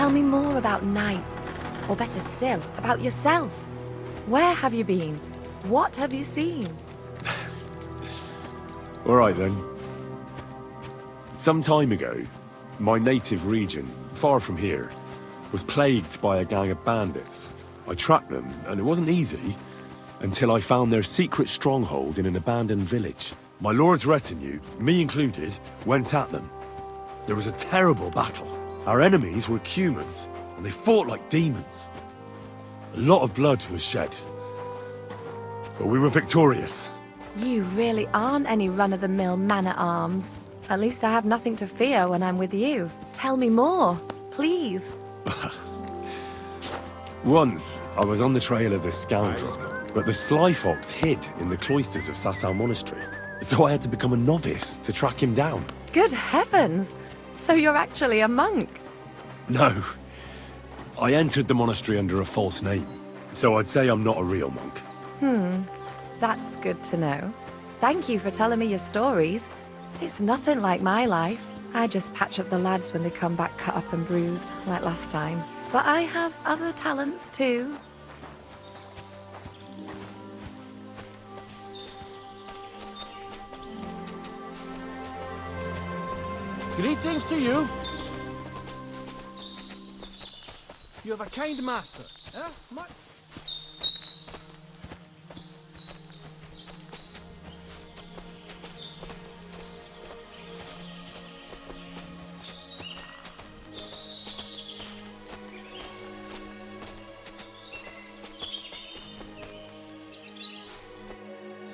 Tell me more about knights, or better still, about yourself. Where have you been? What have you seen? All right then. Some time ago, my native region, far from here, was plagued by a gang of bandits. I tracked them, and it wasn't easy, until I found their secret stronghold in an abandoned village. My lord's retinue, me included, went at them. There was a terrible battle. Our enemies were humans, and they fought like demons. A lot of blood was shed, but we were victorious. You really aren't any run-of-the-mill man-at-arms. At least I have nothing to fear when I'm with you. Tell me more, please. Once, I was on the trail of this scoundrel, but the sly fox hid in the cloisters of Sasau Monastery. So I had to become a novice to track him down. Good heavens! So you're actually a monk? No. I entered the monastery under a false name, so I'd say I'm not a real monk. That's good to know. Thank you for telling me your stories. It's nothing like my life. I just patch up the lads when they come back cut up and bruised, like last time. But I have other talents too. Greetings to you. You have a kind master, eh? Much?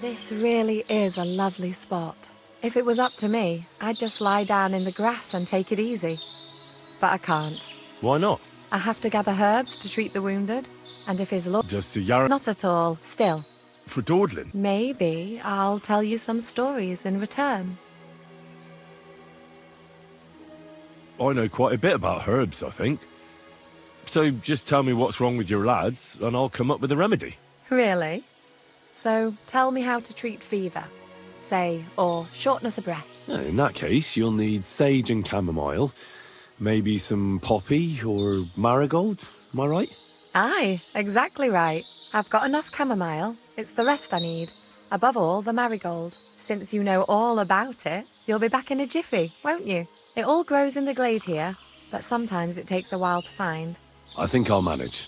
This really is a lovely spot. If it was up to me, I'd just lie down in the grass and take it easy. But I can't. Why not? I have to gather herbs to treat the wounded, and if his lord... Just to Yara Not at all. Still, for dawdling. maybe I'll tell you some stories in return. I know quite a bit about herbs, I think. So just tell me what's wrong with your lads, and I'll come up with a remedy. Really? So tell me how to treat fever, say, or shortness of breath. In that case, you'll need sage and chamomile, maybe some poppy or marigold, am I right? Aye, exactly right. I've got enough chamomile. It's the rest I need. Above all, the marigold. Since you know all about it, you'll be back in a jiffy, won't you? It all grows in the glade here, but sometimes it takes a while to find. I think I'll manage.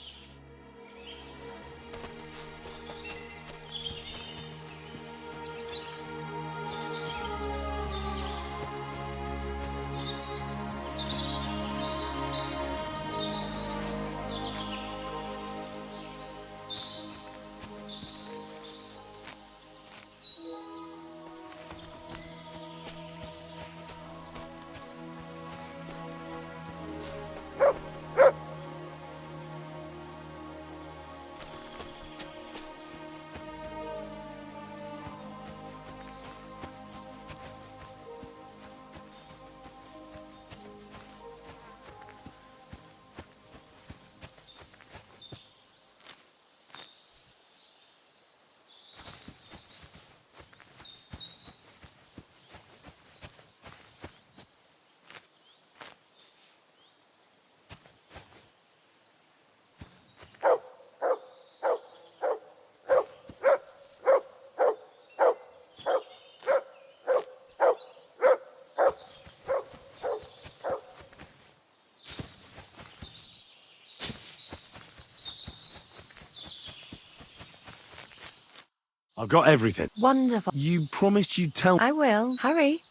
I've got everything. Wonderful. You promised you'd tell me. I will. Hurry.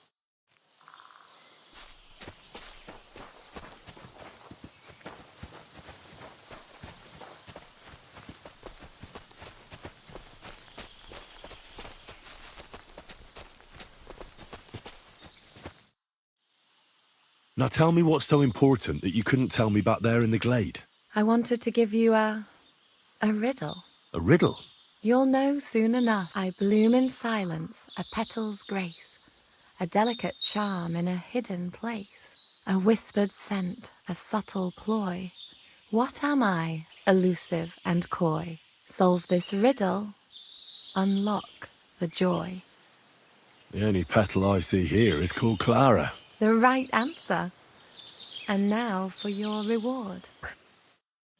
Now tell me what's so important that you couldn't tell me back there in the glade. I wanted to give you a riddle. A riddle? You'll know soon enough. I bloom in silence, a petal's grace, a delicate charm in a hidden place, a whispered scent, a subtle ploy. What am I, elusive and coy? Solve this riddle, unlock the joy. The only petal I see here is called Clara. The right answer. And now for your reward.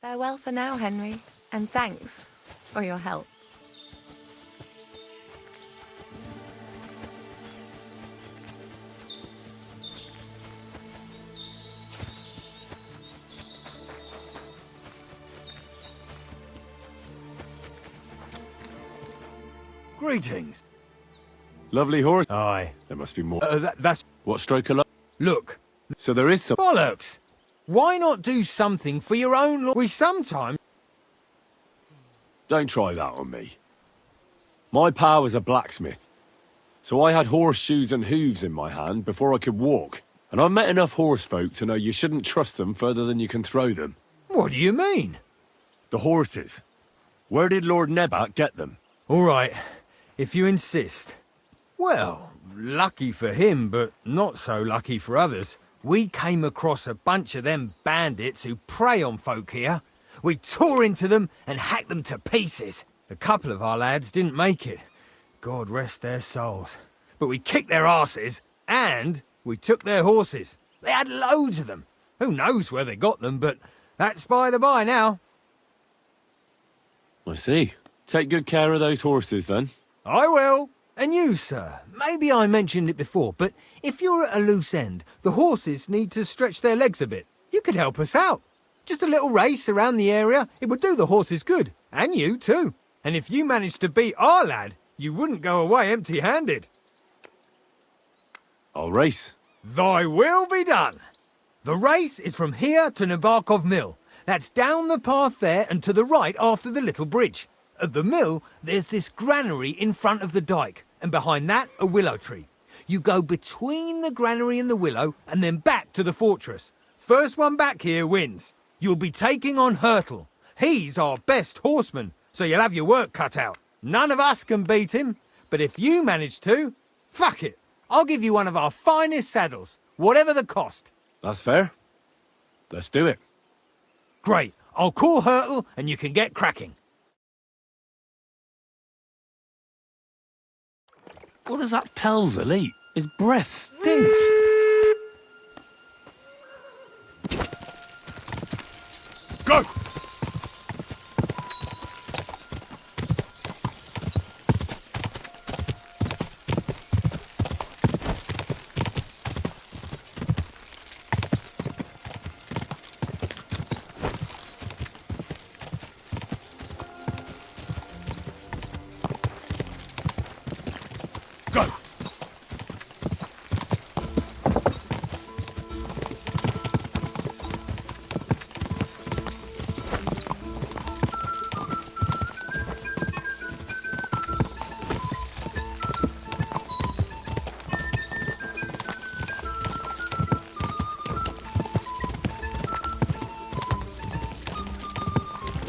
Farewell for now, Henry, and thanks for your help. Greetings. Lovely horse. Aye. There must be more. That's... What stroke of luck? Look. So there is some. Bollocks! Why not do something for your own We sometimes... Don't try that on me. My pa was a blacksmith, so I had horseshoes and hooves in my hand before I could walk. And I've met enough horse folk to know you shouldn't trust them further than you can throw them. What do you mean? The horses. Where did Lord Nebat get them? All right, if you insist. Well, lucky for him, but not so lucky for others. We came across a bunch of them bandits who prey on folk here. We tore into them and hacked them to pieces. A couple of our lads didn't make it. God rest their souls. But we kicked their asses, and we took their horses. They had loads of them. Who knows where they got them, but that's by the by now. I see. Take good care of those horses, then. I will. And you, sir, maybe I mentioned it before, but if you're at a loose end, the horses need to stretch their legs a bit. You could help us out. Just a little race around the area, it would do the horses good. And you, too. And if you managed to beat our lad, you wouldn't go away empty-handed. I'll race. Thy will be done. The race is from here to Nabarkov Mill. That's down the path there and to the right after the little bridge. At the mill, there's this granary in front of the dike, and behind that, a willow tree. You go between the granary and the willow, and then back to the fortress. First one back here wins. You'll be taking on Hurtle. He's our best horseman, so you'll have your work cut out. None of us can beat him, but if you manage to, fuck it. I'll give you one of our finest saddles, whatever the cost. That's fair. Let's do it. Great. I'll call Hurtle, and you can get cracking. What does that Pelzel eat? His breath stinks. Go! Go!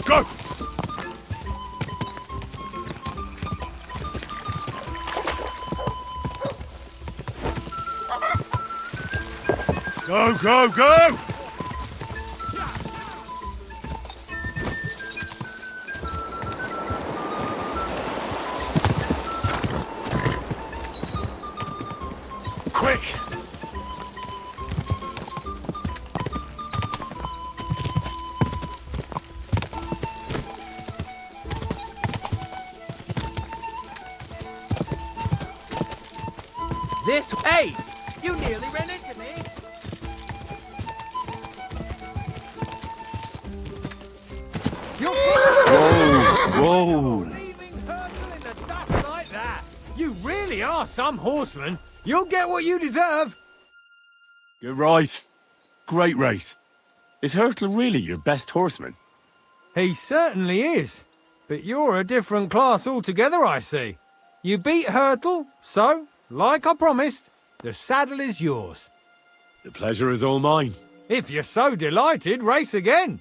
Go! Go, go, go! Quick! This... Hey! You nearly ran into me! You're Whoa! Leaving Hurtle in the dust like that. You really are some horseman. You'll get what you deserve. You're right. Great race. Is Hurtle really your best horseman? He certainly is. But you're a different class altogether, I see. You beat Hurtle, so, like I promised, the saddle is yours. The pleasure is all mine. If you're so delighted, race again.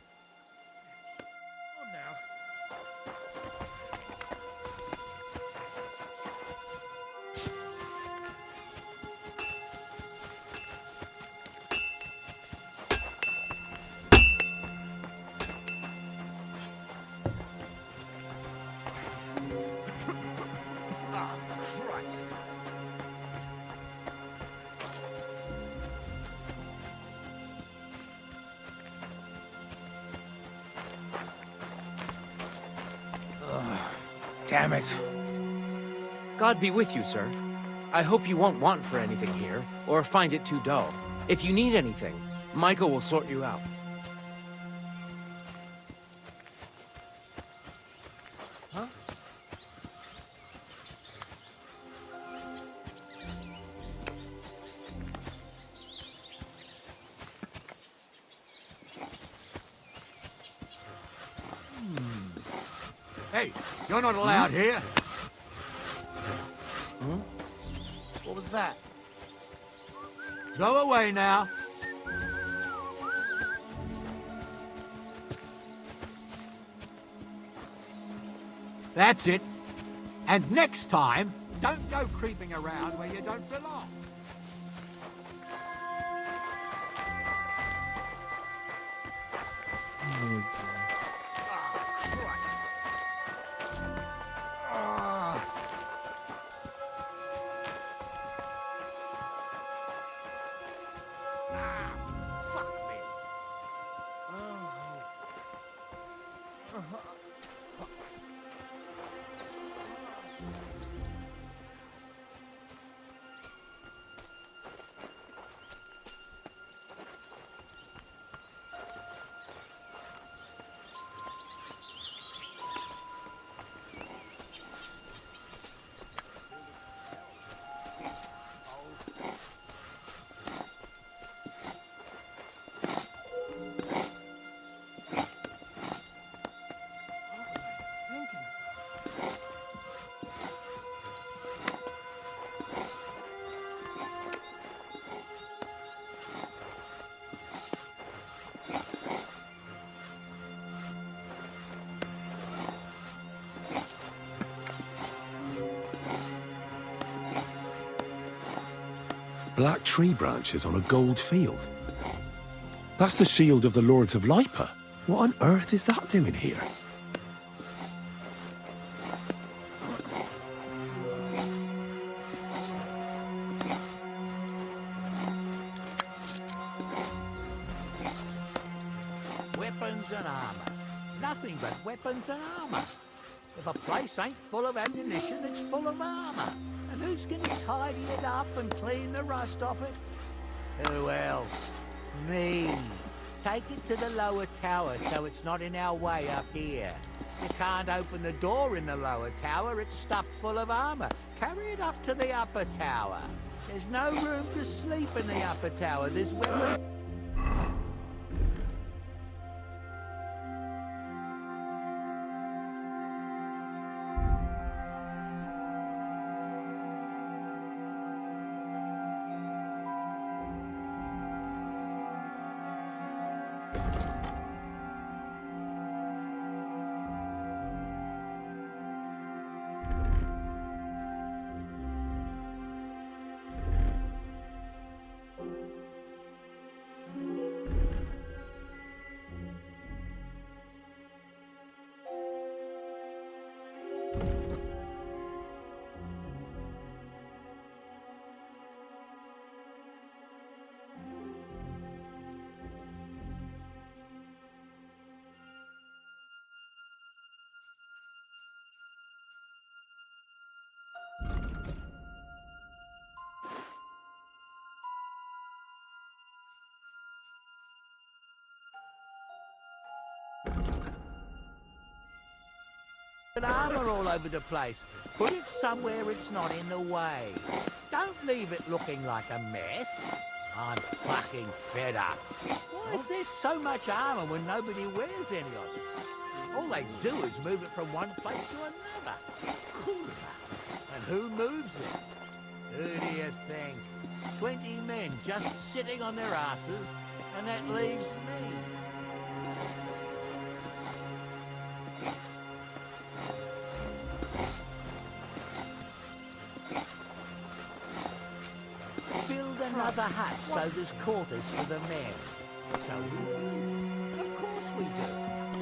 Damn it. God be with you, sir. I hope you won't want for anything here, or find it too dull. If you need anything, Michael will sort you out. Huh? Hey, you're not allowed here. What was that? Go away now. That's it. And next time, don't go creeping around where you don't belong. Black tree branches on a gold field. That's the shield of the Lords of Lipa. What on earth is that doing here? Weapons and armor. Nothing but weapons and armor. If a place ain't full of ammunition, it's full of armor. And who's gonna tidy it up and clean the rust off it? Who else? Me. Take it to the lower tower so it's not in our way up here. You can't open the door in the lower tower, it's stuffed full of armor. Carry it up to the upper tower. There's no room to sleep in the upper tower. There's weapons. Armor all over the place. Put it somewhere it's not in the way. Don't leave it looking like a mess. I'm fucking fed up. Why is there so much armor when nobody wears any of it? All they do is move it from one place to another. And who moves it? Who do you think? 20 men just sitting on their asses, and that leaves me. Build another hut so there's quarters for the men. So we do. Of course we do.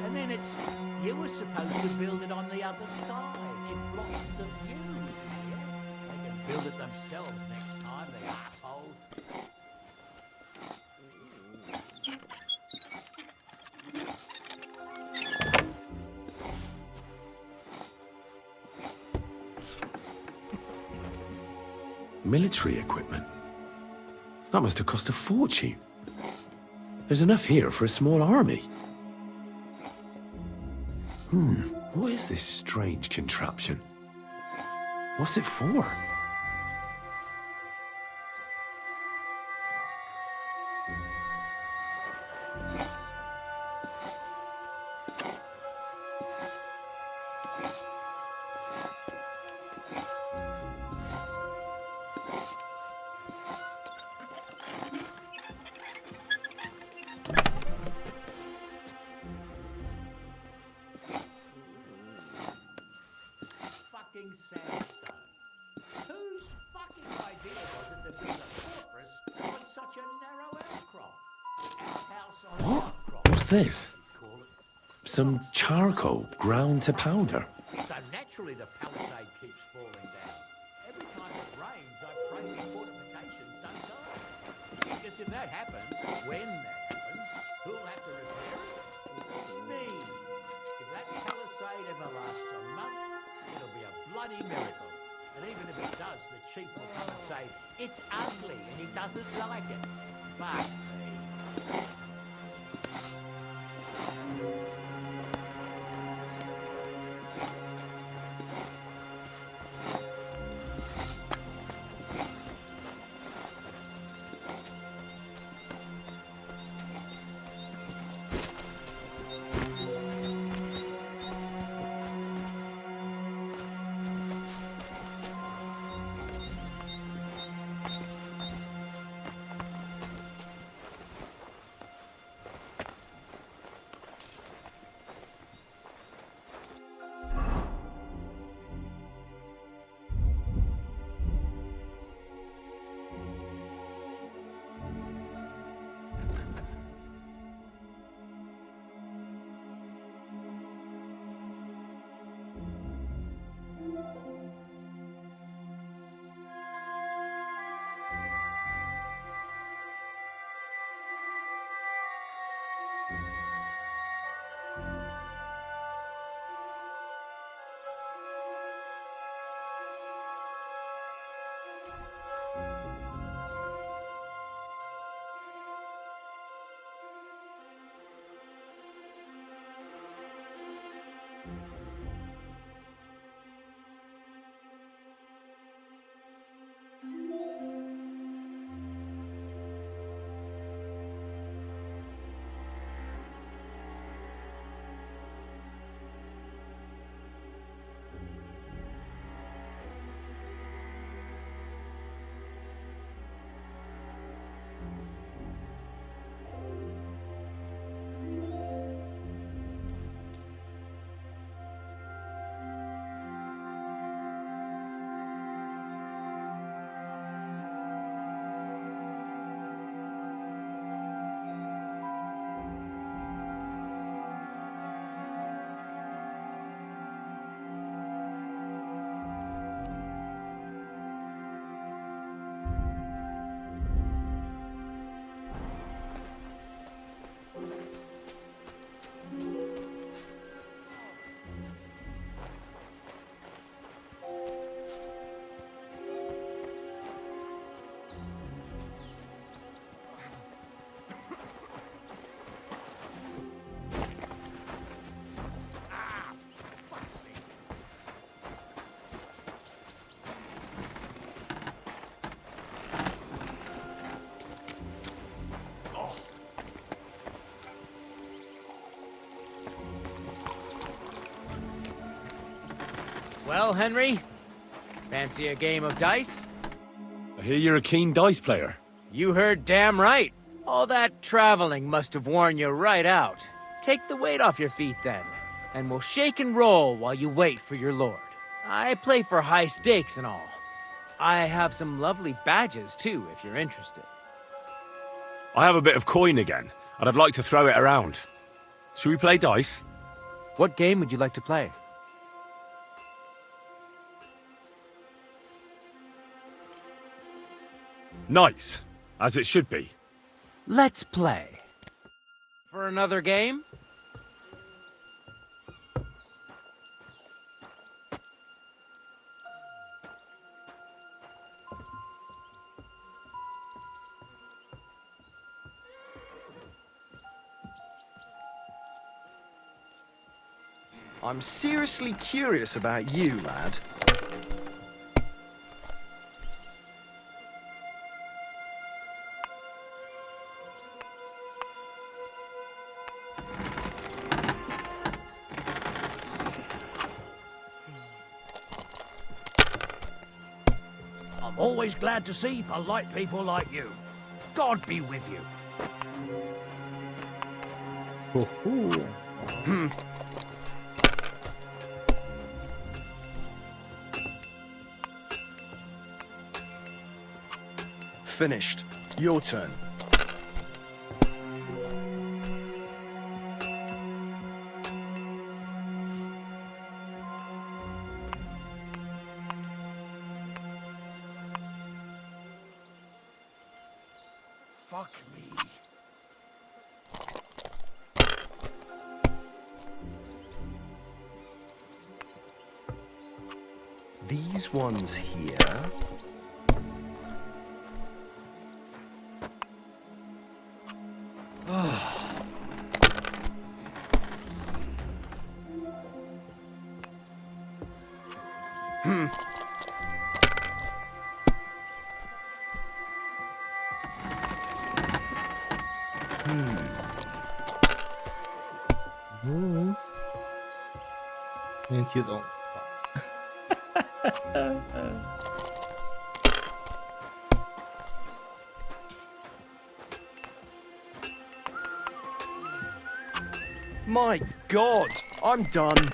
And then it's... You were supposed to build it on the other side. It blocks the view. Yeah, they can build it themselves next time, the assholes. Military equipment. That must have cost a fortune. There's enough here for a small army. What is this strange contraption? What's it for? Fucking sandstone. Whose fucking idea was it to build a fortress on such a narrow outcrop? Outhouse on outcrop. What's this? You'd call it. Some charcoal ground to powder. So naturally the palisade keeps falling down. Every time it rains, I pray the fortifications don't die. Because if that happens, when that happens, who'll have to repair it? Me. If that palisade ever lasts a month, it'll be a bloody miracle. And even if it does, the chief will come and say, it's ugly and he doesn't like it. Fuck me. Well, Henry, fancy a game of dice? I hear you're a keen dice player. You heard damn right. All that traveling must have worn you right out. Take the weight off your feet then, and we'll shake and roll while you wait for your lord. I play for high stakes and all. I have some lovely badges too, if you're interested. I have a bit of coin again, and I'd like to throw it around. Should we play dice? What game would you like to play? Nice, as it should be. Let's play. For another game? I'm seriously curious about you, lad. I'm always glad to see polite people like you. God be with you. Finished. Your turn. Fuck me. These ones here. And you don't. My God, I'm done.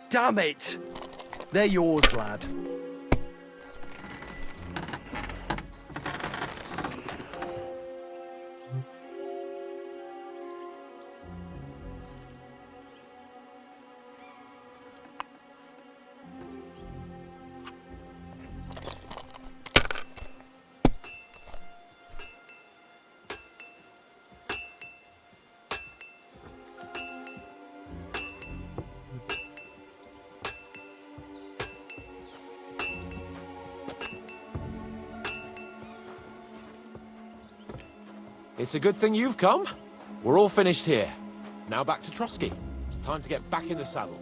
Damn it! They're yours, lad. It's a good thing you've come. We're all finished here. Now back to Trotsky. Time to get back in the saddle.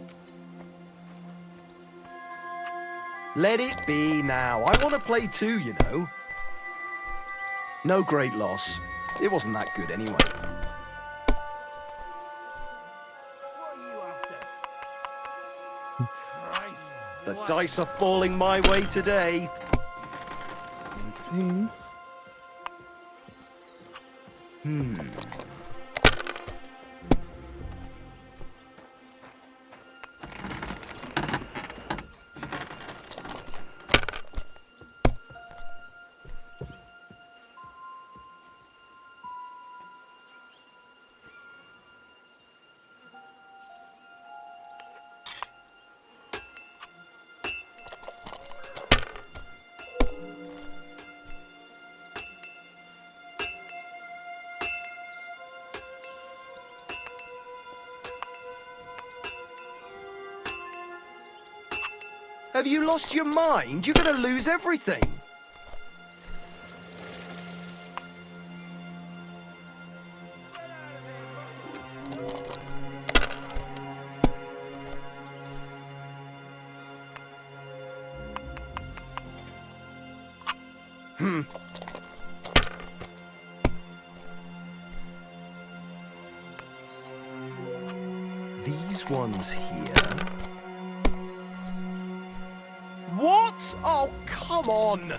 Let it be now. I want to play too, you know. No great loss. It wasn't that good anyway. What are you after? Christ. The dice are falling my way today. It seems. Have you lost your mind? You're going to lose everything. These ones here. What? Oh, come on!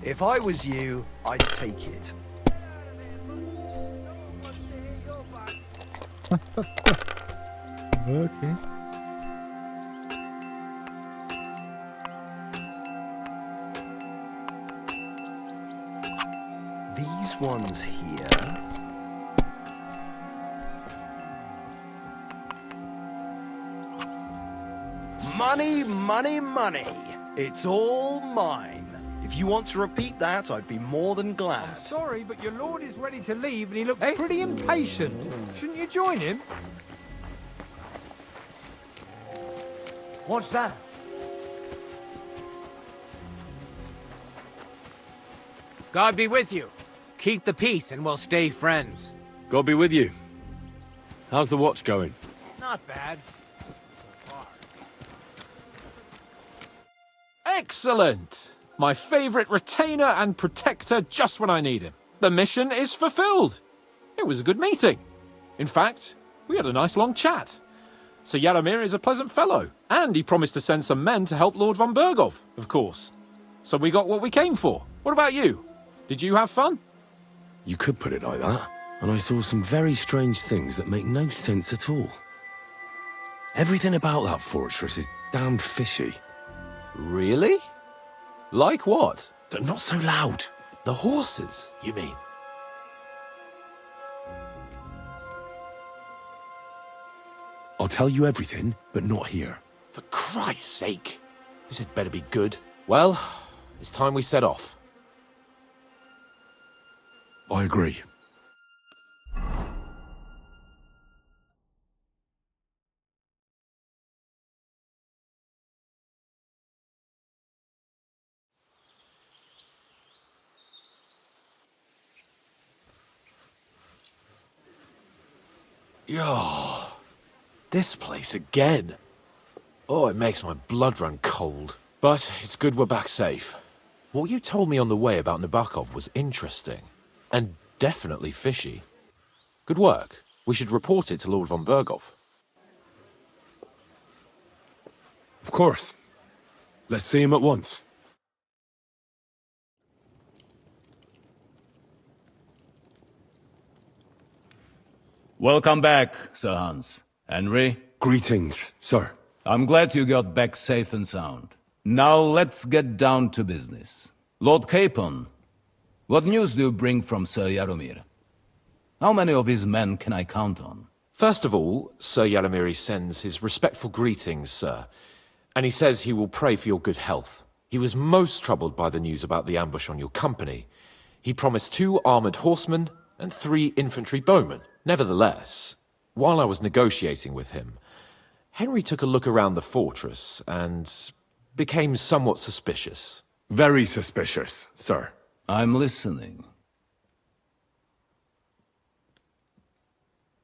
If I was you, I'd take it. Okay. These ones here. Money, money, money. It's all mine. If you want to repeat that, I'd be more than glad. I'm sorry, but your lord is ready to leave and he looks pretty impatient. Shouldn't you join him? What's that? God be with you. Keep the peace and we'll stay friends. God be with you. How's the watch going? Not bad. Excellent! My favorite retainer and protector just when I need him. The mission is fulfilled. It was a good meeting. In fact, we had a nice long chat. Sir Yaromir is a pleasant fellow, and he promised to send some men to help Lord von Bergov, of course. So we got what we came for. What about you? Did you have fun? You could put it like that. And I saw some very strange things that make no sense at all. Everything about that fortress is damned fishy. Really? Like what? They're not so loud. The horses, you mean? I'll tell you everything, but not here. For Christ's sake. This had better be good. Well, it's time we set off. I agree. Yo, this place again. Oh, it makes my blood run cold. But it's good we're back safe. What you told me on the way about Nabokov was interesting. And definitely fishy. Good work. We should report it to Lord von Bergov. Of course. Let's see him at once. Welcome back, Sir Hans. Henry, Greetings, sir. I'm glad you got back safe and sound. Now let's get down to business. Lord Capon, what news do you bring from Sir Yaromir? How many of his men can I count on? First of all, Sir Yaromir sends his respectful greetings, sir. And he says he will pray for your good health. He was most troubled by the news about the ambush on your company. He promised 2 armored horsemen and 3 infantry bowmen. Nevertheless, while I was negotiating with him, Henry took a look around the fortress and became somewhat suspicious. Very suspicious, sir. I'm listening.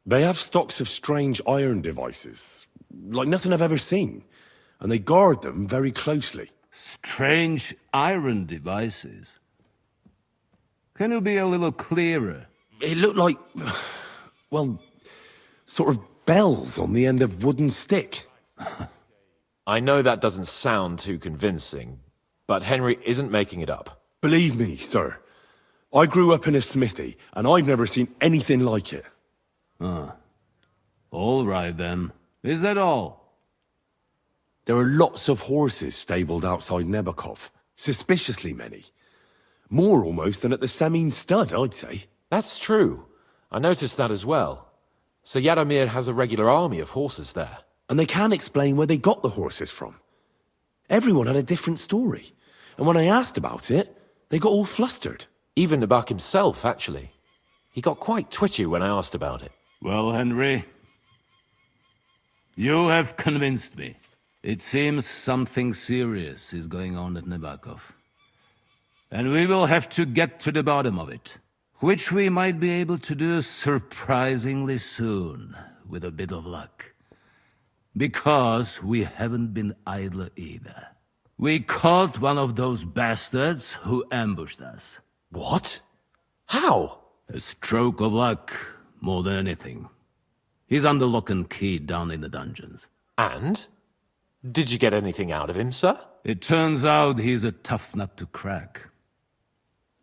They have stocks of strange iron devices, like nothing I've ever seen, and they guard them very closely. Strange iron devices. Can you be a little clearer? It looked like, well, sort of bells on the end of wooden stick. I know that doesn't sound too convincing, but Henry isn't making it up. Believe me, sir. I grew up in a smithy, and I've never seen anything like it. All right, then. Is that all? There are lots of horses stabled outside Nebokov. Suspiciously many. More almost than at the Samin stud, I'd say. That's true. I noticed that as well. Sir Yaromir has a regular army of horses there. And they can't explain where they got the horses from. Everyone had a different story. And when I asked about it, they got all flustered. Even Nabok himself, actually. He got quite twitchy when I asked about it. Well, Henry, you have convinced me. It seems something serious is going on at Nabokov. And we will have to get to the bottom of it. Which we might be able to do surprisingly soon, with a bit of luck. Because we haven't been idle either. We caught one of those bastards who ambushed us. What? How? A stroke of luck, more than anything. He's under lock and key down in the dungeons. And? Did you get anything out of him, sir? It turns out he's a tough nut to crack.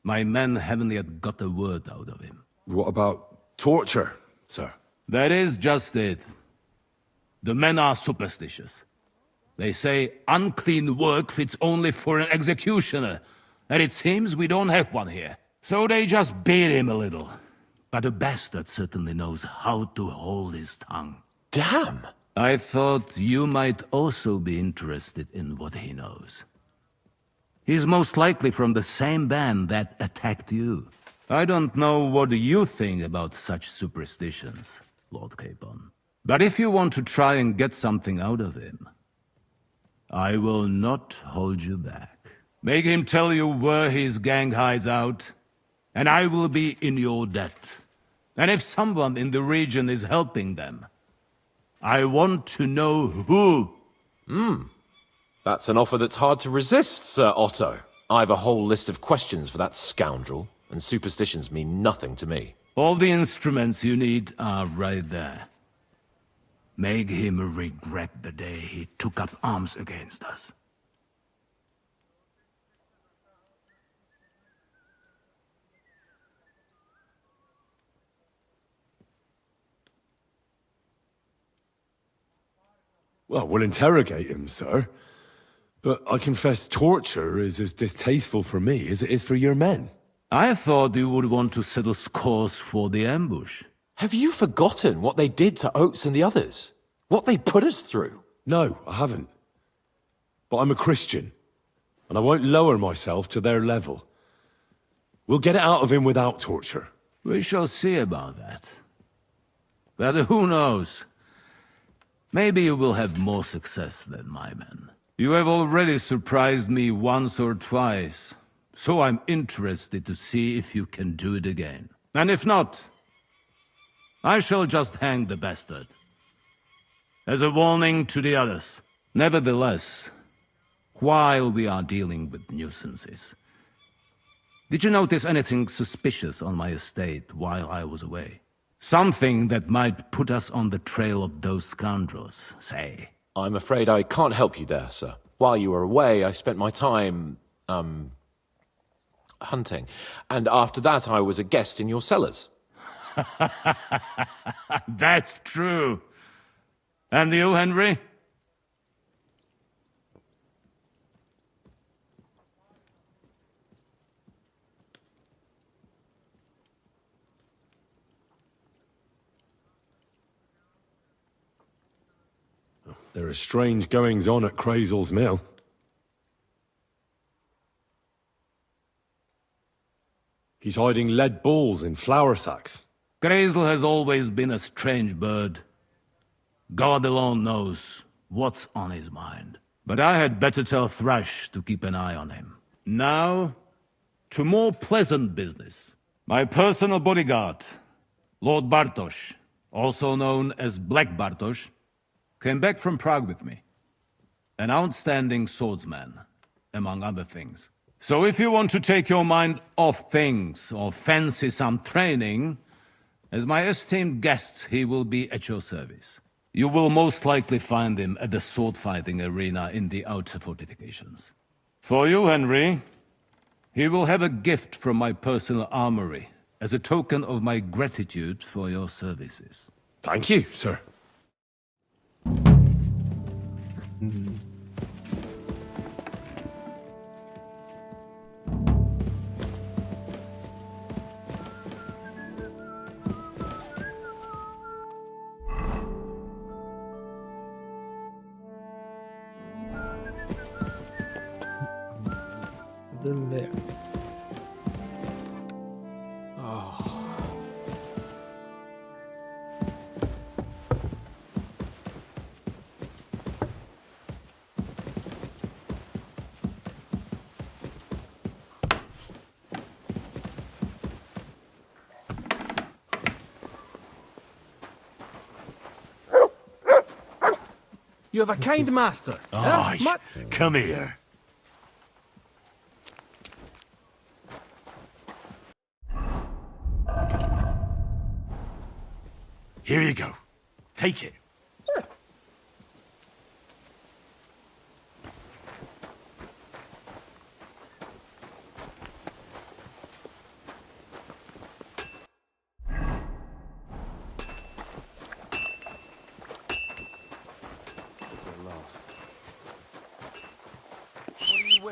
My men haven't yet got a word out of him. What about torture, sir? That is just it. The men are superstitious. They say unclean work fits only for an executioner, and it seems we don't have one here. So they just beat him a little. But the bastard certainly knows how to hold his tongue. Damn! I thought you might also be interested in what he knows. He's most likely from the same band that attacked you. I don't know what you think about such superstitions, Lord Capon. But if you want to try and get something out of him, I will not hold you back. Make him tell you where his gang hides out, and I will be in your debt. And if someone in the region is helping them, I want to know who. That's an offer that's hard to resist, Sir Otto. I've a whole list of questions for that scoundrel, and superstitions mean nothing to me. All the instruments you need are right there. Make him regret the day he took up arms against us. Well, we'll interrogate him, sir. But I confess torture is as distasteful for me as it is for your men. I thought you would want to settle scores for the ambush. Have you forgotten what they did to Oates and the others? What they put us through? No, I haven't. But I'm a Christian, and I won't lower myself to their level. We'll get it out of him without torture. We shall see about that. But who knows? Maybe you will have more success than my men. You have already surprised me once or twice, so I'm interested to see if you can do it again. And if not, I shall just hang the bastard. As a warning to the others. Nevertheless, while we are dealing with nuisances, did you notice anything suspicious on my estate while I was away? Something that might put us on the trail of those scoundrels, say. I'm afraid I can't help you there, sir. While you were away, I spent my time, hunting. And after that, I was a guest in your cellars. That's true. And you, Henry? There are strange goings-on at Crazel's mill. He's hiding lead balls in flour sacks. Grazel has always been a strange bird. God alone knows what's on his mind. But I had better tell Thrash to keep an eye on him. Now, to more pleasant business. My personal bodyguard, Lord Bartosz, also known as Black Bartosz, came back from Prague with me. An outstanding swordsman, among other things. So if you want to take your mind off things or fancy some training, as my esteemed guest, he will be at your service. You will most likely find him at the sword-fighting arena in the outer fortifications. For you, Henry, he will have a gift from my personal armory as a token of my gratitude for your services. Thank you, sir. Den där. You have a kind master. Aye, come here. Here you go. Take it.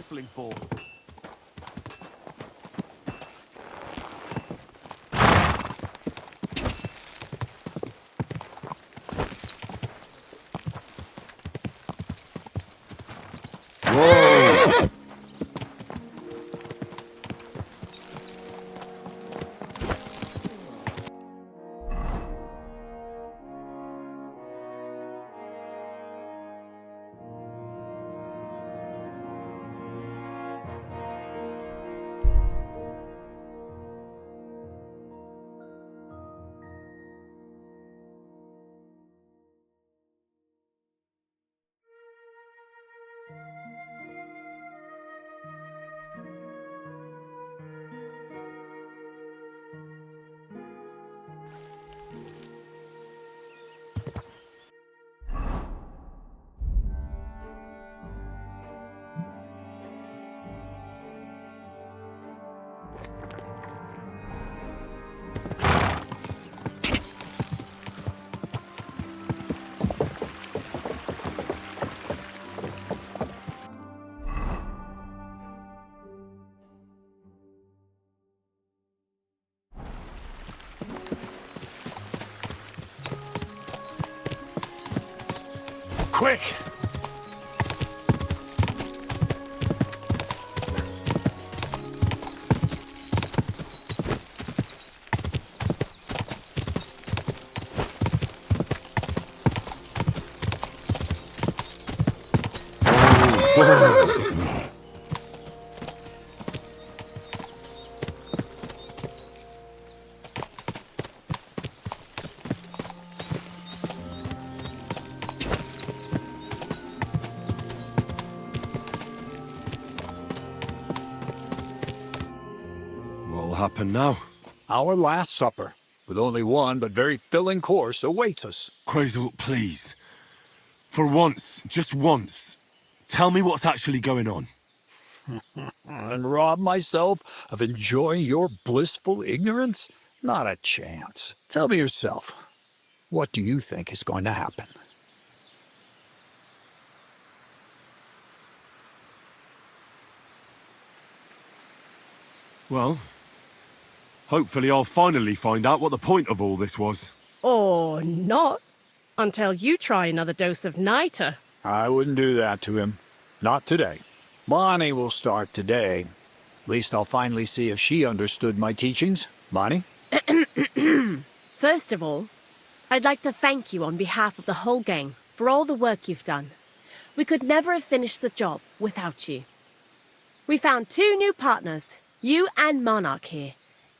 whistling for? Quick! What'll happen now? Our last supper, with only one but very filling course, awaits us. Quasel, please. For once, just once, tell me what's actually going on. And rob myself of enjoying your blissful ignorance? Not a chance. Tell me yourself, what do you think is going to happen? Well, hopefully I'll finally find out what the point of all this was. Or not, until you try another dose of niter. I wouldn't do that to him. Not today. Bonnie will start today. At least I'll finally see if she understood my teachings. Bonnie? First of all, I'd like to thank you on behalf of the whole gang for all the work you've done. We could never have finished the job without you. We found 2 new partners, you and Monarch here.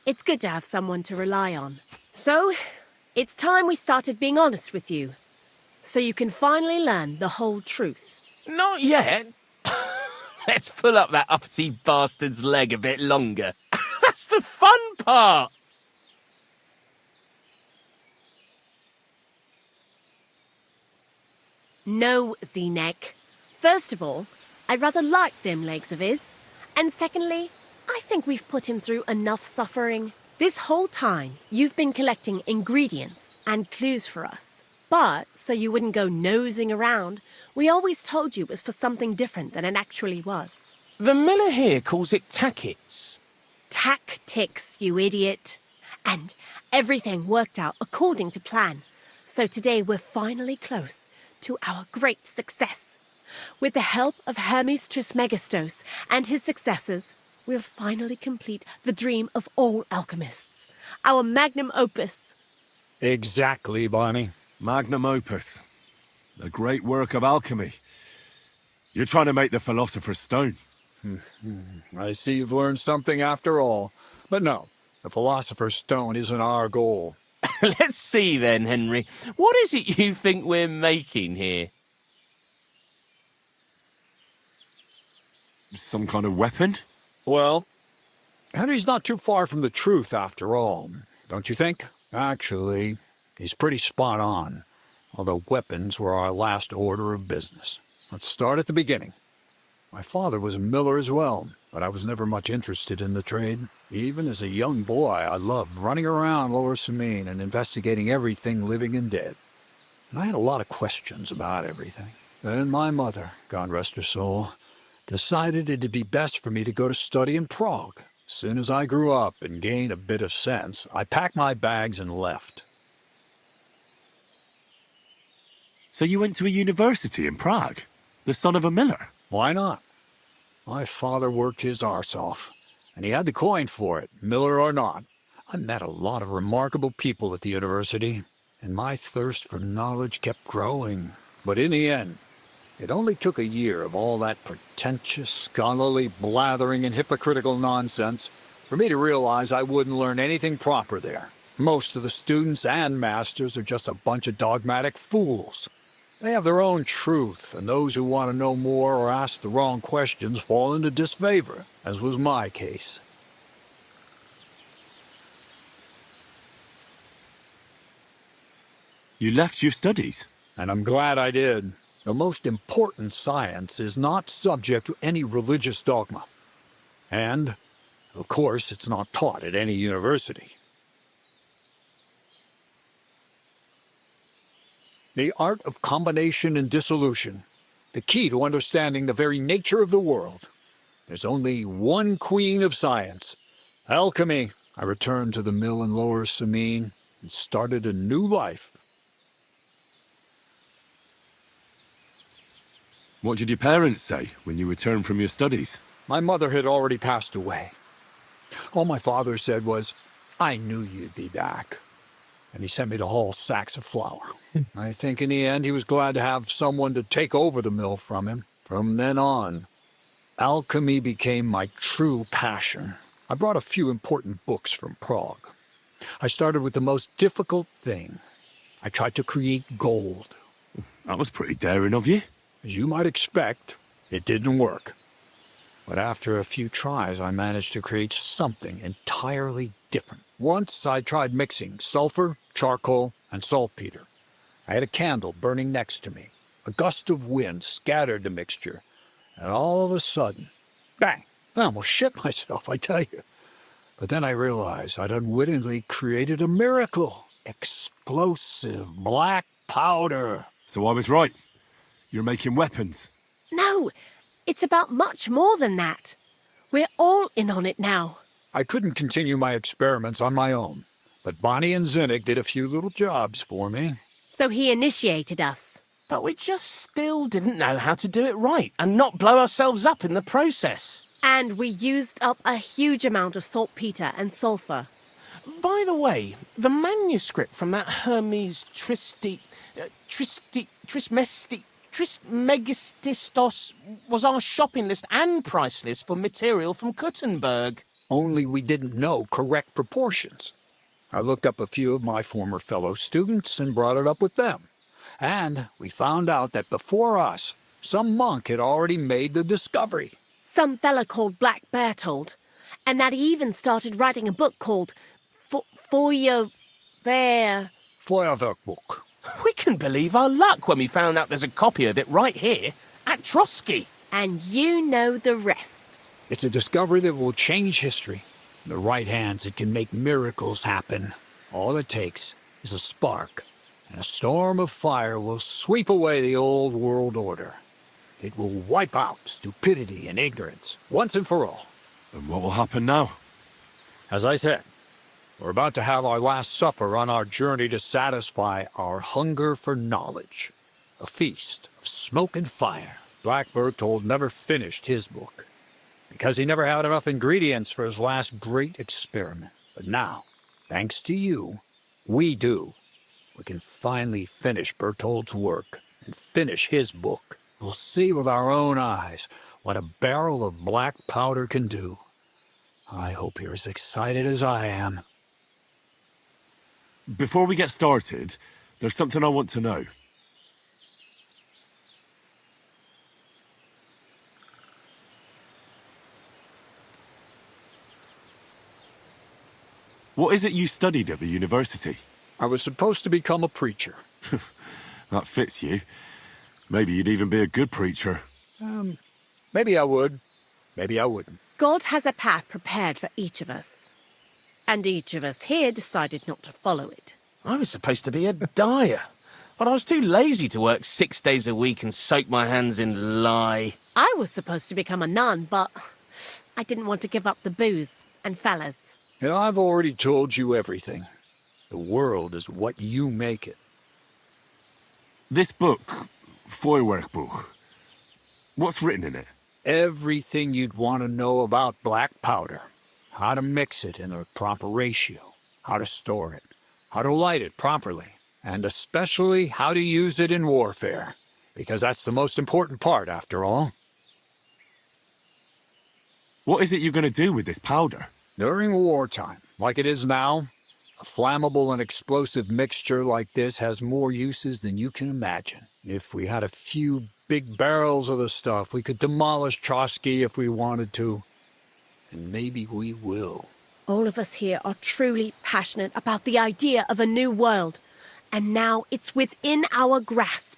It's good to have someone to rely on. So, it's time we started being honest with you, so you can finally learn the whole truth. Not yet. Let's pull up that uppity bastard's leg a bit longer. That's the fun part! No, Z-Neck. First of all, I rather like them legs of his. And secondly, I think we've put him through enough suffering. This whole time, you've been collecting ingredients and clues for us. But, so you wouldn't go nosing around, we always told you it was for something different than it actually was. The miller here calls it tackets. Tactics, you idiot. And everything worked out according to plan. So today we're finally close to our great success. With the help of Hermes Trismegistos and his successors, we'll finally complete the dream of all alchemists. Our magnum opus. Exactly, Bonnie. Magnum opus. A great work of alchemy. You're trying to make the Philosopher's Stone. I see you've learned something after all. But no, the Philosopher's Stone isn't our goal. Let's see then, Henry. What is it you think we're making here? Some kind of weapon? Well, Henry's not too far from the truth after all, don't you think? Actually, he's pretty spot on, although weapons were our last order of business. Let's start at the beginning. My father was a miller as well, but I was never much interested in the trade. Even as a young boy, I loved running around Lower Samine and investigating everything living and dead. And I had a lot of questions about everything. Then my mother, God rest her soul, decided it'd be best for me to go to study in Prague. As soon as I grew up and gained a bit of sense, I packed my bags and left. So you went to a university in Prague? The son of a miller? Why not? My father worked his arse off, and he had the coin for it, miller or not. I met a lot of remarkable people at the university, and my thirst for knowledge kept growing. But in the end, it only took a year of all that pretentious, scholarly blathering and hypocritical nonsense for me to realize I wouldn't learn anything proper there. Most of the students and masters are just a bunch of dogmatic fools. They have their own truth, and those who want to know more or ask the wrong questions fall into disfavor, as was my case. You left your studies? And I'm glad I did. The most important science is not subject to any religious dogma. And, of course, it's not taught at any university. The art of combination and dissolution, the key to understanding the very nature of the world. There's only one queen of science, alchemy. I returned to the mill in Lower Samine and started a new life. What did your parents say when you returned from your studies? My mother had already passed away. All my father said was, "I knew you'd be back." And he sent me to haul sacks of flour. I think in the end he was glad to have someone to take over the mill from him. From then on, alchemy became my true passion. I brought a few important books from Prague. I started with the most difficult thing. I tried to create gold. That was pretty daring of you. As you might expect, it didn't work. But after a few tries, I managed to create something entirely different. Once I tried mixing sulfur, charcoal, and saltpeter. I had a candle burning next to me. A gust of wind scattered the mixture, and all of a sudden, bang! I almost shit myself, I tell you. But then I realized I'd unwittingly created a miracle. Explosive black powder. So I was right. You're making weapons. No, it's about much more than that. We're all in on it now. I couldn't continue my experiments on my own, but Bonnie and Zinnik did a few little jobs for me. So he initiated us. But we just still didn't know how to do it right and not blow ourselves up in the process. And we used up a huge amount of saltpeter and sulfur. By the way, the manuscript from that Hermes Trismegistos was our shopping list and price list for material from Kuttenberg. Only we didn't know correct proportions. I looked up a few of my former fellow students and brought it up with them. And we found out that before us, some monk had already made the discovery. Some fella called Black Bertold, and that he even started writing a book called Feuerwerkbuch. We couldn't believe our luck when we found out there's a copy of it right here at Trotsky. And you know the rest. It's a discovery that will change history. In the right hands, it can make miracles happen. All it takes is a spark, and a storm of fire will sweep away the old world order. It will wipe out stupidity and ignorance, once and for all. And what will happen now? As I said, we're about to have our last supper on our journey to satisfy our hunger for knowledge. A feast of smoke and fire. Black Bertold never finished his book, because he never had enough ingredients for his last great experiment. But now, thanks to you, we do. We can finally finish Bertold's work and finish his book. We'll see with our own eyes what a barrel of black powder can do. I hope you're as excited as I am. Before we get started, there's something I want to know. What is it you studied at the university? I was supposed to become a preacher. That fits you. Maybe you'd even be a good preacher. Maybe I would. Maybe I wouldn't. God has a path prepared for each of us. And each of us here decided not to follow it. I was supposed to be a dyer, but I was too lazy to work 6 days a week and soak my hands in lye. I was supposed to become a nun, but I didn't want to give up the booze and fellas. And I've already told you everything. The world is what you make it. This book, Feuerwerkbuch, what's written in it? Everything you'd want to know about black powder. How to mix it in the proper ratio. How to store it. How to light it properly. And especially how to use it in warfare. Because that's the most important part, after all. What is it you're going to do with this powder? During wartime, like it is now, a flammable and explosive mixture like this has more uses than you can imagine. If we had a few big barrels of the stuff, we could demolish Trotsky if we wanted to. And maybe we will. All of us here are truly passionate about the idea of a new world. And now it's within our grasp.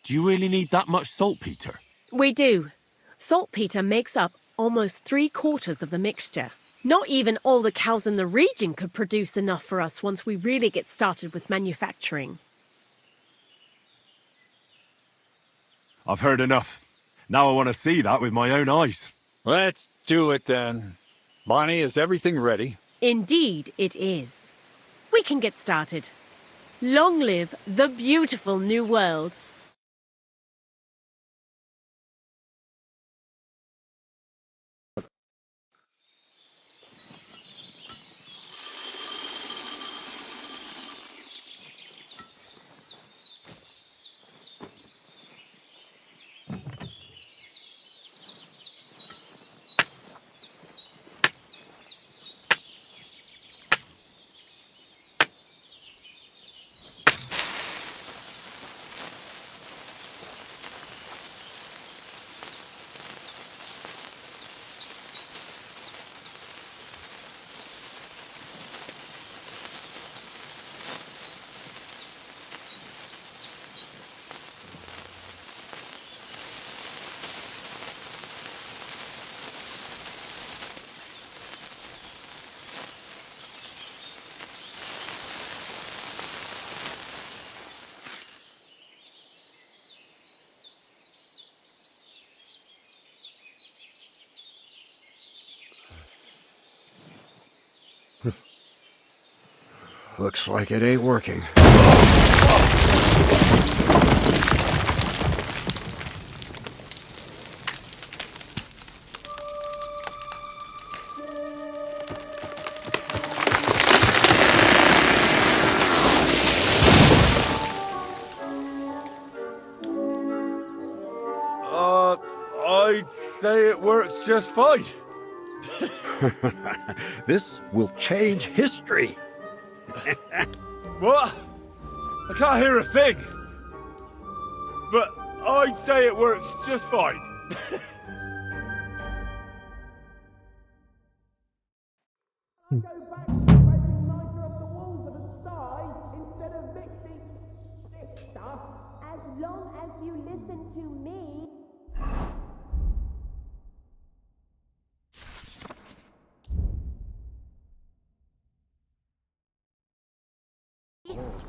Do you really need that much saltpeter? We do. Saltpeter makes up almost 3/4 of the mixture. Not even all the cows in the region could produce enough for us once we really get started with manufacturing. I've heard enough. Now I want to see that with my own eyes. Let's do it then. Bonnie, is everything ready? Indeed it is. We can get started. Long live the beautiful new world. Looks like it ain't working. I'd say it works just fine. This will change history. What? I can't hear a thing. But I'd say it works just fine.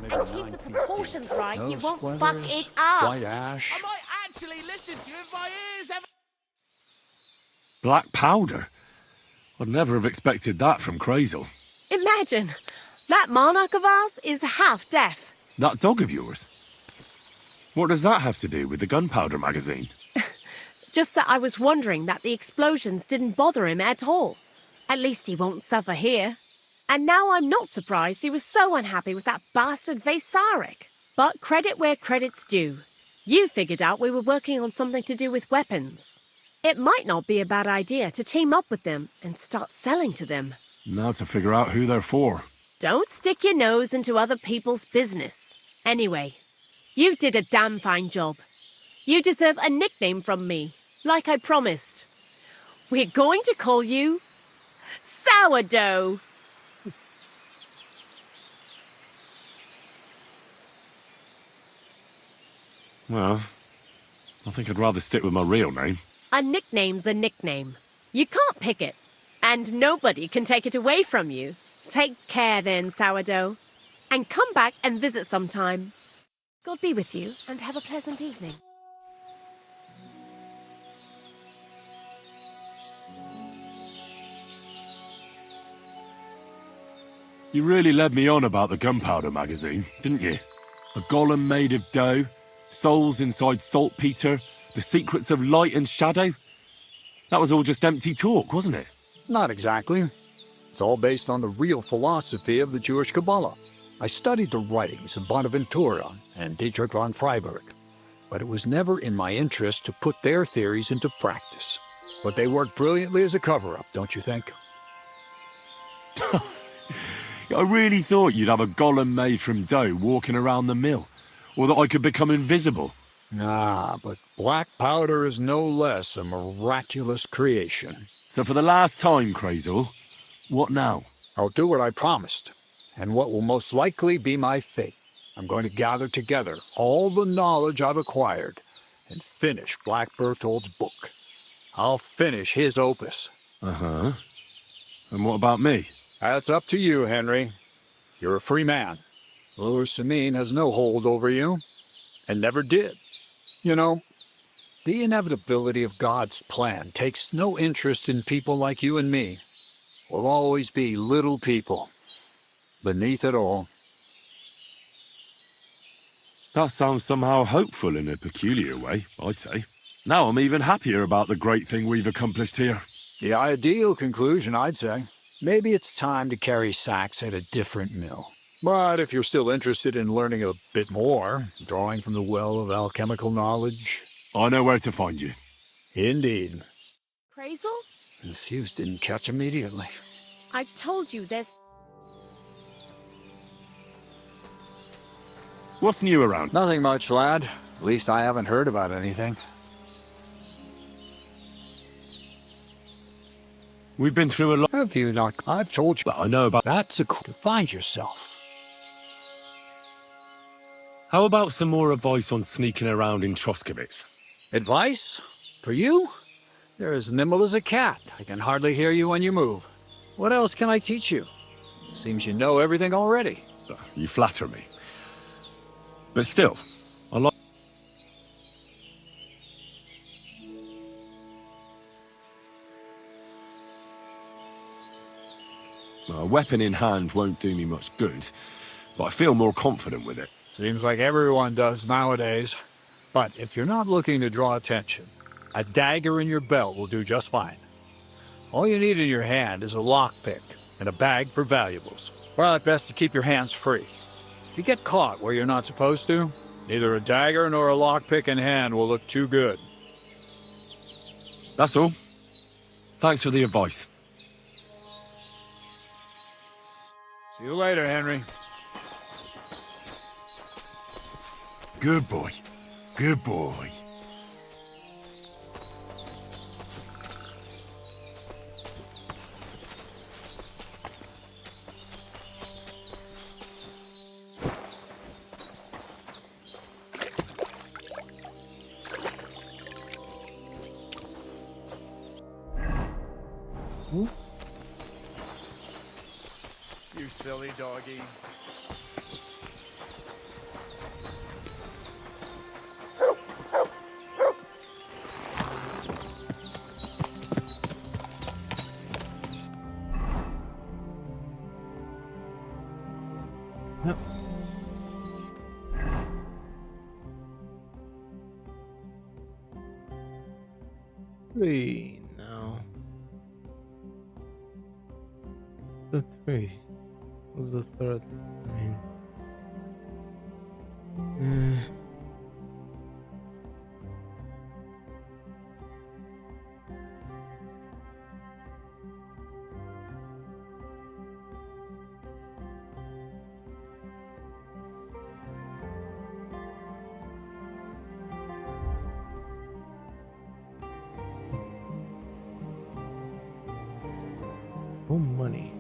And keep the proportions right, you won't fuck splinters, it up. White ash. I might actually listen to you if my ears ever... Black powder? I'd never have expected that from Crazel. Imagine, that monarch of ours is half deaf. That dog of yours? What does that have to do with the gunpowder magazine? Just that I was wondering that the explosions didn't bother him at all. At least he won't suffer here. And now I'm not surprised he was so unhappy with that bastard Vasarik. But credit where credit's due. You figured out we were working on something to do with weapons. It might not be a bad idea to team up with them and start selling to them. Now to figure out who they're for. Don't stick your nose into other people's business. Anyway, you did a damn fine job. You deserve a nickname from me, like I promised. We're going to call you Sourdough. Well, I think I'd rather stick with my real name. A nickname's a nickname. You can't pick it. And nobody can take it away from you. Take care then, Sourdough. And come back and visit sometime. God be with you, and have a pleasant evening. You really led me on about the gunpowder magazine, didn't you? A golem made of dough, souls inside saltpeter, the secrets of light and shadow. That was all just empty talk, wasn't it? Not exactly. It's all based on the real philosophy of the Jewish Kabbalah. I studied the writings of Bonaventura and Dietrich von Freiburg, but it was never in my interest to put their theories into practice. But they worked brilliantly as a cover-up, don't you think? I really thought you'd have a golem made from dough walking around the mill, or that I could become invisible. Ah, but black powder is no less a miraculous creation. So for the last time, Crazel, what now? I'll do what I promised, and what will most likely be my fate. I'm going to gather together all the knowledge I've acquired and finish Black Berthold's book. I'll finish his opus. Uh-huh. And what about me? That's up to you, Henry. You're a free man. Lord Samine has no hold over you, and never did. You know, the inevitability of God's plan takes no interest in people like you and me. We'll always be little people, beneath it all. That sounds somehow hopeful in a peculiar way, I'd say. Now I'm even happier about the great thing we've accomplished here. The ideal conclusion, I'd say. Maybe it's time to carry sacks at a different mill. But if you're still interested in learning a bit more, drawing from the well of alchemical knowledge... I know where to find you. Indeed. Crazel? The fuse didn't catch immediately. I told you there's... What's new around? Nothing much, lad. At least I haven't heard about anything. We've been through a lot. Have you not? I've told you. But I know about... That's a clue to find yourself. How about some more advice on sneaking around in Troskowitz? Advice? For you? You're as nimble as a cat. I can hardly hear you when you move. What else can I teach you? Seems you know everything already. You flatter me. But still, I like... A weapon in hand won't do me much good, but I feel more confident with it. Seems like everyone does nowadays. But if you're not looking to draw attention, a dagger in your belt will do just fine. All you need in your hand is a lockpick and a bag for valuables. Well, it's best to keep your hands free. If you get caught where you're not supposed to, neither a dagger nor a lockpick in hand will look too good. That's all. Thanks for the advice. See you later, Henry. Good boy. Good boy. You silly doggy. Yep. Three now. The three. What's the third? I mean, oh, money.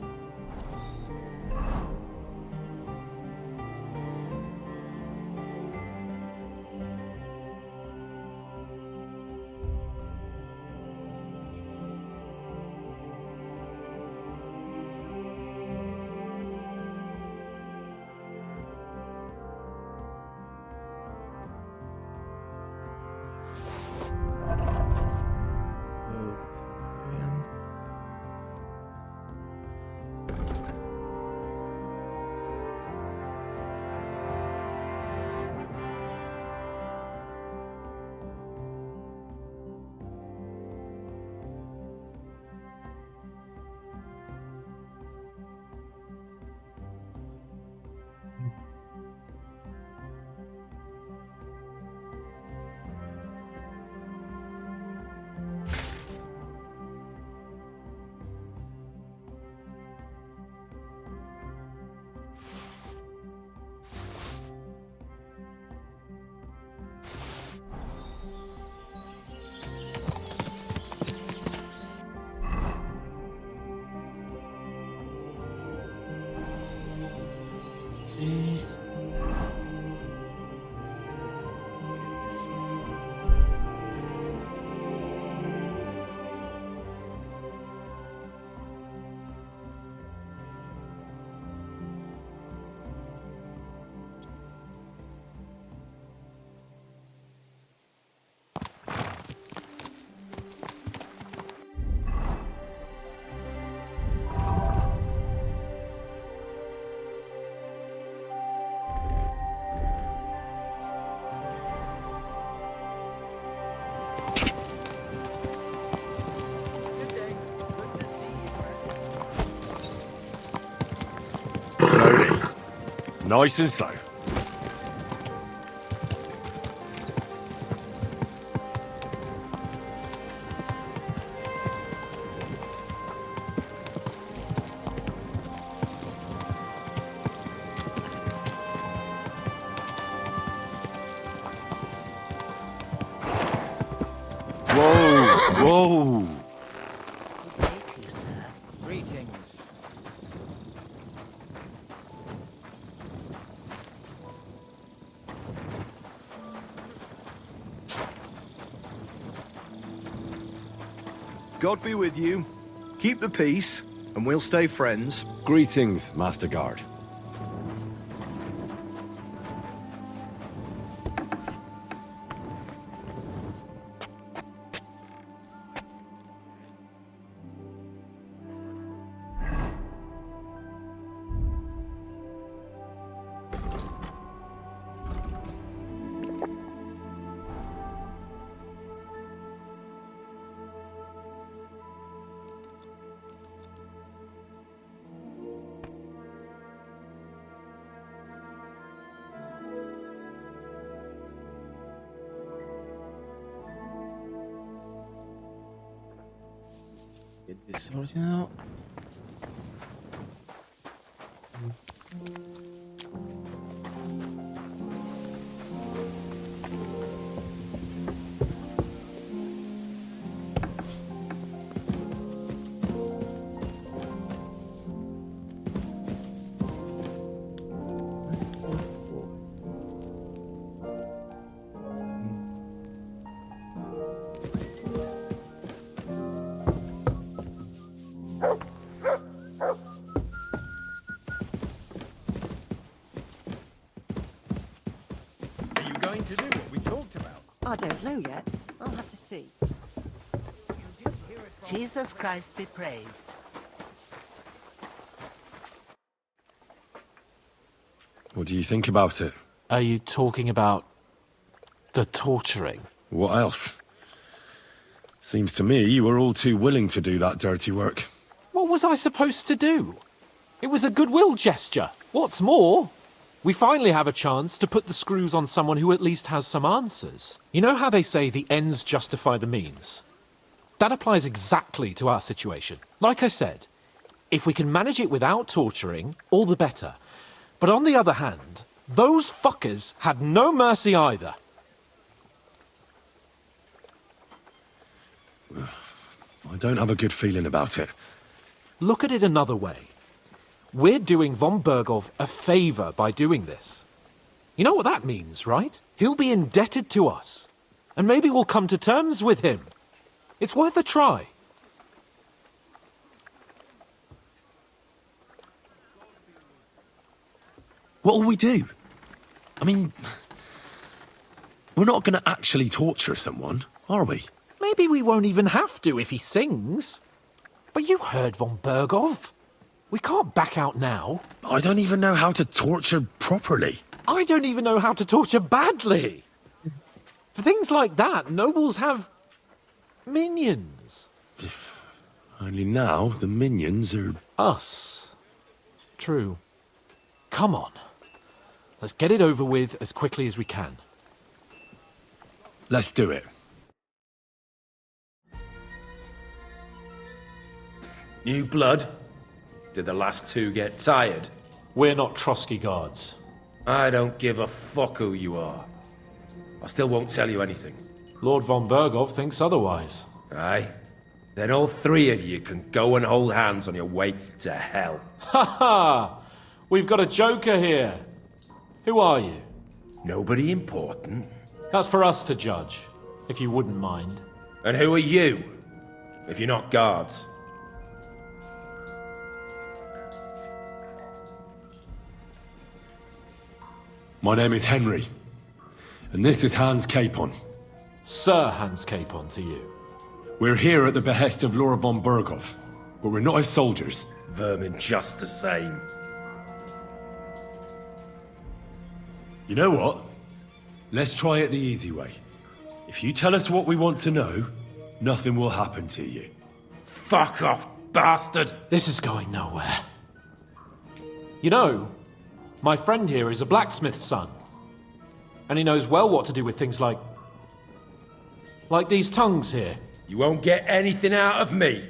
Okay. Slowly. Nice and slow. Whoa! Whoa! Greetings. God be with you. Keep the peace, and we'll stay friends. Greetings, Master Guard. Get this sorted out. Are you going to do what we talked about? I don't know yet. I'll have to see. Jesus Christ be praised. What do you think about it? Are you talking about the torturing? What else? Seems to me you were all too willing to do that dirty work. What was I supposed to do? It was a goodwill gesture. What's more, we finally have a chance to put the screws on someone who at least has some answers. You know how they say the ends justify the means? That applies exactly to our situation. Like I said, if we can manage it without torturing, all the better. But on the other hand, those fuckers had no mercy either. I don't have a good feeling about it. Look at it another way. We're doing von Bergov a favor by doing this. You know what that means, right? He'll be indebted to us. And maybe we'll come to terms with him. It's worth a try. What'll we do? I mean, we're not going to actually torture someone, are we? Maybe we won't even have to if he sings. But you heard von Bergov. We can't back out now. I don't even know how to torture properly. I don't even know how to torture badly. For things like that, nobles have minions. Only now the minions are... Us. True. Come on. Let's get it over with as quickly as we can. Let's do it. New blood? Did the last two get tired? We're not Trotsky guards. I don't give a fuck who you are. I still won't tell you anything. Lord von Bergov thinks otherwise. Aye? Then all three of you can go and hold hands on your way to hell. Ha ha! We've got a joker here. Who are you? Nobody important. That's for us to judge, if you wouldn't mind. And who are you? If you're not guards. My name is Henry, and this is Hans Capon. Sir Hans Capon to you. We're here at the behest of Laura von Berghoff, but we're not his soldiers. Vermin just the same. You know what? Let's try it the easy way. If you tell us what we want to know, nothing will happen to you. Fuck off, bastard! This is going nowhere. You know, my friend here is a blacksmith's son. And he knows well what to do with things like these tongues here. You won't get anything out of me.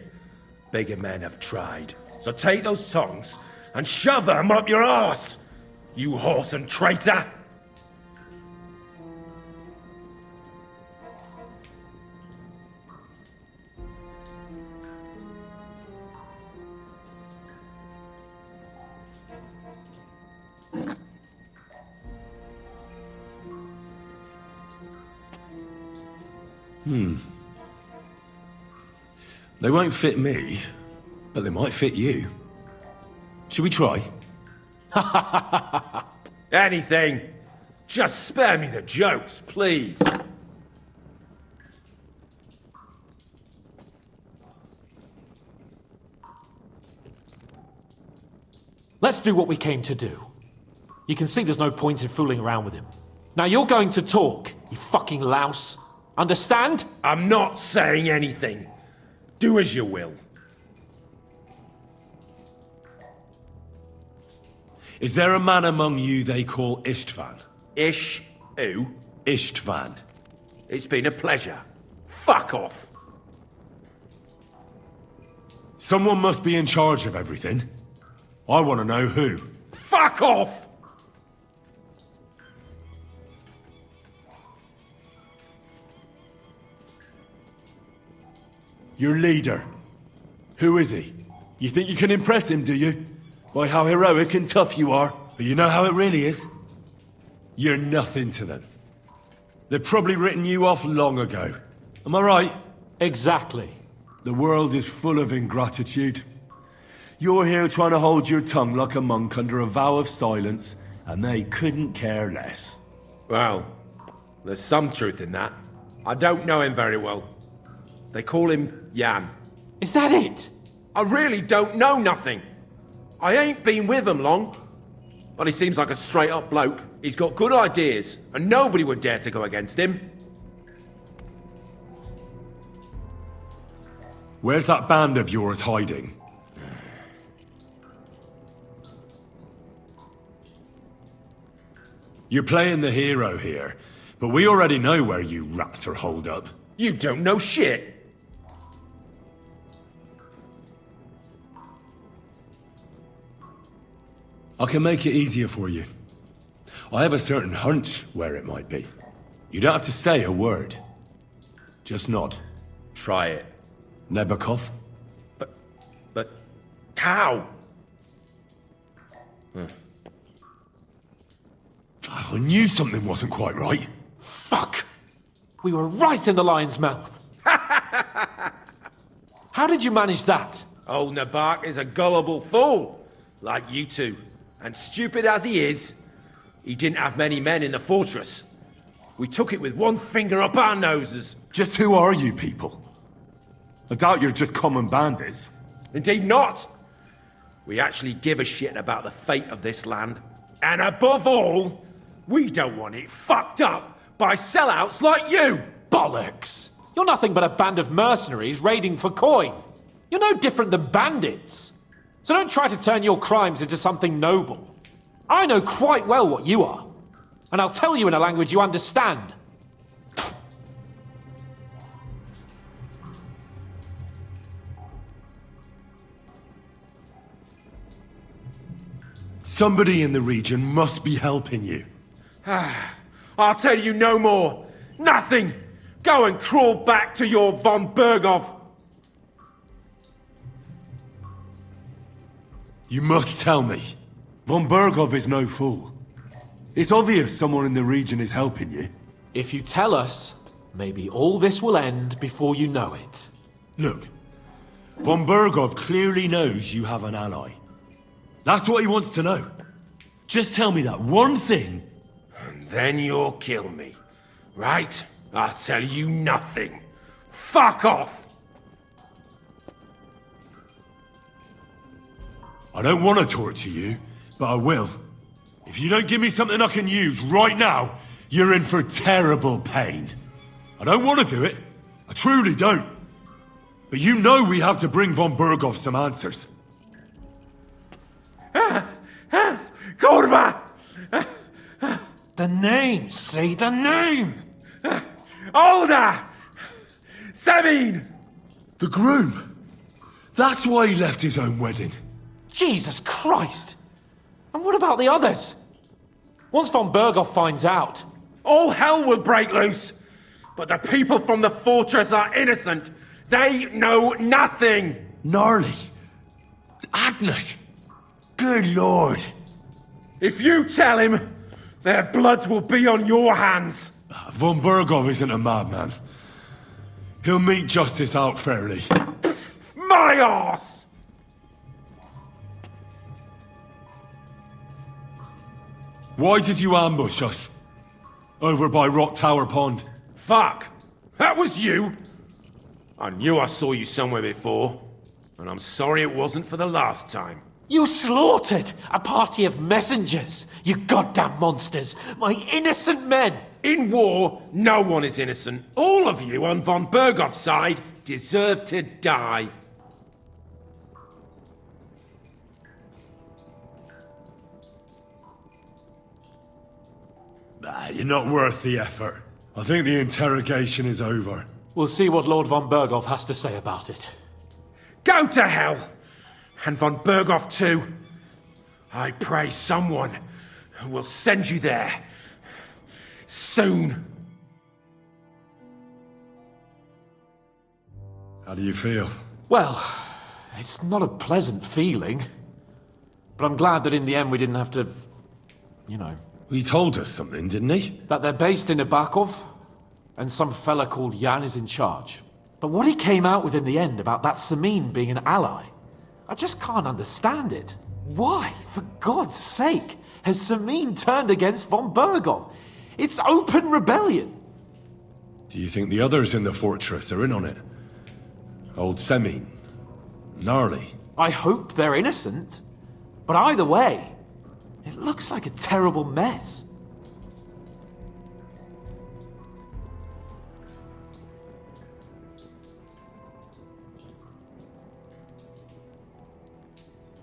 Bigger men have tried. So take those tongues and shove them up your arse, you horse and traitor! They won't fit me, but they might fit you. Should we try? Anything! Just spare me the jokes, please! Let's do what we came to do. You can see there's no point in fooling around with him. Now you're going to talk, you fucking louse. Understand? I'm not saying anything. Do as you will. Is there a man among you they call Istvan? Ish who? Istvan. It's been a pleasure. Fuck off! Someone must be in charge of everything. I want to know who. Fuck off! Your leader. Who is he? You think you can impress him, do you? By how heroic and tough you are. But you know how it really is? You're nothing to them. They've probably written you off long ago. Am I right? Exactly. The world is full of ingratitude. You're here trying to hold your tongue like a monk under a vow of silence, and they couldn't care less. Well, there's some truth in that. I don't know him very well. They call him Jan. Is that it? I really don't know nothing. I ain't been with him long. But he seems like a straight-up bloke. He's got good ideas, and nobody would dare to go against him. Where's that band of yours hiding? You're playing the hero here, but we already know where you rats are holed up. You don't know shit. I can make it easier for you. I have a certain hunch where it might be. You don't have to say a word. Just nod. Try it. Nebakov? But how? I knew something wasn't quite right. Fuck! We were right in the lion's mouth. How did you manage that? Old Nabak is a gullible fool, like you two. And stupid as he is, he didn't have many men in the fortress. We took it with one finger up our noses. Just who are you people? I doubt you're just common bandits. Indeed not. We actually give a shit about the fate of this land. And above all, we don't want it fucked up by sellouts like you! Bollocks! You're nothing but a band of mercenaries raiding for coin. You're no different than bandits. So don't try to turn your crimes into something noble. I know quite well what you are. And I'll tell you in a language you understand. Somebody in the region must be helping you. I'll tell you no more. Nothing! Go and crawl back to your von Berghoff. You must tell me. Von Berghoff is no fool. It's obvious someone in the region is helping you. If you tell us, maybe all this will end before you know it. Look, von Bergov clearly knows you have an ally. That's what he wants to know. Just tell me that one thing. And then you'll kill me. Right? I'll tell you nothing. Fuck off! I don't want to torture you, but I will. If you don't give me something I can use right now, you're in for terrible pain. I don't want to do it. I truly don't. But you know we have to bring von Bergov some answers. Kurva! The name! Say the name! Olda! Sabine! The groom! That's why he left his own wedding. Jesus Christ! And what about the others? Once von Bergov finds out... All hell will break loose! But the people from the fortress are innocent! They know nothing! Gnarly. Agnes. Good lord. If you tell him, their blood will be on your hands! Von Bergov isn't a madman. He'll meet justice out fairly. My arse! Why did you ambush us? Over by Rock Tower Pond. Fuck! That was you! I knew I saw you somewhere before, and I'm sorry it wasn't for the last time. You slaughtered a party of messengers, you goddamn monsters! My innocent men! In war, no one is innocent. All of you on von Bergov's side deserve to die. You're not worth the effort. I think the interrogation is over. We'll see what Lord von Bergov has to say about it. Go to hell! And von Bergov too. I pray someone will send you there. Soon. How do you feel? Well, it's not a pleasant feeling. But I'm glad that in the end we didn't have to... you know... He told us something, didn't he? That they're based in Nabokov, and some fella called Jan is in charge. But what he came out with in the end about that Samin being an ally, I just can't understand it. Why, for God's sake, has Samin turned against von Bergov? It's open rebellion. Do you think the others in the fortress are in on it? Old Semin? Gnarly? I hope they're innocent. But either way, it looks like a terrible mess.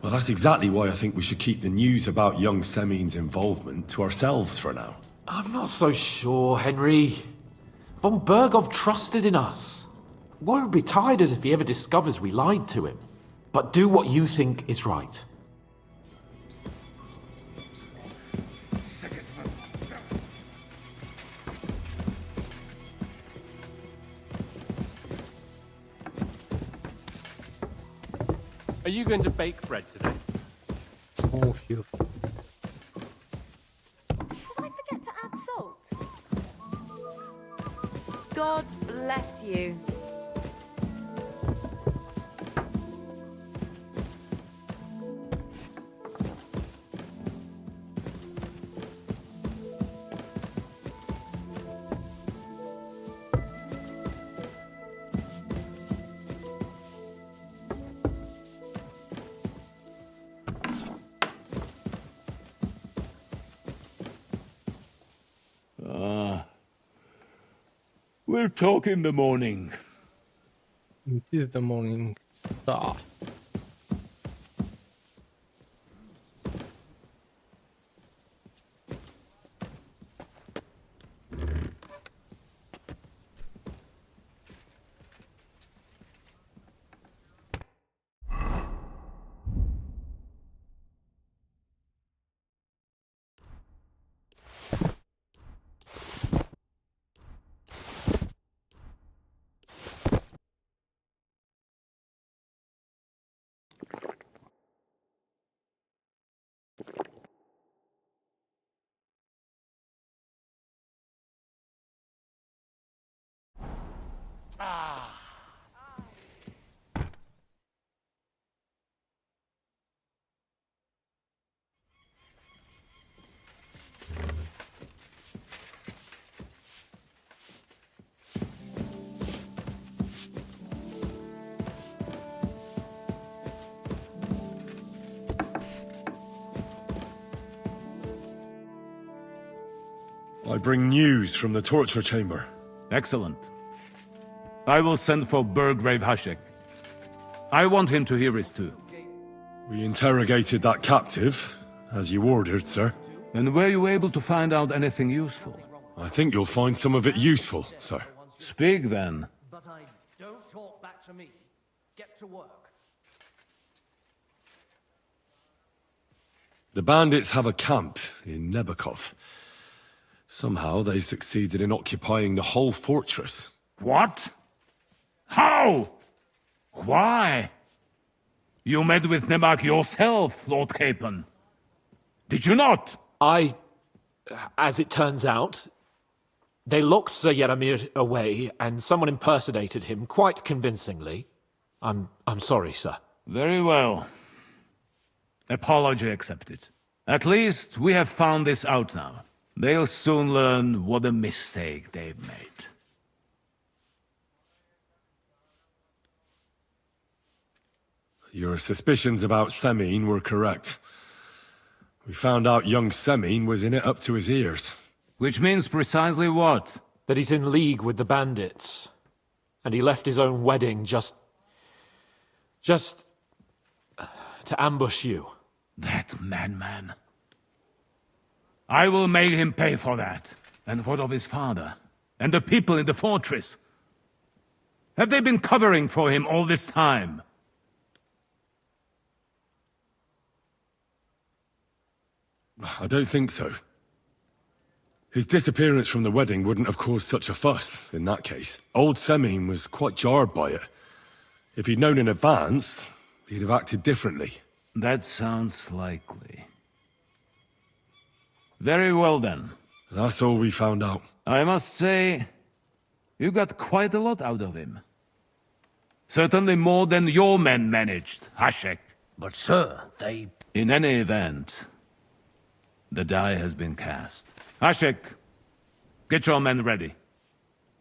Well, that's exactly why I think we should keep the news about young Semin's involvement to ourselves for now. I'm not so sure, Henry. Von Bergov trusted in us. Why would be tired as if he ever discovers we lied to him? But do what you think is right. Are you going to bake bread today? Oh, phew. Did I forget to add salt? God bless you. We'll talk in the morning. It is the morning. Ah. I bring news from the torture chamber. Excellent. I will send for Burgrave Hashek. I want him to hear it too. We interrogated that captive, as you ordered, sir. And were you able to find out anything useful? I think you'll find some of it useful, sir. Speak then. But don't talk back to me. Get to work. The bandits have a camp in Nebakov. Somehow they succeeded in occupying the whole fortress. What? How? Why? You met with Nebak yourself, Lord Capon. Did you not? As it turns out, they locked Sir Yaramir away, and someone impersonated him quite convincingly. I'm sorry, sir. Very well. Apology accepted. At least we have found this out now. They'll soon learn what a mistake they've made. Your suspicions about Semine were correct. We found out young Semine was in it up to his ears. Which means precisely what? That he's in league with the bandits. And he left his own wedding just to ambush you. That madman. I will make him pay for that. And what of his father? And the people in the fortress? Have they been covering for him all this time? I don't think so. His disappearance from the wedding wouldn't have caused such a fuss, in that case. Old Semine was quite jarred by it. If he'd known in advance, he'd have acted differently. That sounds likely. Very well then. That's all we found out. I must say, you got quite a lot out of him. Certainly more than your men managed, Hashek. But sir, they... In any event, the die has been cast. Hashek, get your men ready.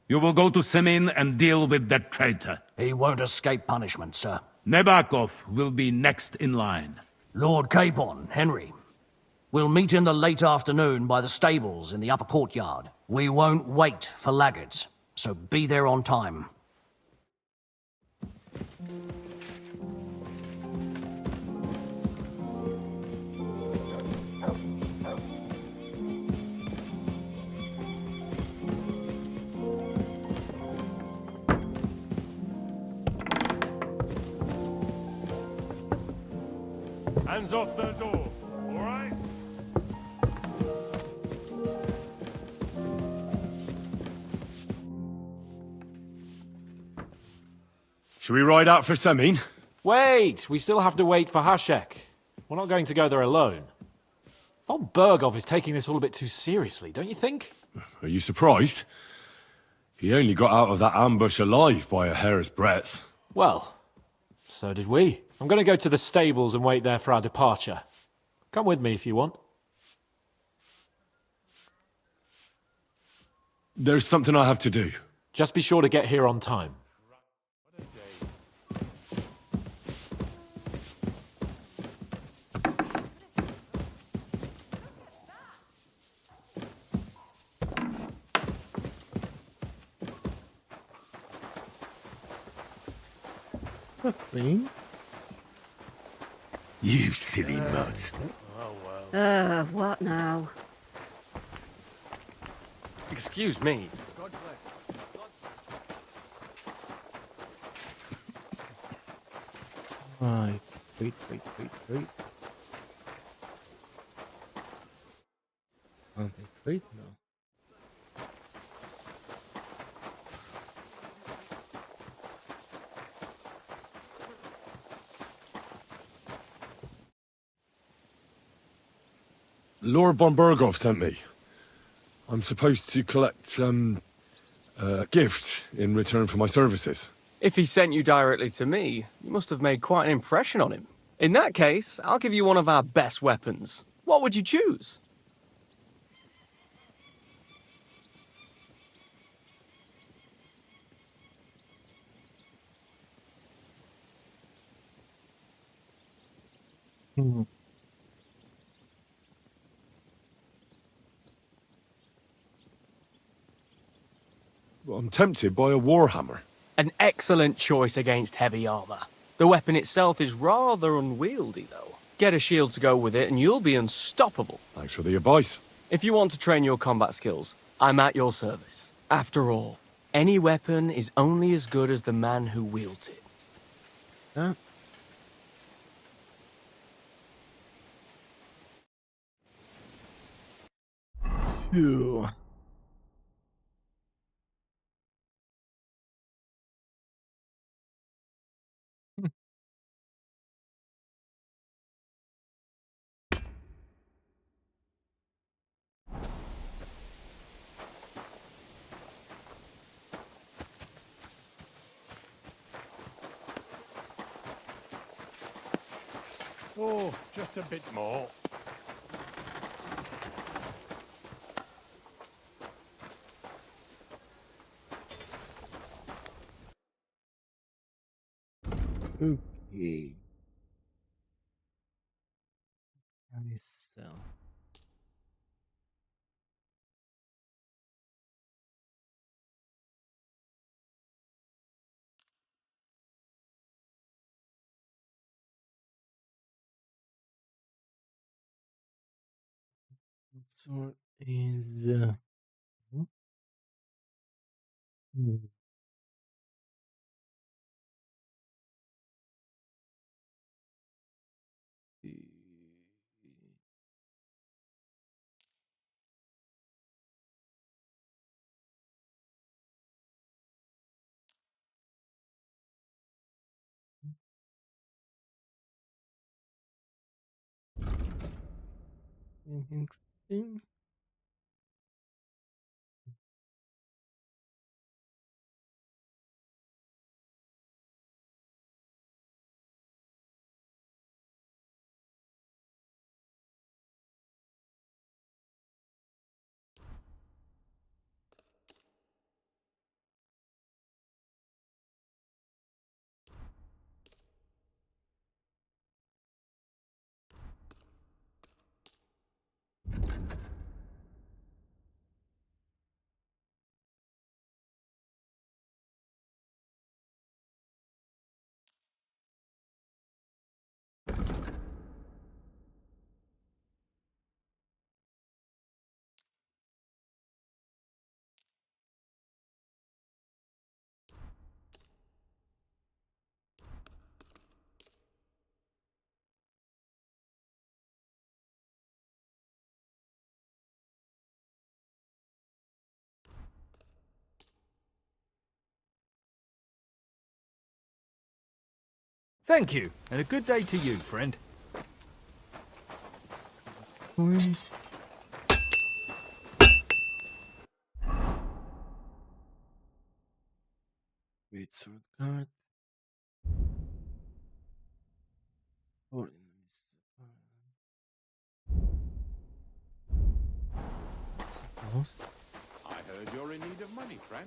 You will go to Semine and deal with that traitor. He won't escape punishment, sir. Nebakov will be next in line. Lord Capon, Henry. We'll meet in the late afternoon by the stables in the upper courtyard. We won't wait for laggards, so be there on time. Hands off the door, all right? Should we ride out for Semine? Wait! We still have to wait for Hashek. We're not going to go there alone. Von Bergov is taking this all a bit too seriously, don't you think? Are you surprised? He only got out of that ambush alive by a hair's breadth. Well, so did we. I'm going to go to the stables and wait there for our departure. Come with me if you want. There's something I have to do. Just be sure to get here on time. You silly mutt. What now? Excuse me. Right. Wait. Can't they wait now? Lord von Bergov sent me. I'm supposed to collect, a gift in return for my services. If he sent you directly to me, you must have made quite an impression on him. In that case, I'll give you one of our best weapons. What would you choose? Hmm. I'm tempted by a warhammer. An excellent choice against heavy armor. The weapon itself is rather unwieldy, though. Get a shield to go with it, and you'll be unstoppable. Thanks for the advice. If you want to train your combat skills, I'm at your service. After all, any weapon is only as good as the man who wields it. Huh? Two. Oh, just a bit more. Okay. Let me sell. Sword is hmm. Interesting. Thank you, and a good day to you, friend. Wait, sword card. Or suppose. I heard you're in need of money, friend.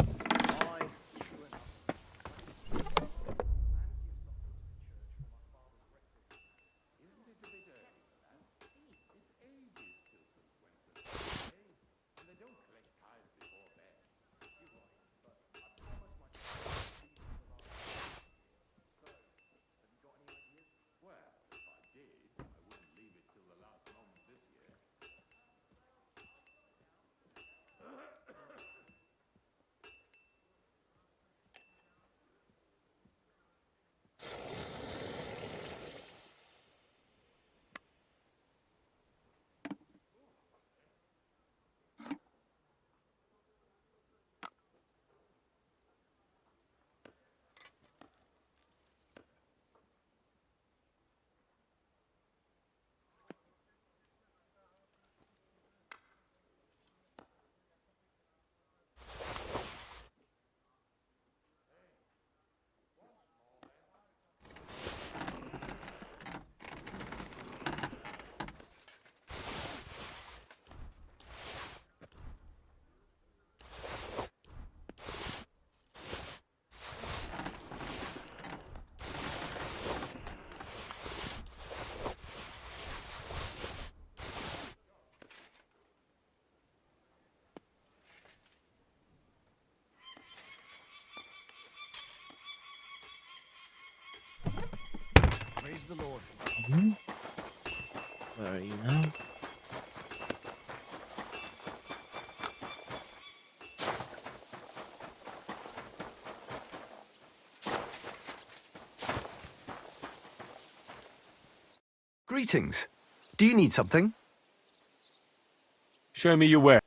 Where are you now? Greetings. Do you need something? Show me your where.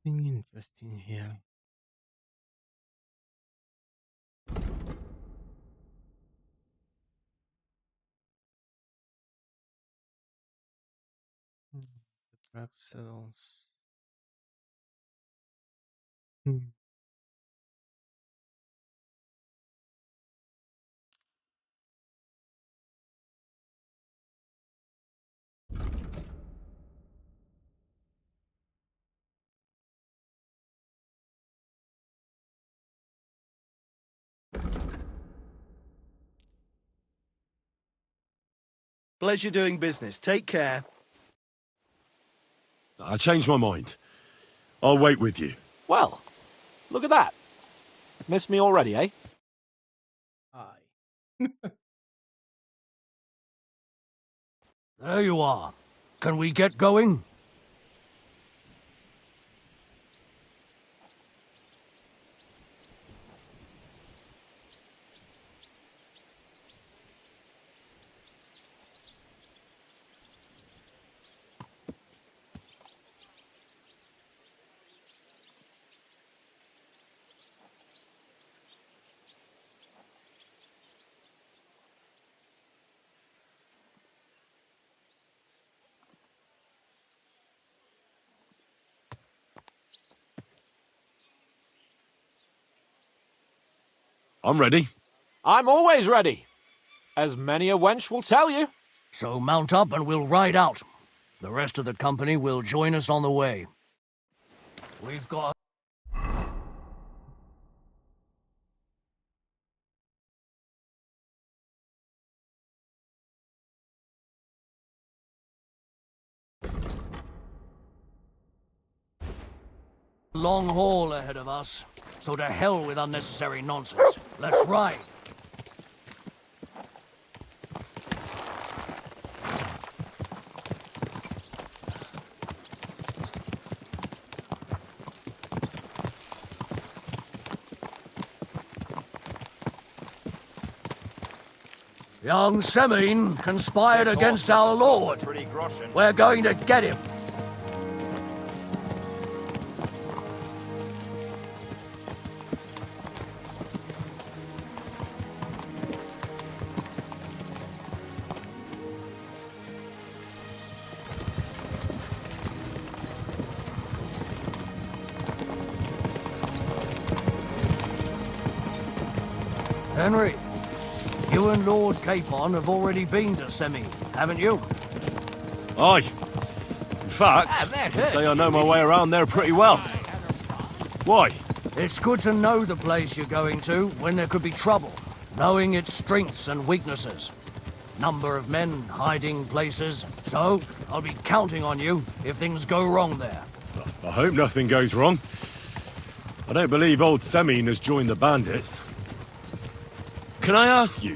Nothing interesting here. The drug cells. Pleasure doing business. Take care. I changed my mind. I'll wait with you. Well, look at that. Missed me already, eh? Aye. There you are. Can we get going? I'm ready. I'm always ready. As many a wench will tell you. So mount up and we'll ride out. The rest of the company will join us on the way. We've got... long haul ahead of us, so to hell with unnecessary nonsense. Let's ride. Young Semine conspired against our Lord. We're going to get him. Henry, you and Lord Capon have already been to Semine, haven't you? Aye. In fact, I'd say I know my way around there pretty well. Why? It's good to know the place you're going to when there could be trouble, knowing its strengths and weaknesses. Number of men, hiding places. So, I'll be counting on you if things go wrong there. I hope nothing goes wrong. I don't believe old Semine has joined the bandits. Can I ask you,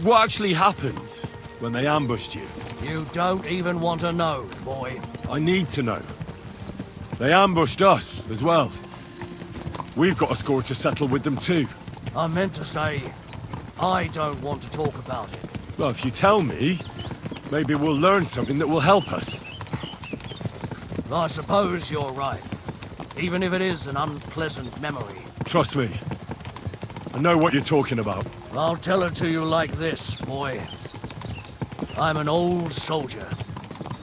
what actually happened when they ambushed you? You don't even want to know, boy. I need to know. They ambushed us as well. We've got a score to settle with them too. I meant to say, I don't want to talk about it. Well, if you tell me, maybe we'll learn something that will help us. I suppose you're right. Even if it is an unpleasant memory. Trust me. I know what you're talking about. I'll tell it to you like this, boy. I'm an old soldier.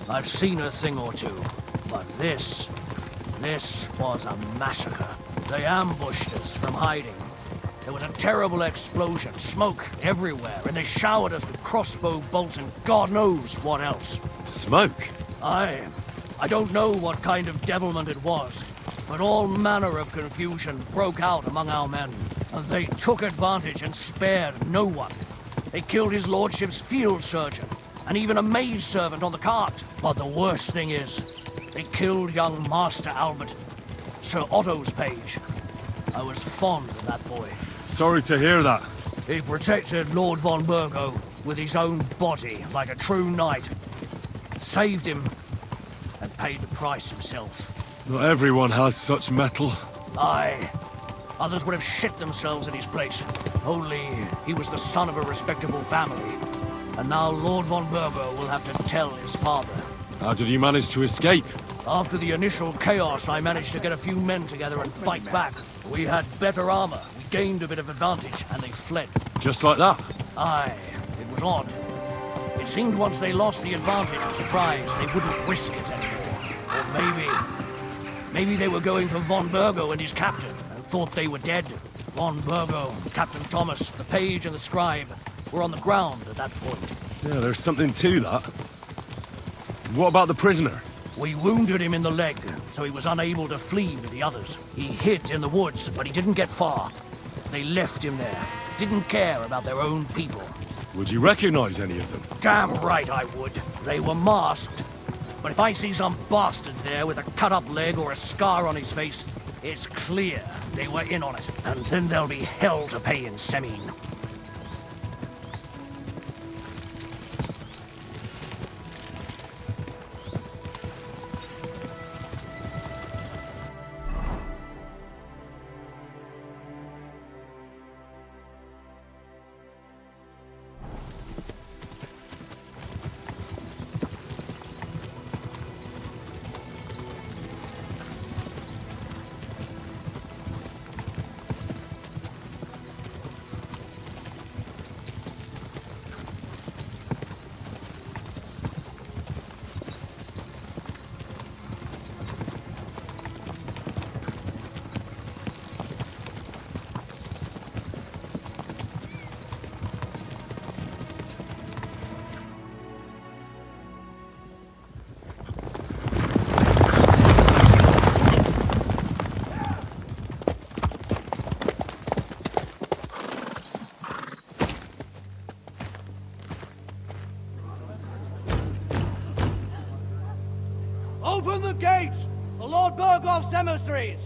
I've seen a thing or two. But this was a massacre. They ambushed us from hiding. There was a terrible explosion, smoke everywhere, and they showered us with crossbow bolts and God knows what else. Smoke? I don't know what kind of devilment it was, But all manner of confusion broke out among our men, and they took advantage and spared no one. They killed his lordship's field surgeon, and even a maid servant on the cart. But the worst thing is, they killed young Master Albert, Sir Otto's page. I was fond of that boy. Sorry to hear that. He protected Lord von Burgo with his own body like a true knight. Saved him and paid the price himself. Not everyone has such metal. Aye. Others would have shit themselves in his place. Only he was the son of a respectable family. And now Lord von Burgo will have to tell his father. How did you manage to escape? After the initial chaos, I managed to get a few men together and fight back. We had better armor, we gained a bit of advantage, and they fled. Just like that? Aye, it was odd. It seemed once they lost the advantage of surprise, they wouldn't risk it anymore. Or maybe they were going for von Burgo and his captain, and thought they were dead. Von Burgo, Captain Thomas, the page and the scribe were on the ground at that point. Yeah, there's something to that. What about the prisoner? We wounded him in the leg, so he was unable to flee with the others. He hid in the woods, but he didn't get far. They left him there. Didn't care about their own people. Would you recognize any of them? Damn right I would. They were masked. But if I see some bastard there with a cut-up leg or a scar on his face, it's clear they were in on it. And then there'll be hell to pay in Semine. Open the gates! The Lord Burgoff's emissaries!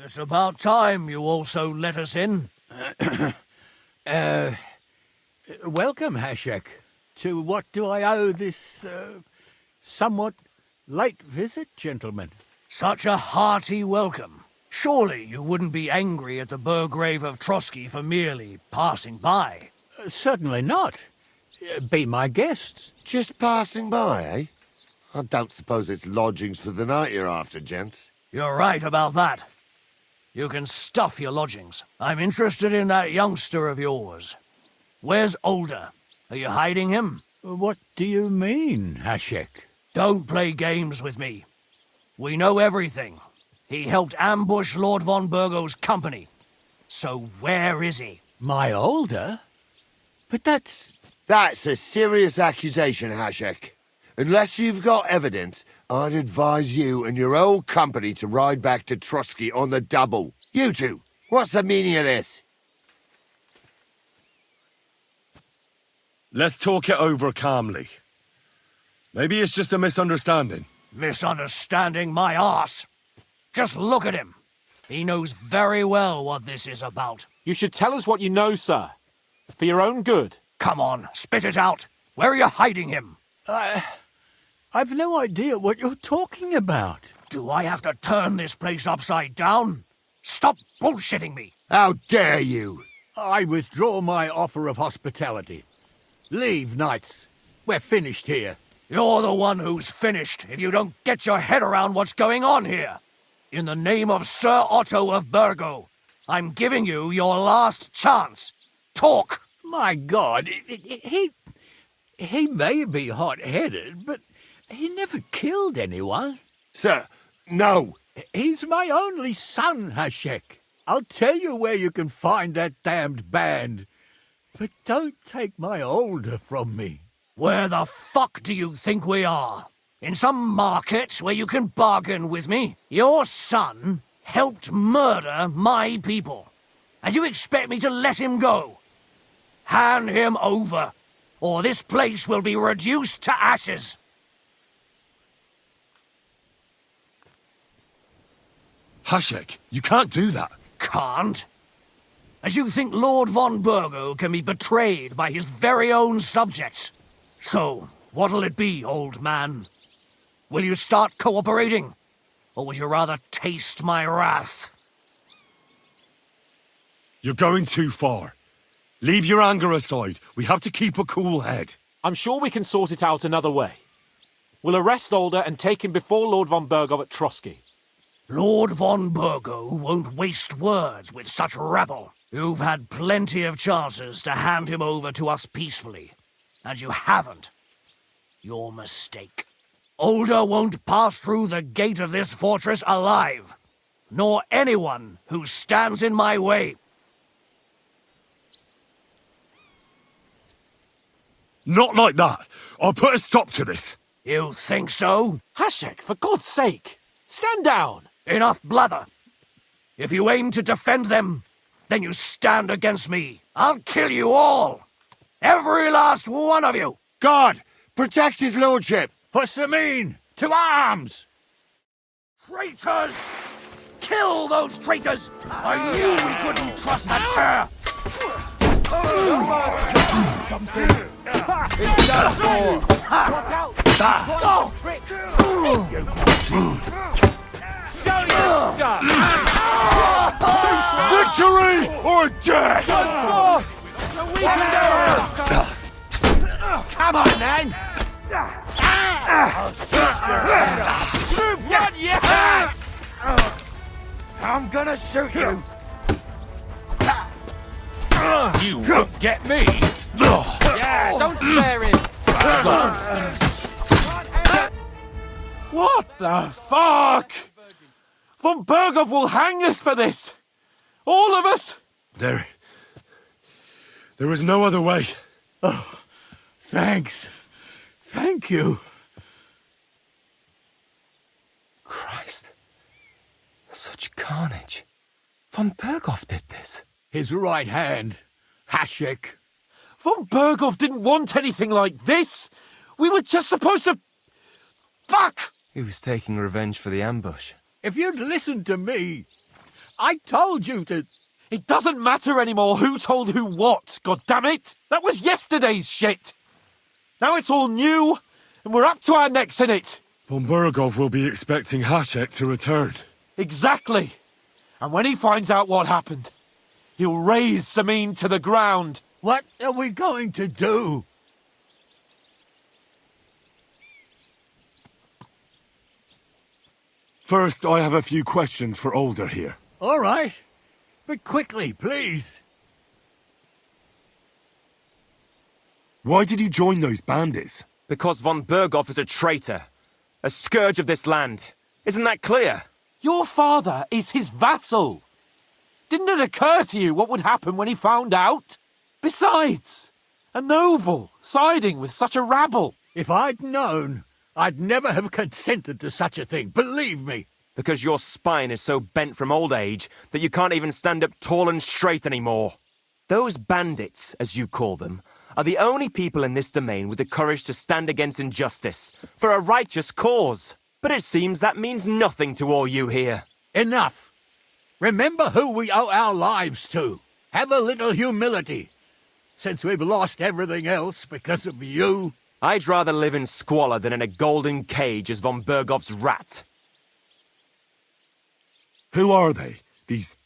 It's about time you also let us in. Welcome, Hashek. To what do I owe this, somewhat late visit, gentlemen? Such a hearty welcome. Surely you wouldn't be angry at the Burgrave of Trotsky for merely passing by. Certainly not. Be my guests. Just passing by, eh? I don't suppose it's lodgings for the night you're after, gents. You're right about that. You can stuff your lodgings. I'm interested in that youngster of yours. Where's Older? Are you hiding him? What do you mean, Hashek? Don't play games with me. We know everything. He helped ambush Lord von Burgo's company. So where is he? My Older? But that's... That's a serious accusation, Hashek. Unless you've got evidence, I'd advise you and your old company to ride back to Trotsky on the double. You two, what's the meaning of this? Let's talk it over calmly. Maybe it's just a misunderstanding. Misunderstanding my arse. Just look at him. He knows very well what this is about. You should tell us what you know, sir. For your own good. Come on, spit it out. Where are you hiding him? I've no idea what you're talking about. Do I have to turn this place upside down? Stop bullshitting me. How dare you? I withdraw my offer of hospitality. Leave, knights. We're finished here. You're the one who's finished if you don't get your head around what's going on here. In the name of Sir Otto of Burgo, I'm giving you your last chance. Talk! My God, he may be hot-headed, but he never killed anyone. Sir, no. He's my only son, Hashek. I'll tell you where you can find that damned band. But don't take my older from me. Where the fuck do you think we are? In some market where you can bargain with me? Your son helped murder my people. And you expect me to let him go? Hand him over, or this place will be reduced to ashes. Hashek, you can't do that. Can't? As you think Lord von Burgo can be betrayed by his very own subjects. So, what'll it be, old man? Will you start cooperating? Or would you rather taste my wrath? You're going too far. Leave your anger aside. We have to keep a cool head. I'm sure we can sort it out another way. We'll arrest Alder and take him before Lord von Burgo at Trotsky. Lord von Burgo won't waste words with such rabble. You've had plenty of chances to hand him over to us peacefully, and you haven't. Your mistake. Alder won't pass through the gate of this fortress alive, nor anyone who stands in my way. Not like that. I'll put a stop to this. You think so? Hashek, for God's sake, stand down. Enough blather. If you aim to defend them, then you stand against me. I'll kill you all. Every last one of you. God, protect his lordship. For Samin, to arms! Traitors! Kill those traitors! I knew we couldn't trust that pair! Something. He's done for. Watch out! Oh! Trick! Show your stuff! Victory or death! So we can go! Come on, then! What? Yes! I'm gonna shoot you. You won't get me! Yeah, don't spare him! What the fuck? Von Burgov will hang us for this! All of us! There is no other way. Oh, thanks. Thank you. Christ. Such carnage. Von Burgov did this. His right hand, Hashek. Von Burgov didn't want anything like this! We were just supposed to... Fuck! He was taking revenge for the ambush. If you'd listened to me, I told you to... It doesn't matter anymore who told who what, goddammit! That was yesterday's shit! Now it's all new, and we're up to our necks in it! Von Burgov will be expecting Hashek to return. Exactly! And when he finds out what happened, he'll raze Samin to the ground. What are we going to do? First, I have a few questions for Alder here. All right. But quickly, please. Why did you join those bandits? Because von Burgov is a traitor. A scourge of this land. Isn't that clear? Your father is his vassal. Didn't it occur to you what would happen when he found out? Besides, a noble siding with such a rabble. If I'd known, I'd never have consented to such a thing, believe me. Because your spine is so bent from old age that you can't even stand up tall and straight anymore. Those bandits, as you call them, are the only people in this domain with the courage to stand against injustice, for a righteous cause. But it seems that means nothing to all you here. Enough. Remember who we owe our lives to. Have a little humility. since we've lost everything else because of you? I'd rather live in squalor than in a golden cage as von Bergov's rat. Who are they, these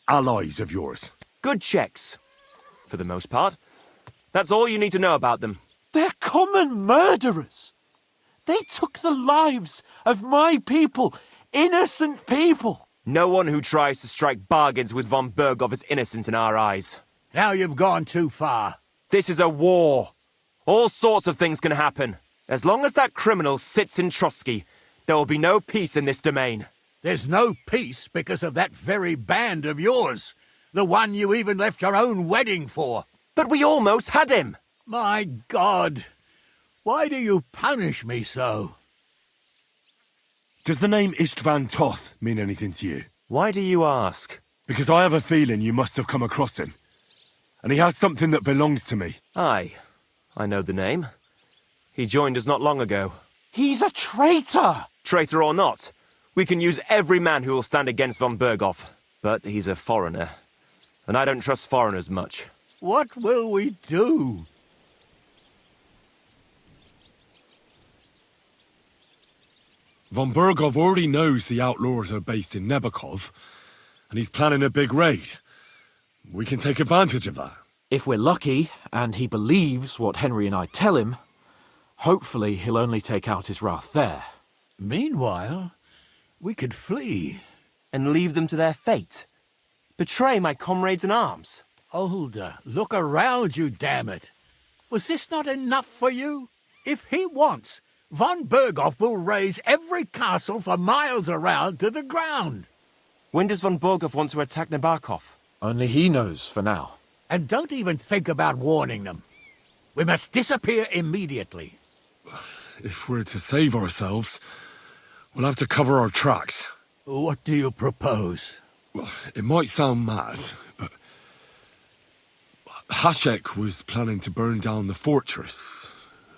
allies of yours? Good checks, for the most part. That's all you need to know about them. They're common murderers. They took the lives of my people, innocent people. No one who tries to strike bargains with von Bergov is innocent in our eyes. Now you've gone too far. This is a war. All sorts of things can happen. As long as that criminal sits in Trotsky, there will be no peace in this domain. There's no peace because of that very band of yours. The one you even left your own wedding for. But we almost had him! My God! Why do you punish me so? Does the name Istvan Toth mean anything to you? Why do you ask? Because I have a feeling you must have come across him. And he has something that belongs to me. Aye, I know the name. He joined us not long ago. He's a traitor! Traitor or not, we can use every man who will stand against von Bergov. But he's a foreigner, and I don't trust foreigners much. What will we do? Von Bergov already knows the outlaws are based in Nebakov, and he's planning a big raid. We can take advantage of that. If we're lucky, and he believes what Henry and I tell him, hopefully he'll only take out his wrath there. Meanwhile, we could flee. And leave them to their fate? Betray my comrades in arms? Older, look around you, damn it. Was this not enough for you? If he wants, von Bergov will raise every castle for miles around to the ground. When does von Bergov want to attack Nabokov? Only he knows for now. And don't even think about warning them. We must disappear immediately. If we're to save ourselves, we'll have to cover our tracks. What do you propose? Well, it might sound mad, but Hasek was planning to burn down the fortress,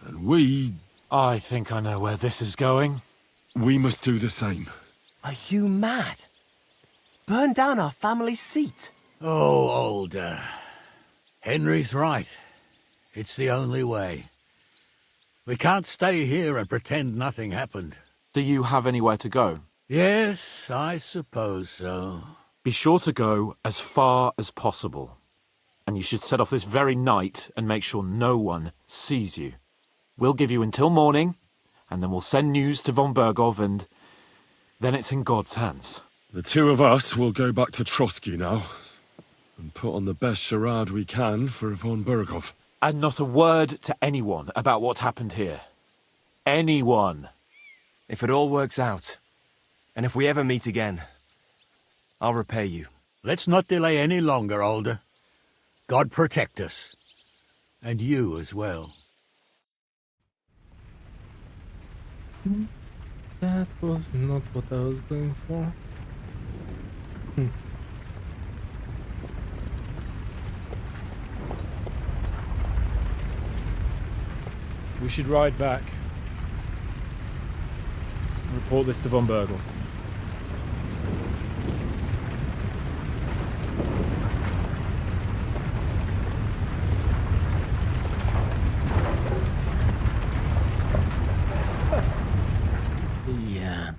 and we... I think I know where this is going. We must do the same. Are you mad? Burn down our family seat? Oh, Older. Henry's right. It's the only way. We can't stay here and pretend nothing happened. Do you have anywhere to go? Yes, I suppose so. Be sure to go as far as possible. And you should set off this very night and make sure no one sees you. We'll give you until morning, and then we'll send news to von Bergov, and then it's in God's hands. The two of us will go back to Trotsky now, and put on the best charade we can for von Bergov. And not a word to anyone about what happened here. Anyone. If it all works out, and if we ever meet again, I'll repay you. Let's not delay any longer, Older. God protect us. And you as well. That was not what I was going for. We should ride back. Report this to von Bergel. Yeah.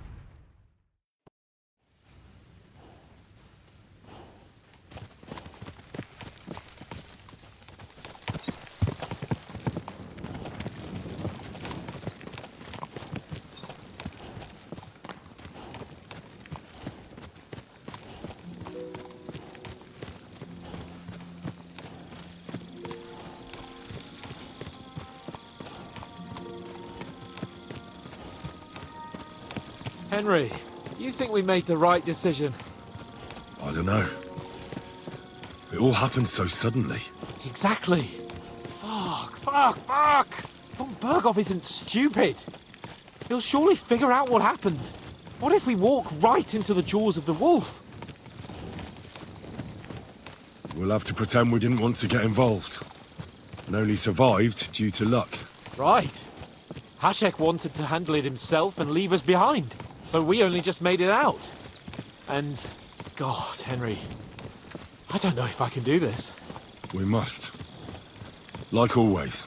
Henry, you think we made the right decision? I don't know. It all happened so suddenly. Exactly. Fuck. Von Bergov isn't stupid. He'll surely figure out what happened. What if we walk right into the jaws of the wolf? We'll have to pretend we didn't want to get involved, and only survived due to luck. Right. Hasek wanted to handle it himself and leave us behind, so we only just made it out. And, God, Henry, I don't know if I can do this. We must. Like always.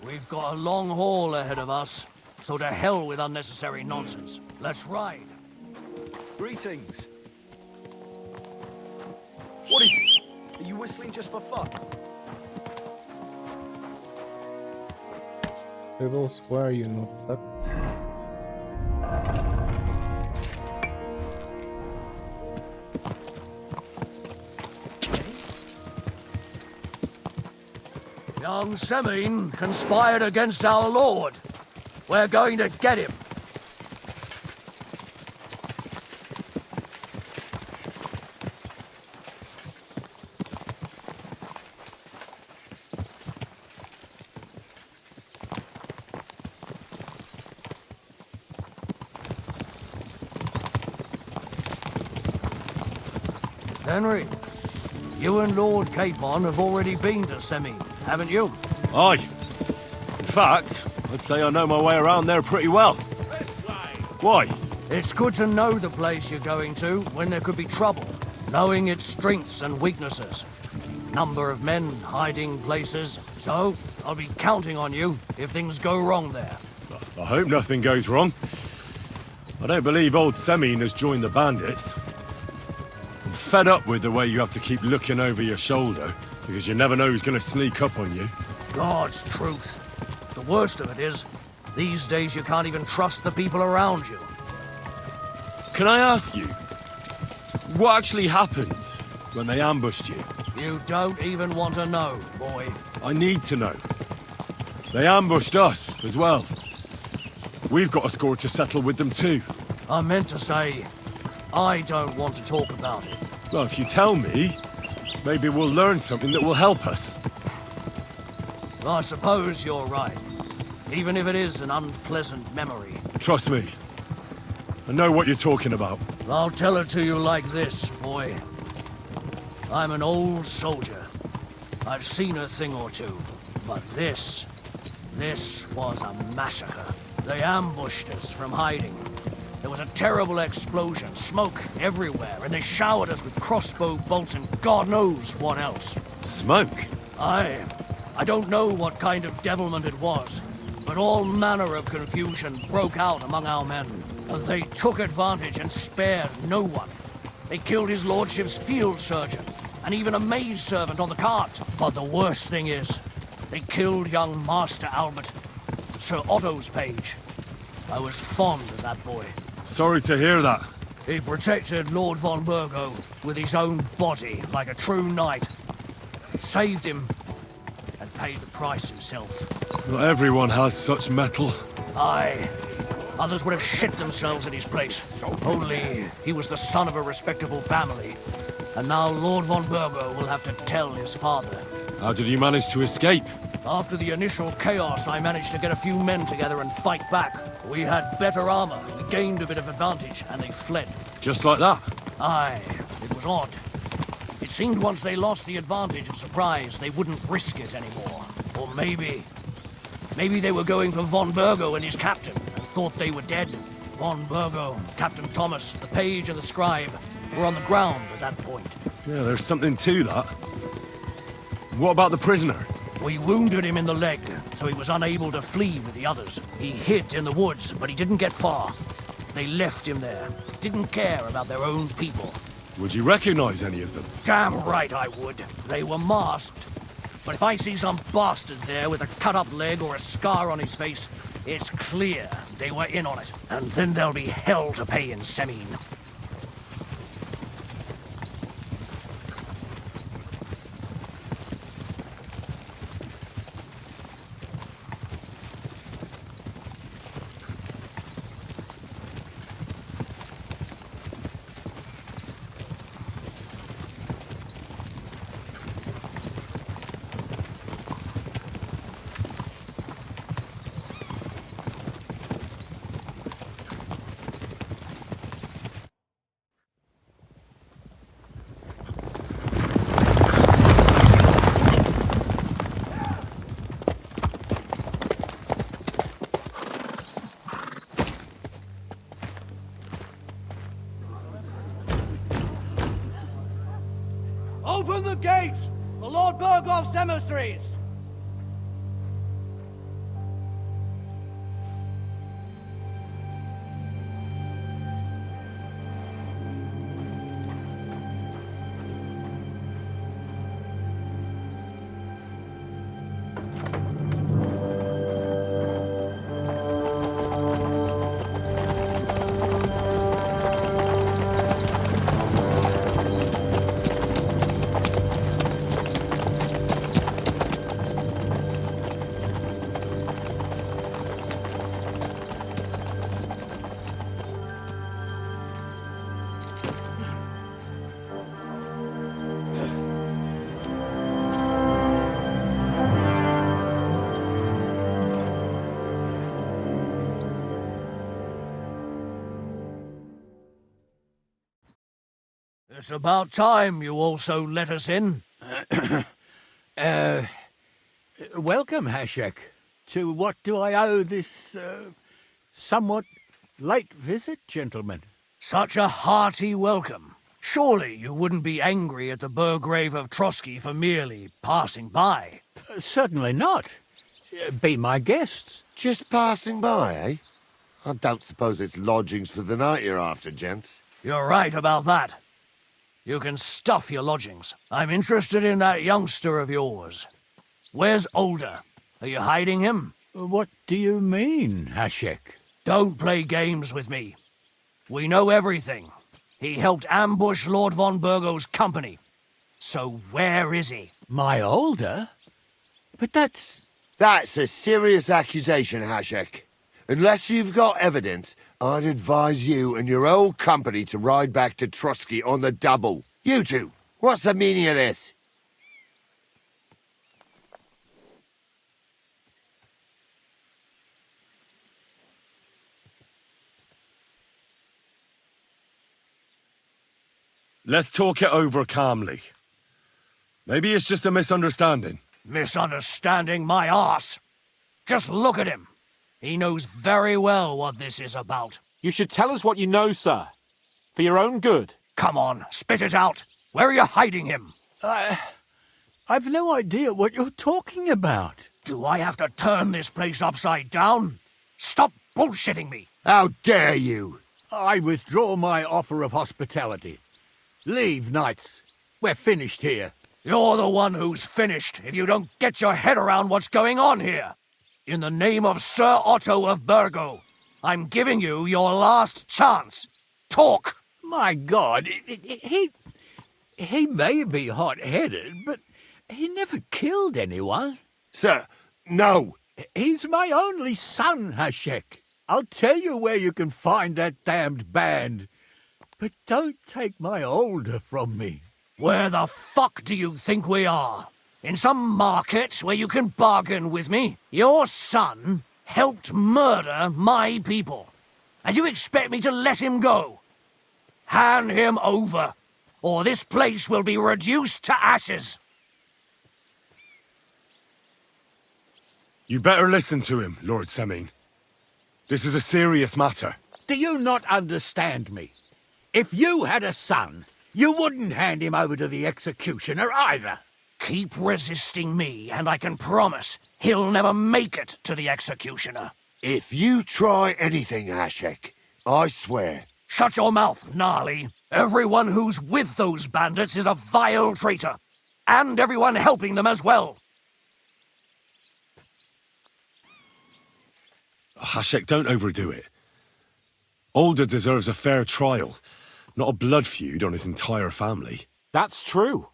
We've got a long haul ahead of us, so to hell with unnecessary nonsense. Let's ride. Greetings. What is it? Are you whistling just for fun? Little square, you know that. Young Semine conspired against our lord. We're going to get him. Henry, you and Lord Capon have already been to Semine, haven't you? Aye. In fact, I'd say I know my way around there pretty well. Why? It's good to know the place you're going to when there could be trouble, knowing its strengths and weaknesses. Number of men, hiding places. So, I'll be counting on you if things go wrong there. I hope nothing goes wrong. I don't believe old Semine has joined the bandits. I'm fed up with the way you have to keep looking over your shoulder, because you never know who's going to sneak up on you. God's truth. The worst of it is, these days you can't even trust the people around you. Can I ask you, what actually happened when they ambushed you? You don't even want to know, boy. I need to know. They ambushed us as well. We've got a score to settle with them too. I meant to say, I don't want to talk about it. Well, if you tell me, maybe we'll learn something that will help us. I suppose you're right. Even if it is an unpleasant memory. Trust me. I know what you're talking about. I'll tell it to you like this, boy. I'm an old soldier. I've seen a thing or two. But this was a massacre. They ambushed us from hiding. There was a terrible explosion, smoke everywhere, and they showered us with crossbow bolts and God knows what else. Smoke? I don't know what kind of devilment it was, but all manner of confusion broke out among our men, and they took advantage and spared no one. They killed his lordship's field surgeon, and even a maid servant on the cart. But the worst thing is, they killed young Master Albert, Sir Otto's page. I was fond of that boy. Sorry to hear that. He protected Lord von Burgo with his own body like a true knight. Saved him and paid the price himself. Not everyone has such mettle. Aye. Others would have shit themselves in his place. Only he was the son of a respectable family. And now Lord von Burgo will have to tell his father. How did you manage to escape? After the initial chaos, I managed to get a few men together and fight back. We had better armor, we gained a bit of advantage, and they fled. Just like that? Aye, it was odd. It seemed once they lost the advantage of surprise, they wouldn't risk it anymore. Or maybe they were going for von Burgo and his captain, and thought they were dead. Von Burgo, Captain Thomas, the page and the scribe were on the ground at that point. Yeah, there's something to that. What about the prisoner? We wounded him in the leg, so he was unable to flee with the others. He hid in the woods, but he didn't get far. They left him there. Didn't care about their own people. Would you recognize any of them? Damn right I would. They were masked. But if I see some bastard there with a cut-up leg or a scar on his face, it's clear they were in on it. And then there'll be hell to pay in Semine. Open the gates! The Lord Berghoff's emissaries! It's about time you also let us in. Welcome, Hashek. To what do I owe this, somewhat late visit, gentlemen? Such a hearty welcome. Surely you wouldn't be angry at the Burgrave of Trotsky for merely passing by. Certainly not. Be my guests. Just passing by, eh? I don't suppose it's lodgings for the night you're after, gents. You're right about that. You can stuff your lodgings. I'm interested in that youngster of yours. Where's Older? Are you hiding him? What do you mean, Hashek? Don't play games with me. We know everything. He helped ambush Lord von Burgo's company. So where is he? My Older? But that's a serious accusation, Hashek. Unless you've got evidence, I'd advise you and your old company to ride back to Trotsky on the double. You two, what's the meaning of this? Let's talk it over calmly. Maybe it's just a misunderstanding. Misunderstanding my arse. Just look at him. He knows very well what this is about. You should tell us what you know, sir. For your own good. Come on, spit it out. Where are you hiding him? I've no idea what you're talking about. Do I have to turn this place upside down? Stop bullshitting me. How dare you? I withdraw my offer of hospitality. Leave, knights. We're finished here. You're the one who's finished if you don't get your head around what's going on here. In the name of Sir Otto of Burgo, I'm giving you your last chance. Talk! My God, he may be hot-headed, but he never killed anyone. Sir, no. He's my only son, Hashek. I'll tell you where you can find that damned band. But don't take my Older from me. Where the fuck do you think we are? In some market where you can bargain with me? Your son helped murder my people. And you expect me to let him go? Hand him over, or this place will be reduced to ashes. You better listen to him, Lord Semine. This is a serious matter. Do you not understand me? If you had a son, you wouldn't hand him over to the executioner either. Keep resisting me, and I can promise he'll never make it to the executioner. If you try anything, Hashek, I swear. Shut your mouth, Gnarly. Everyone who's with those bandits is a vile traitor. And everyone helping them as well. Hashek, don't overdo it. Older deserves a fair trial, not a blood feud on his entire family. That's true.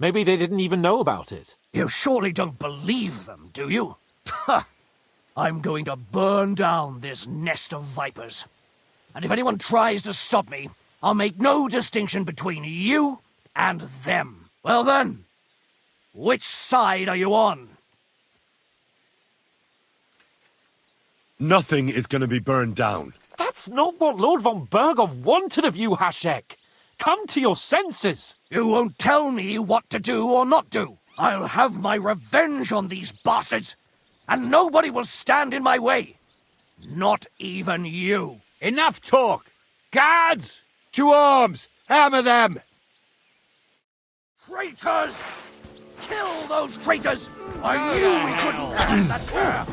Maybe they didn't even know about it. You surely don't believe them, do you? Ha! I'm going to burn down this nest of vipers. And if anyone tries to stop me, I'll make no distinction between you and them. Well then, which side are you on? Nothing is going to be burned down. That's not what Lord von Bergov wanted of you, Hashek. Come to your senses. You won't tell me what to do or not do. I'll have my revenge on these bastards, and nobody will stand in my way. Not even you. Enough talk! Guards! To arms! Hammer them! Traitors! Kill those traitors! I knew we couldn't pass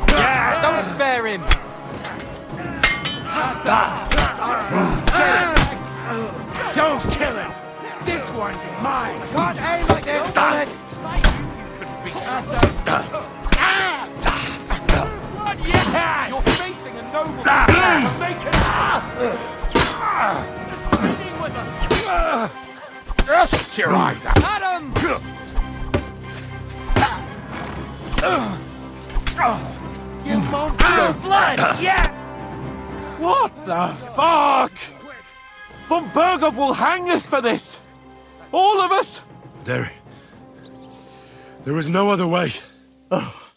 Yeah, don't spare him! Don't kill him! This one's mine! Can't aim like this, bullets! Yeah! You're facing a noble man! Make it! Shut your eyes out! Adam! You monster! Blood! Yeah! What the fuck? Von Bergov will hang us for this! All of us! There is no other way. Oh,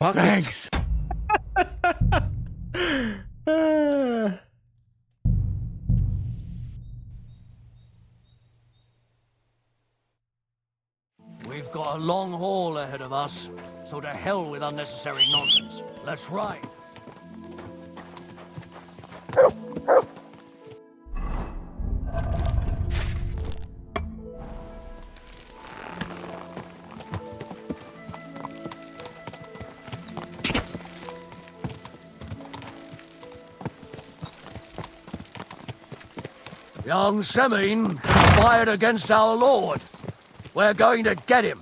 thanks. We've got a long haul ahead of us, so to hell with unnecessary nonsense. Let's ride. Young Semin conspired against our lord. We're going to get him.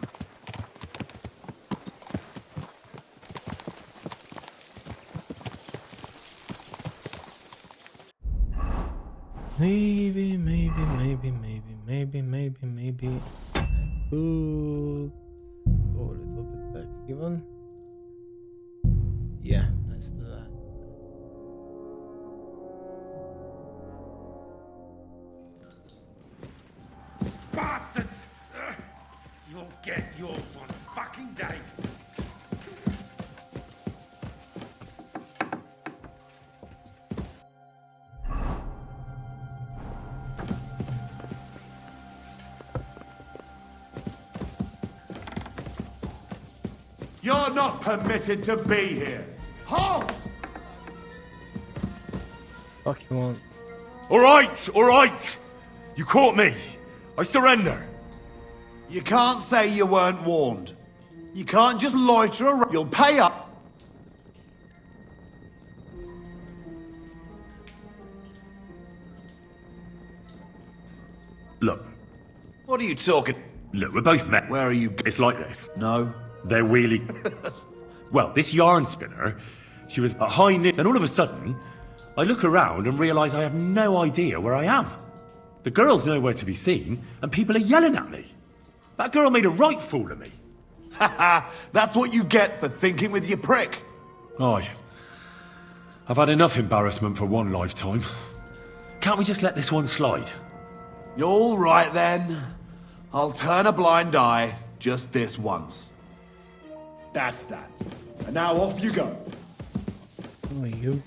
Maybe I could go a little bit back even. Yeah, let's do that. Bastards! You'll get yours one fucking day. You're not permitted to be here. Halt! Fuck you want? All right. You caught me. I surrender. You can't say you weren't warned. You can't just loiter around. You'll pay up. Look. What are you talking? Look, we're both men. Where are you? It's like this. No. They're really... Well, this yarn spinner, she was at high noon, and all of a sudden, I look around and realise I have no idea where I am. The girl's nowhere to be seen, and people are yelling at me. That girl made a right fool of me. Haha, that's what you get for thinking with your prick. Aye. I've had enough embarrassment for one lifetime. Can't we just let this one slide? You're all right then. I'll turn a blind eye just this once. That's that. And now off you go. Oh, you.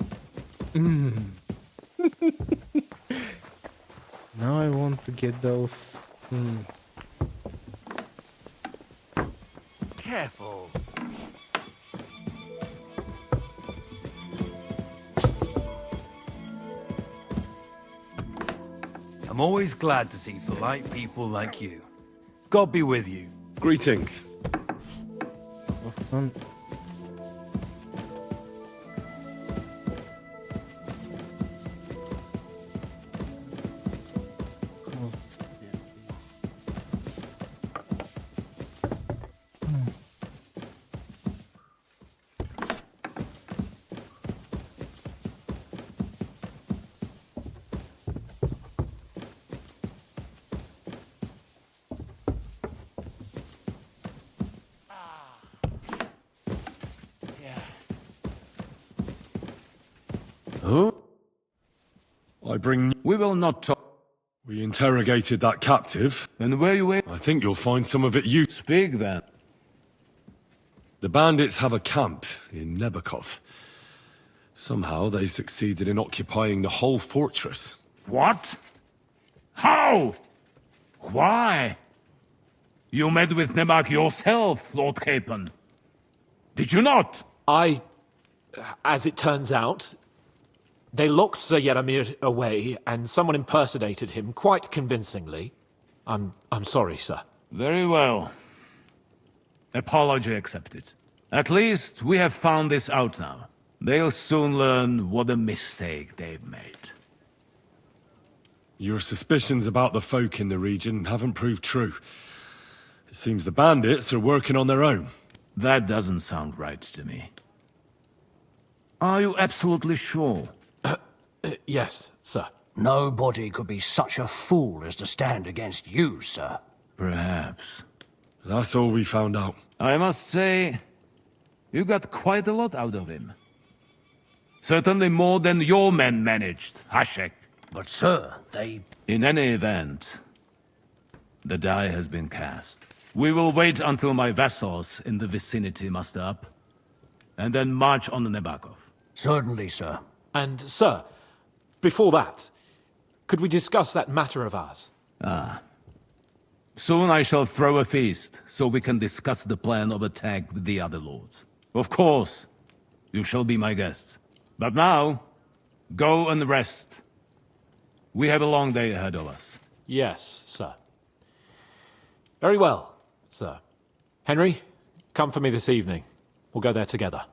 Now I want to get those. Careful. I'm always glad to see polite people like you. God be with you. Greetings. Who? I bring... We will not talk. We interrogated that captive. And where you wait? I think you'll find some of it you... Speak then. The bandits have a camp in Nebakov. Somehow they succeeded in occupying the whole fortress. What? How? Why? You met with Nebak yourself, Lord Capon. Did you not? As it turns out, they locked Sir Yaramir away, and someone impersonated him quite convincingly. I'm sorry, sir. Very well. Apology accepted. At least we have found this out now. They'll soon learn what a mistake they've made. Your suspicions about the folk in the region haven't proved true. It seems the bandits are working on their own. That doesn't sound right to me. Are you absolutely sure? Yes, sir. Nobody could be such a fool as to stand against you, sir. Perhaps. That's all we found out. I must say, you got quite a lot out of him. Certainly more than your men managed, Hashek. But sir, they... In any event, the die has been cast. We will wait until my vassals in the vicinity muster up, and then march on the Nebakov. Certainly, sir. And, sir, before that, could we discuss that matter of ours? Soon I shall throw a feast, so we can discuss the plan of attack with the other lords. Of course, you shall be my guests. But now, go and rest. We have a long day ahead of us. Yes, sir. Very well, sir. Henry, come for me this evening. We'll go there together.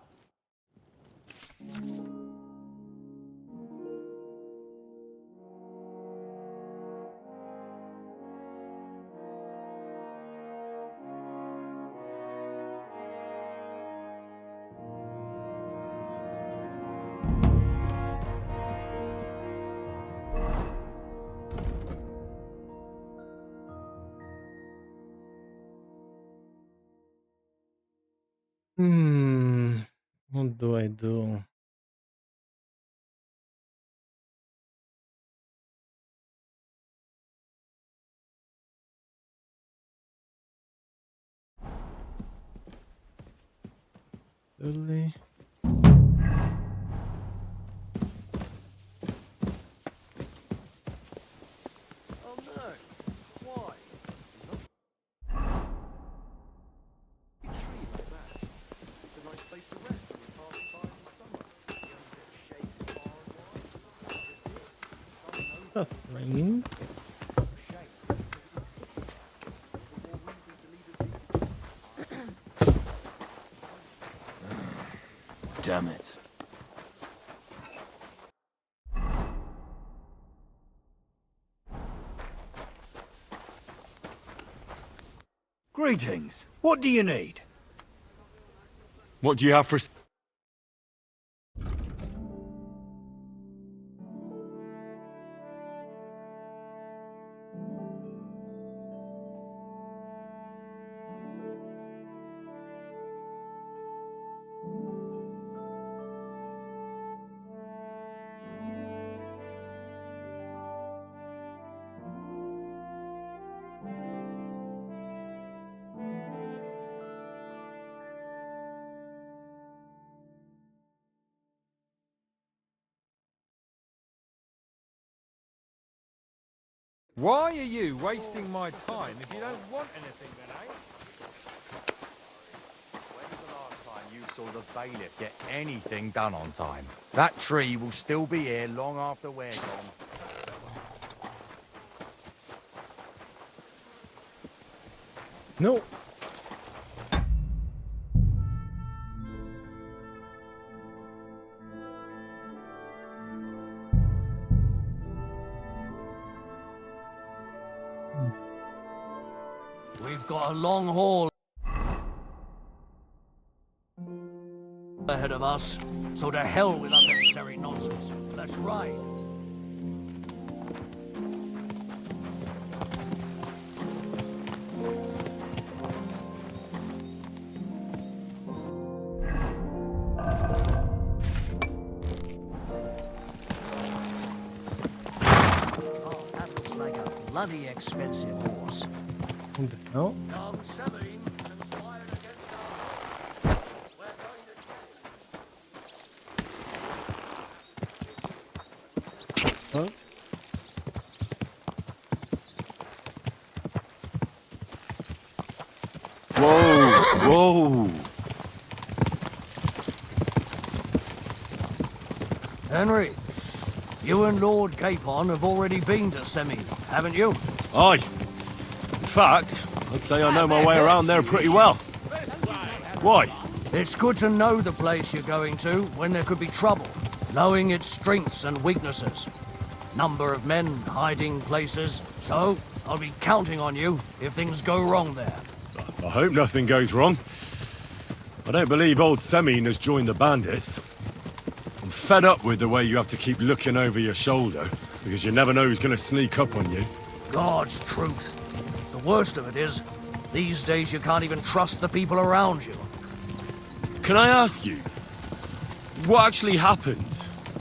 What do I do? Really? Catherine? Damn it. Greetings. What do you need? What do you have for... Why are you wasting my time if you don't want anything then, eh? When's the last time you saw the bailiff get anything done on time? That tree will still be here long after we're gone. No. We've got a long haul ahead of us, so to hell with unnecessary nonsense. Let's ride. Oh, that looks like a bloody expensive horse. What the hell? Huh? Whoa! Henry, you and Lord Capon have already been to Semine, haven't you? Aye. In fact, I'd say I know my way around there pretty well. Why? It's good to know the place you're going to when there could be trouble, knowing its strengths and weaknesses. Number of men, hiding places, so I'll be counting on you if things go wrong there. I hope nothing goes wrong. I don't believe old Semine has joined the bandits. I'm fed up with the way you have to keep looking over your shoulder, because you never know who's going to sneak up on you. God's truth. The worst of it is, these days you can't even trust the people around you. Can I ask you, what actually happened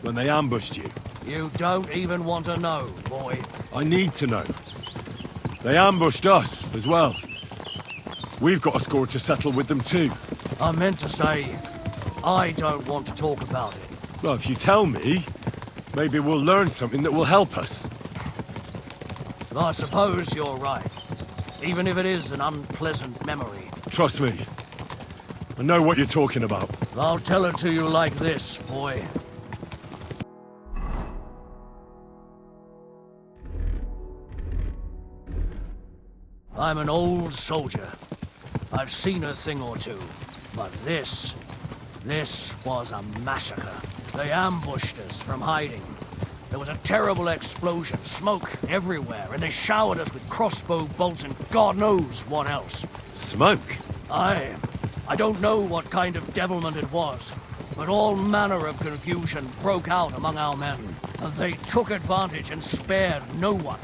when they ambushed you? You don't even want to know, boy. I need to know. They ambushed us as well. We've got a score to settle with them too. I meant to say, I don't want to talk about it. Well, if you tell me, maybe we'll learn something that will help us. I suppose you're right. Even if it is an unpleasant memory. Trust me. I know what you're talking about. I'll tell it to you like this, boy. I'm an old soldier. I've seen a thing or two. But this was a massacre. They ambushed us from hiding. There was a terrible explosion, smoke everywhere, and they showered us with crossbow bolts and God knows what else. Smoke? I don't know what kind of devilment it was, but all manner of confusion broke out among our men, and they took advantage and spared no one.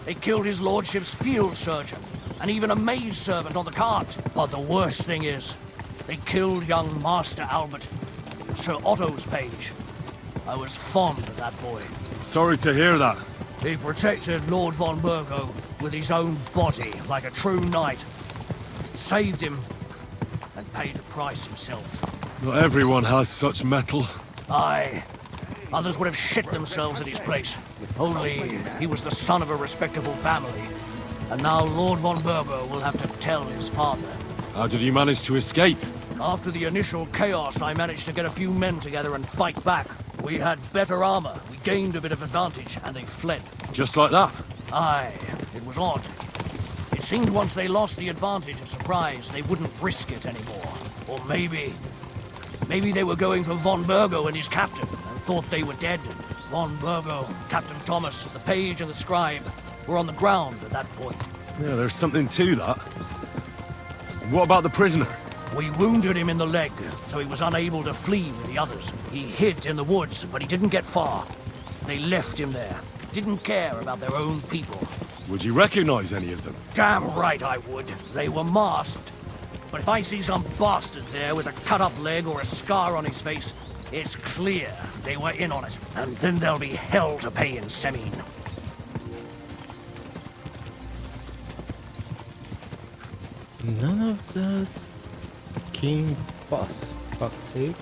They killed his lordship's field surgeon, and even a maid servant on the cart. But the worst thing is, they killed young Master Albert, Sir Otto's page. I was fond of that boy. Sorry to hear that. He protected Lord von Burgo with his own body like a true knight. Saved him, and paid the price himself. Not everyone has such mettle. Aye. Others would have shit themselves at his place. Only he was the son of a respectable family. And now Lord von Burgo will have to tell his father. How did you manage to escape? After the initial chaos, I managed to get a few men together and fight back. We had better armor, we gained a bit of advantage, and they fled. Just like that? Aye, it was odd. It seemed once they lost the advantage of surprise, they wouldn't risk it anymore. Or maybe they were going for von Burgo and his captain, and thought they were dead. Von Burgo, Captain Thomas, the page and the scribe were on the ground at that point. Yeah, there's something to that. What about the prisoner? We wounded him in the leg, so he was unable to flee with the others. He hid in the woods, but he didn't get far. They left him there. Didn't care about their own people. Would you recognize any of them? Damn right I would. They were masked. But if I see some bastard there with a cut-up leg or a scar on his face, it's clear they were in on it. And then there'll be hell to pay in Semine. None of the king boss, fuck's sake.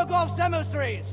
Burgos emissaries!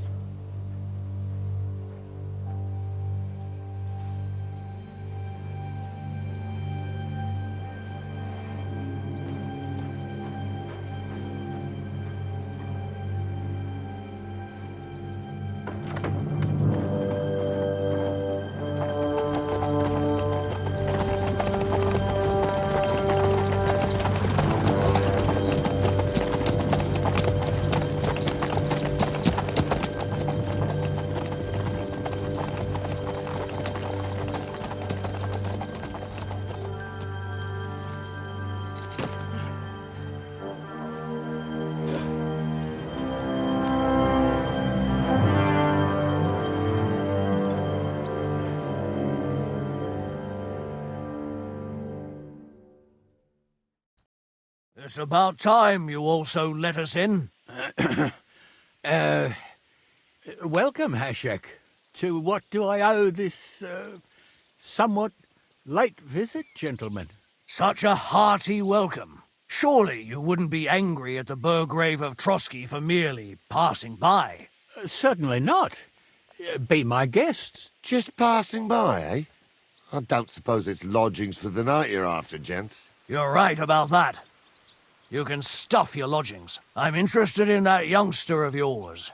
It's about time you also let us in. Welcome, Hashek. To what do I owe this, somewhat late visit, gentlemen? Such a hearty welcome. Surely you wouldn't be angry at the Burgrave of Trotsky for merely passing by. Certainly not. Be my guests. Just passing by, eh? I don't suppose it's lodgings for the night you're after, gents. You're right about that. You can stuff your lodgings. I'm interested in that youngster of yours.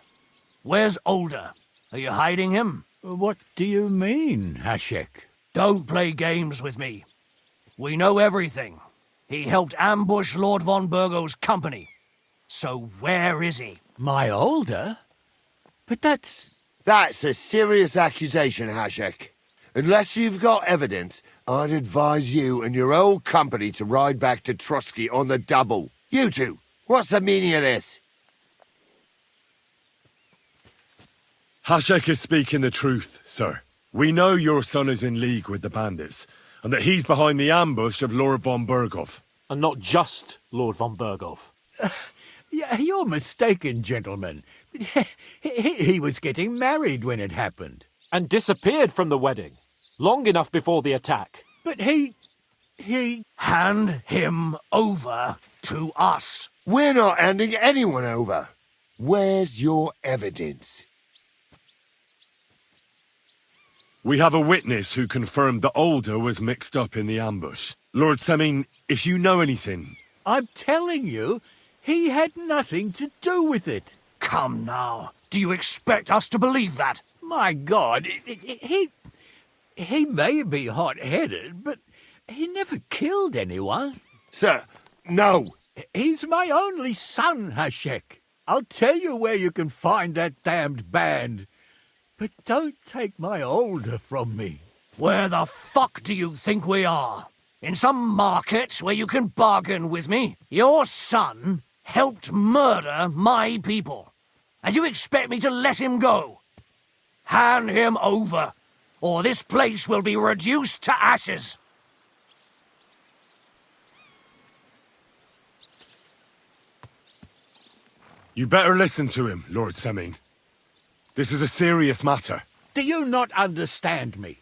Where's Older? Are you hiding him? What do you mean, Hashek? Don't play games with me. We know everything. He helped ambush Lord von Burgo's company. So where is he? My Older? But that's a serious accusation, Hashek. Unless you've got evidence, I'd advise you and your old company to ride back to Trotsky on the double. You two, what's the meaning of this? Hashek is speaking the truth, sir. We know your son is in league with the bandits, and that he's behind the ambush of Lord von Burgov. And not just Lord von Burgov. You're mistaken, gentlemen. He was getting married when it happened. And disappeared from the wedding, long enough before the attack. But he... Hand him over to us. We're not handing anyone over. Where's your evidence? We have a witness who confirmed that Older was mixed up in the ambush. Lord Semin, if you know anything... I'm telling you, he had nothing to do with it. Come now. Do you expect us to believe that? My God, he may be hot-headed, but he never killed anyone. Sir, no. He's my only son, Hashek. I'll tell you where you can find that damned band. But don't take my Older from me. Where the fuck do you think we are? In some market where you can bargain with me? Your son helped murder my people. And you expect me to let him go? Hand him over, or this place will be reduced to ashes. You better listen to him, Lord Semin. This is a serious matter. Do you not understand me?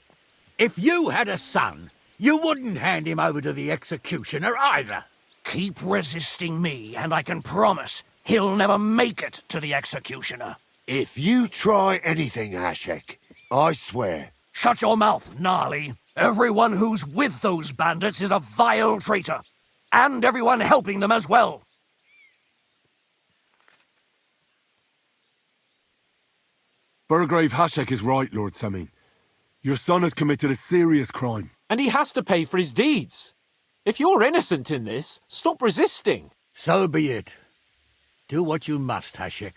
If you had a son, you wouldn't hand him over to the executioner either. Keep resisting me, and I can promise he'll never make it to the executioner. If you try anything, Hashek, I swear. Shut your mouth, Gnarly. Everyone who's with those bandits is a vile traitor. And everyone helping them as well. Burgrave Hashek is right, Lord Semin. Your son has committed a serious crime. And he has to pay for his deeds. If you're innocent in this, stop resisting. So be it. Do what you must, Hashek.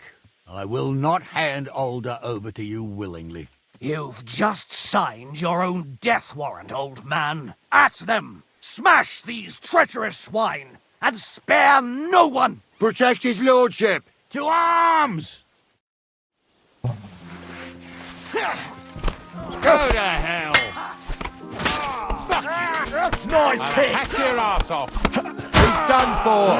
I will not hand Older over to you willingly. You've just signed your own death warrant, old man. At them! Smash these treacherous swine, and spare no one! Protect his lordship! To arms! Go to hell! Nice hit! Hack your ass off! He's done for!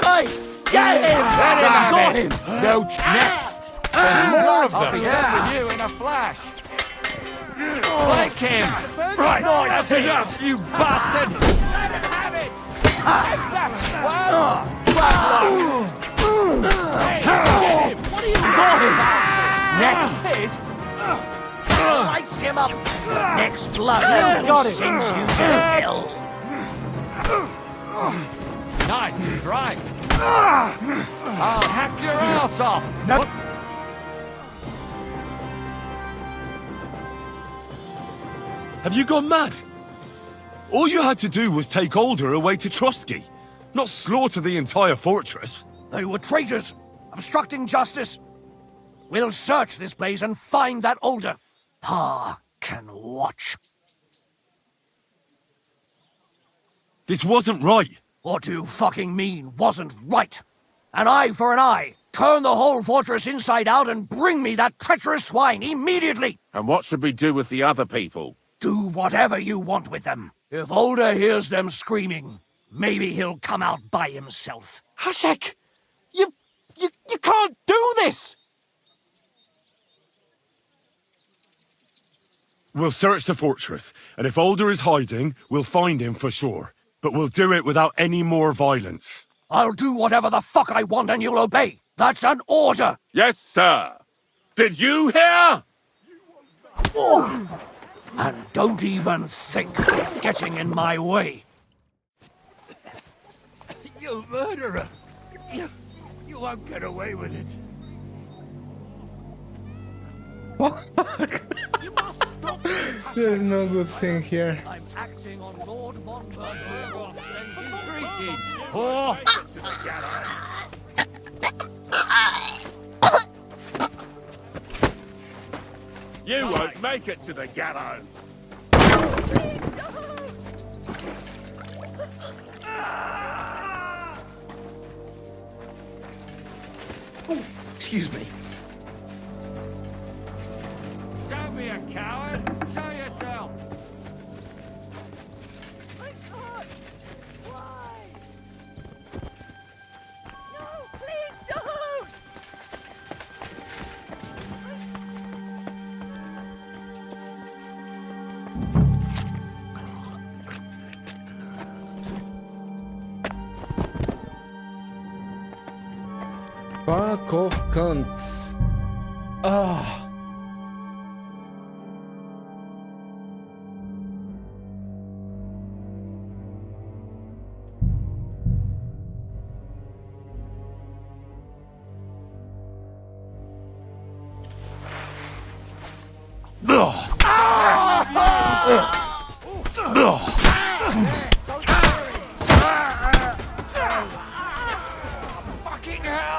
Hey! Get him! Let him have it! No chance! There's more of them! I'll be down with you in a flash! Break him! Right, nice hit! Yes, you bastard! Let him have it! Take that! Well, bad luck! What are you doing? Next, slice him up. Next blood sends you to hell. Nice strike. I'll hack your ass off. Have you gone mad? All you had to do was take Alder away to Trotsky, not slaughter the entire fortress. They were traitors, obstructing justice. We'll search this place and find that Alder. Pa can watch. This wasn't right. What do you fucking mean, wasn't right? An eye for an eye. Turn the whole fortress inside out and bring me that treacherous swine immediately. And what should we do with the other people? Do whatever you want with them. If Alder hears them screaming, maybe he'll come out by himself. Hashek! You can't do this! We'll search the fortress, and if Alder is hiding, we'll find him for sure. But we'll do it without any more violence. I'll do whatever the fuck I want and you'll obey. That's an order. Yes, sir. Did you hear? And don't even think of getting in my way. You murderer! You won't get away with it. Fuck. There's no good thing here. I'm acting on Lord von Berger's orders. Oh. You won't make it to the gallows. Oh, excuse me. Don't be a coward. Show yourself. I can't. Why? No, please don't. Fuck off, cunts. Ah. Fucking hell!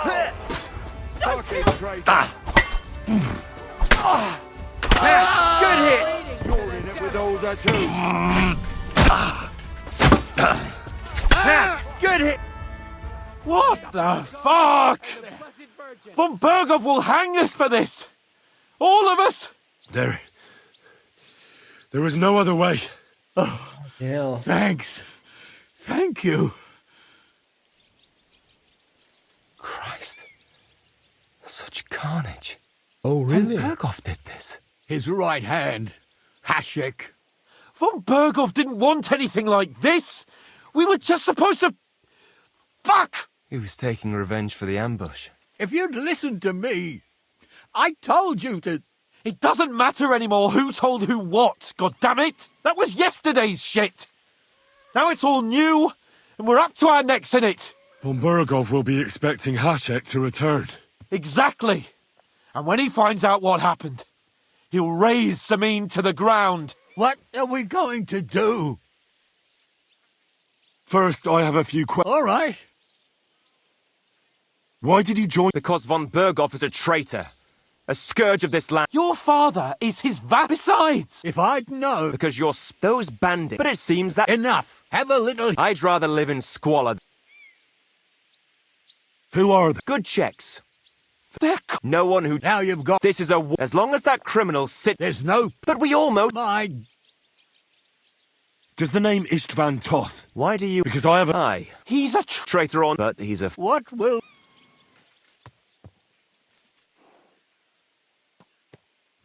Good hit! You're in it with Alder too. Good hit! What the fuck? Von Bergov will hang us for this! All of us! There was no other way. Hell. Thanks. Thank you. Christ. Such carnage. Oh, really? Von Bergov did this. His right hand, Hashek. Von Bergov didn't want anything like this! We were just supposed to... Fuck! He was taking revenge for the ambush. If you'd listened to me, I told you to... It doesn't matter anymore who told who what, goddammit! That was yesterday's shit! Now it's all new, and we're up to our necks in it! Von Bergov will be expecting Hashek to return. Exactly! And when he finds out what happened, he'll raze Samin to the ground. What are we going to do? First, I have a few questions. All right. Why did he join? Because von Bergov is a traitor. A scourge of this land. Your father is his besides! If I'd known... Because you're those bandits. But it seems that... Enough. Have a little... I'd rather live in squalor. Who are they? Good checks. They're... No one who... Now you've got... This is a... As long as that criminal There's no... But we almost... My... Does the name Istvan Toth? Why do you... Because I have a... Aye. He's a traitor on... But he's a... What will...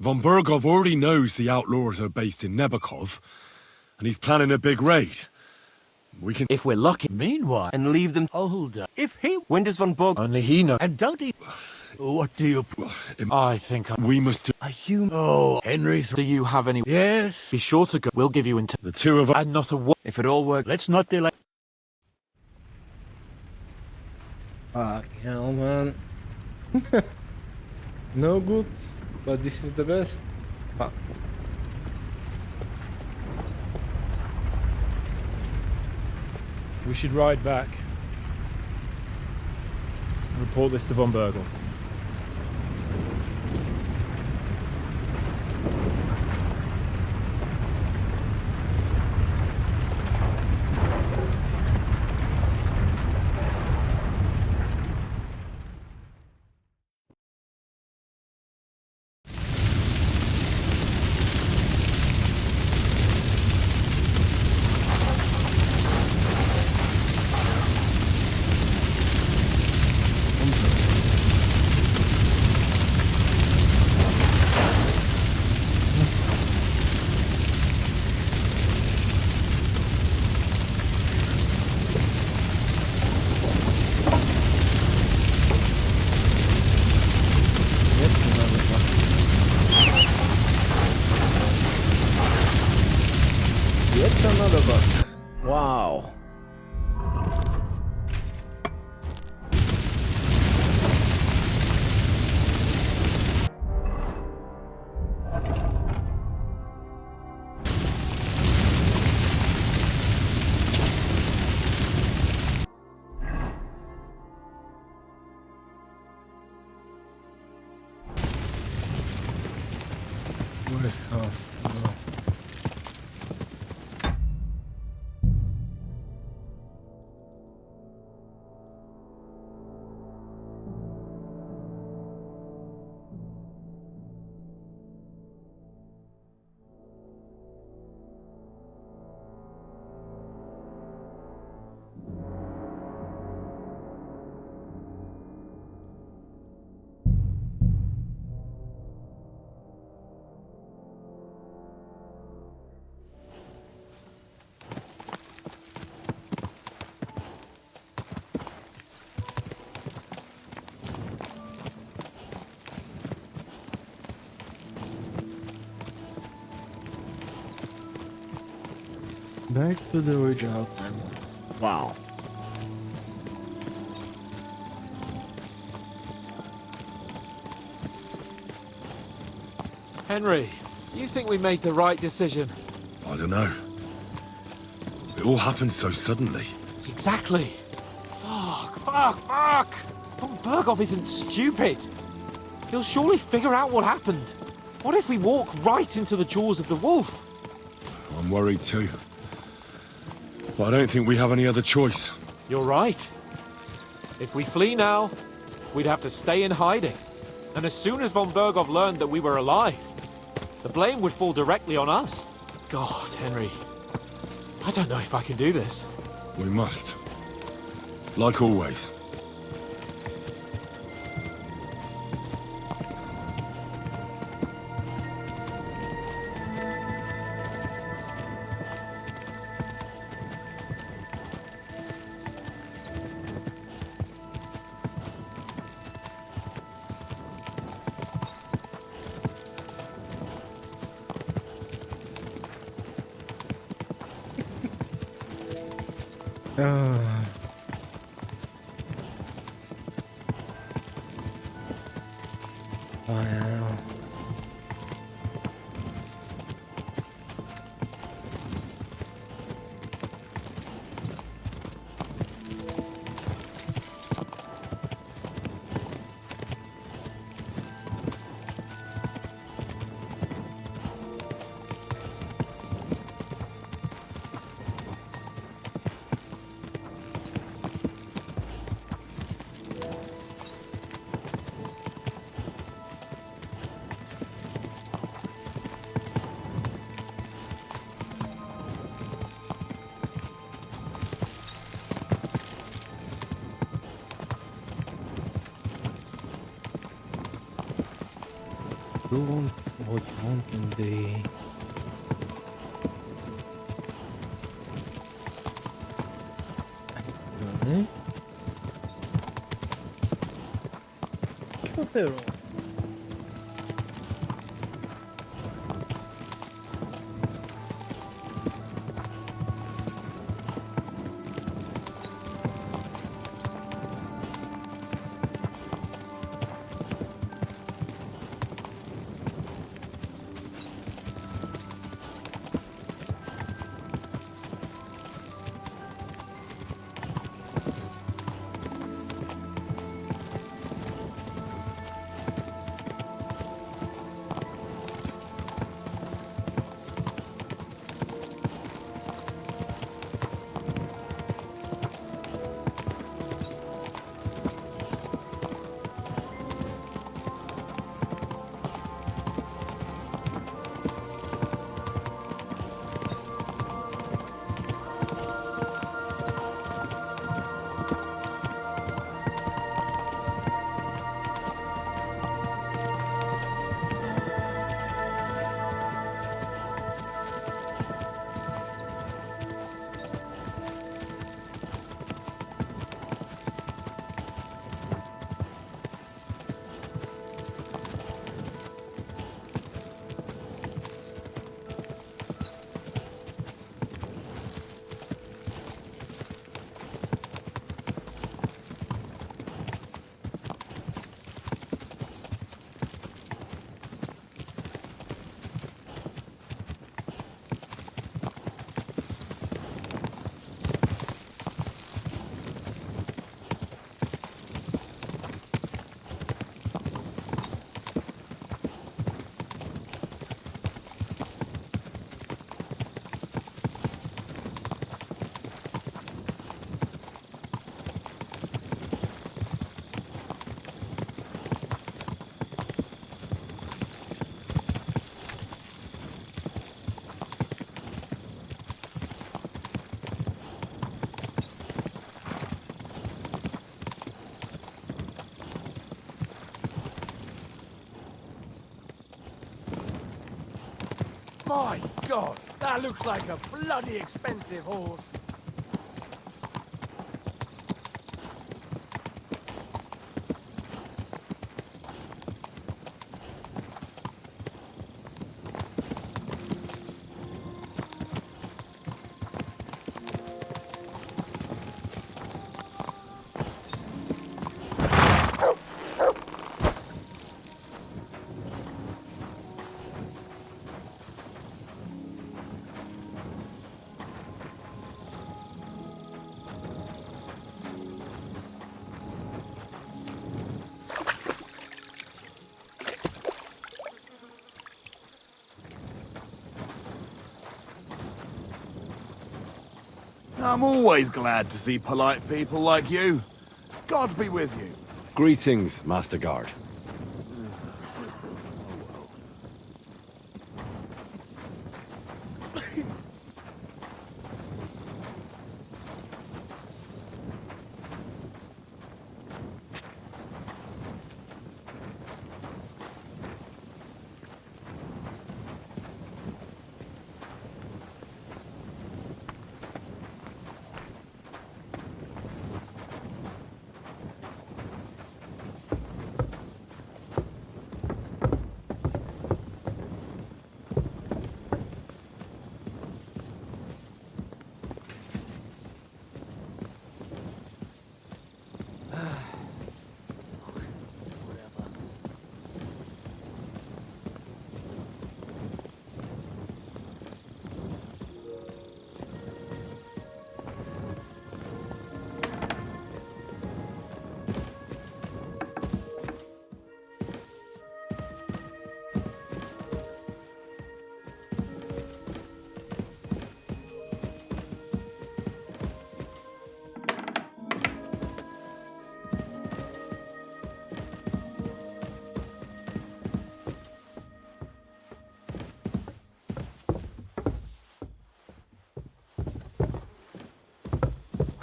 Von Bergov already knows the outlaws are based in Nebakov, and he's planning a big raid. We can... If we're lucky. Meanwhile, And leave them... hold up. If he... When does von Borg... Only he knows. And don't he... What do you... I think we must... Are you... Oh, Henry's... Do you have any... Yes. Be sure to go. We'll give you until... The two of us... And not a word. If it all works... Let's not delay... Fuck hell, man. No good, but this is the best. Fuck. We should ride back. Report this to von Bergel. Yet another bug. Wow. Where's Hans? No. Back to the original plan. Wow. Henry, you think we made the right decision? I don't know. It all happened so suddenly. Exactly. Fuck. Von Berghoff isn't stupid. He'll surely figure out what happened. What if we walk right into the jaws of the wolf? I'm worried too. But I don't think we have any other choice. You're right. If we flee now, we'd have to stay in hiding. And as soon as von Berghoff learned that we were alive, the blame would fall directly on us. God, Henry. I don't know if I can do this. We must. Like always. Wow. Doing what you want in the Pero My God, that looks like a bloody expensive horse. I'm always glad to see polite people like you. God be with you. Greetings, Master Guard.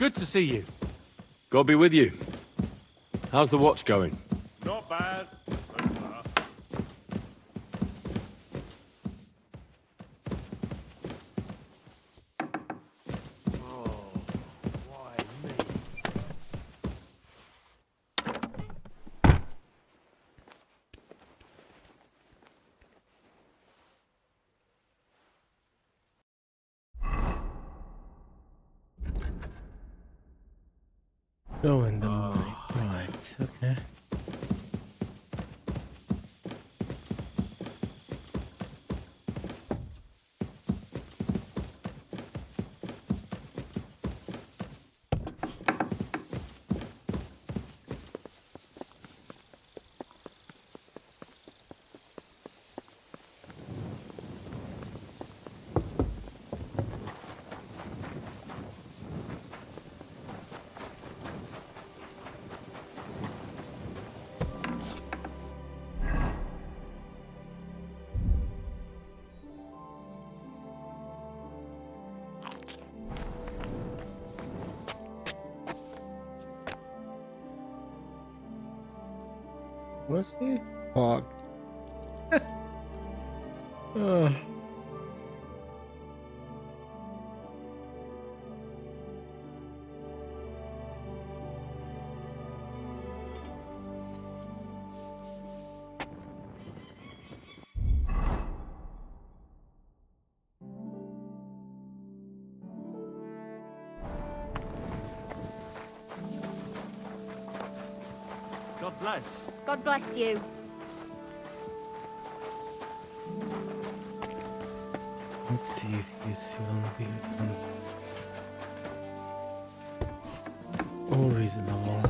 Good to see you. God be with you. How's the watch going? Not bad. So far. Go in the morning. Right, okay. What's the fuck? Ugh. God bless. God bless you. Let's see if he's gonna be reasonable.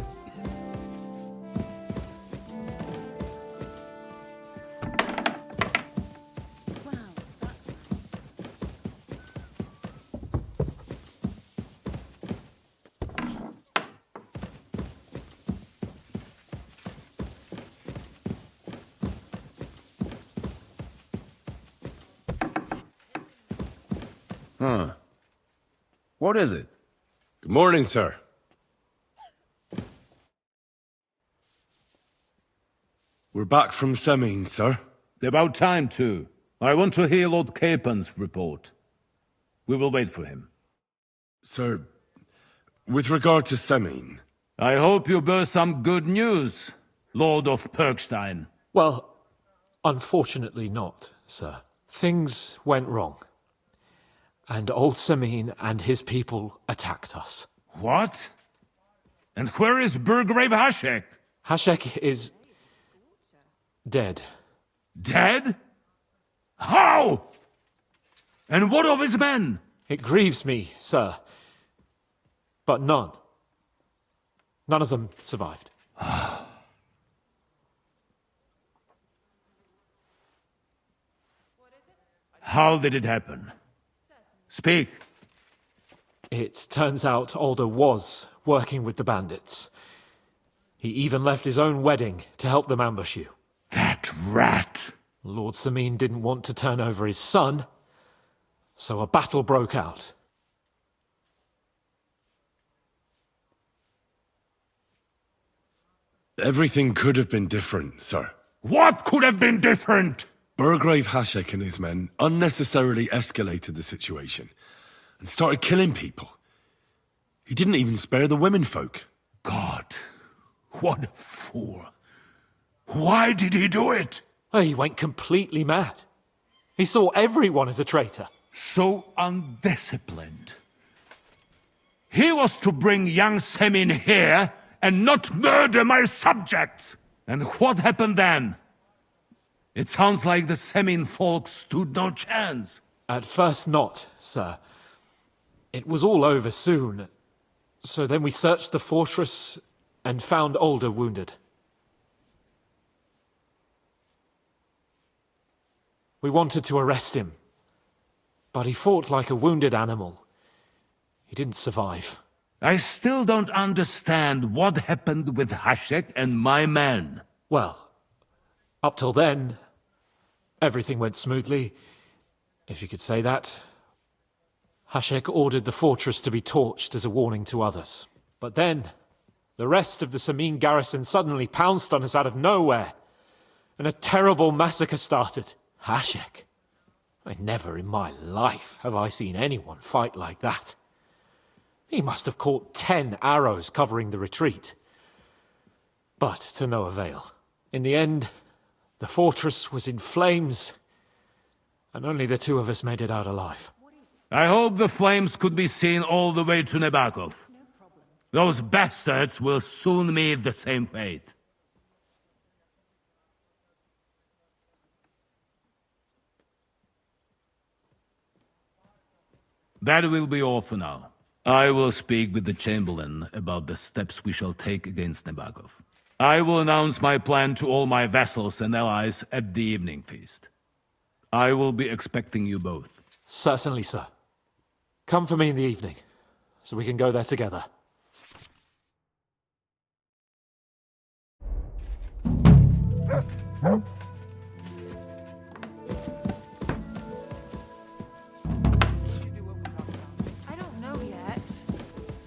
Huh. What is it? Good morning, sir. We're back from Semine, sir. About time, too. I want to hear Lord Capen's report. We will wait for him. Sir, with regard to Semine... I hope you bear some good news, Lord of Perkstein. Well, unfortunately not, sir. Things went wrong. And old Semine and his people attacked us. What? And where is Burgrave Hashek? Hashek is... dead. Dead? How? And what of his men? It grieves me, sir. But none of them survived. How did it happen? Speak. It turns out Alder was working with the bandits. He even left his own wedding to help them ambush you. That rat! Lord Semine didn't want to turn over his son, so a battle broke out. Everything could have been different, sir. What could have been different? Burgrave Hashek and his men unnecessarily escalated the situation and started killing people. He didn't even spare the womenfolk. God, what a fool. Why did he do it? Oh, he went completely mad. He saw everyone as a traitor. So undisciplined. He was to bring young Semine here and not murder my subjects. And what happened then? It sounds like the Semine folk stood no chance. At first not, sir. It was all over soon. So then we searched the fortress and found Alder wounded. We wanted to arrest him, but he fought like a wounded animal. He didn't survive. I still don't understand what happened with Hashek and my men. Well, up till then, everything went smoothly, if you could say that. Hashek ordered the fortress to be torched as a warning to others. But then, the rest of the Semine garrison suddenly pounced on us out of nowhere, and a terrible massacre started. Hashek? Never in my life have I seen anyone fight like that. He must have caught 10 arrows covering the retreat. But to no avail. In the end, the fortress was in flames, and only the two of us made it out alive. I hope the flames could be seen all the way to Nebakov. Those bastards will soon meet the same fate. That will be all for now. I will speak with the Chamberlain about the steps we shall take against Nabokov. I will announce my plan to all my vassals and allies at the evening feast. I will be expecting you both. Certainly, sir. Come for me in the evening, so we can go there together. I don't know yet.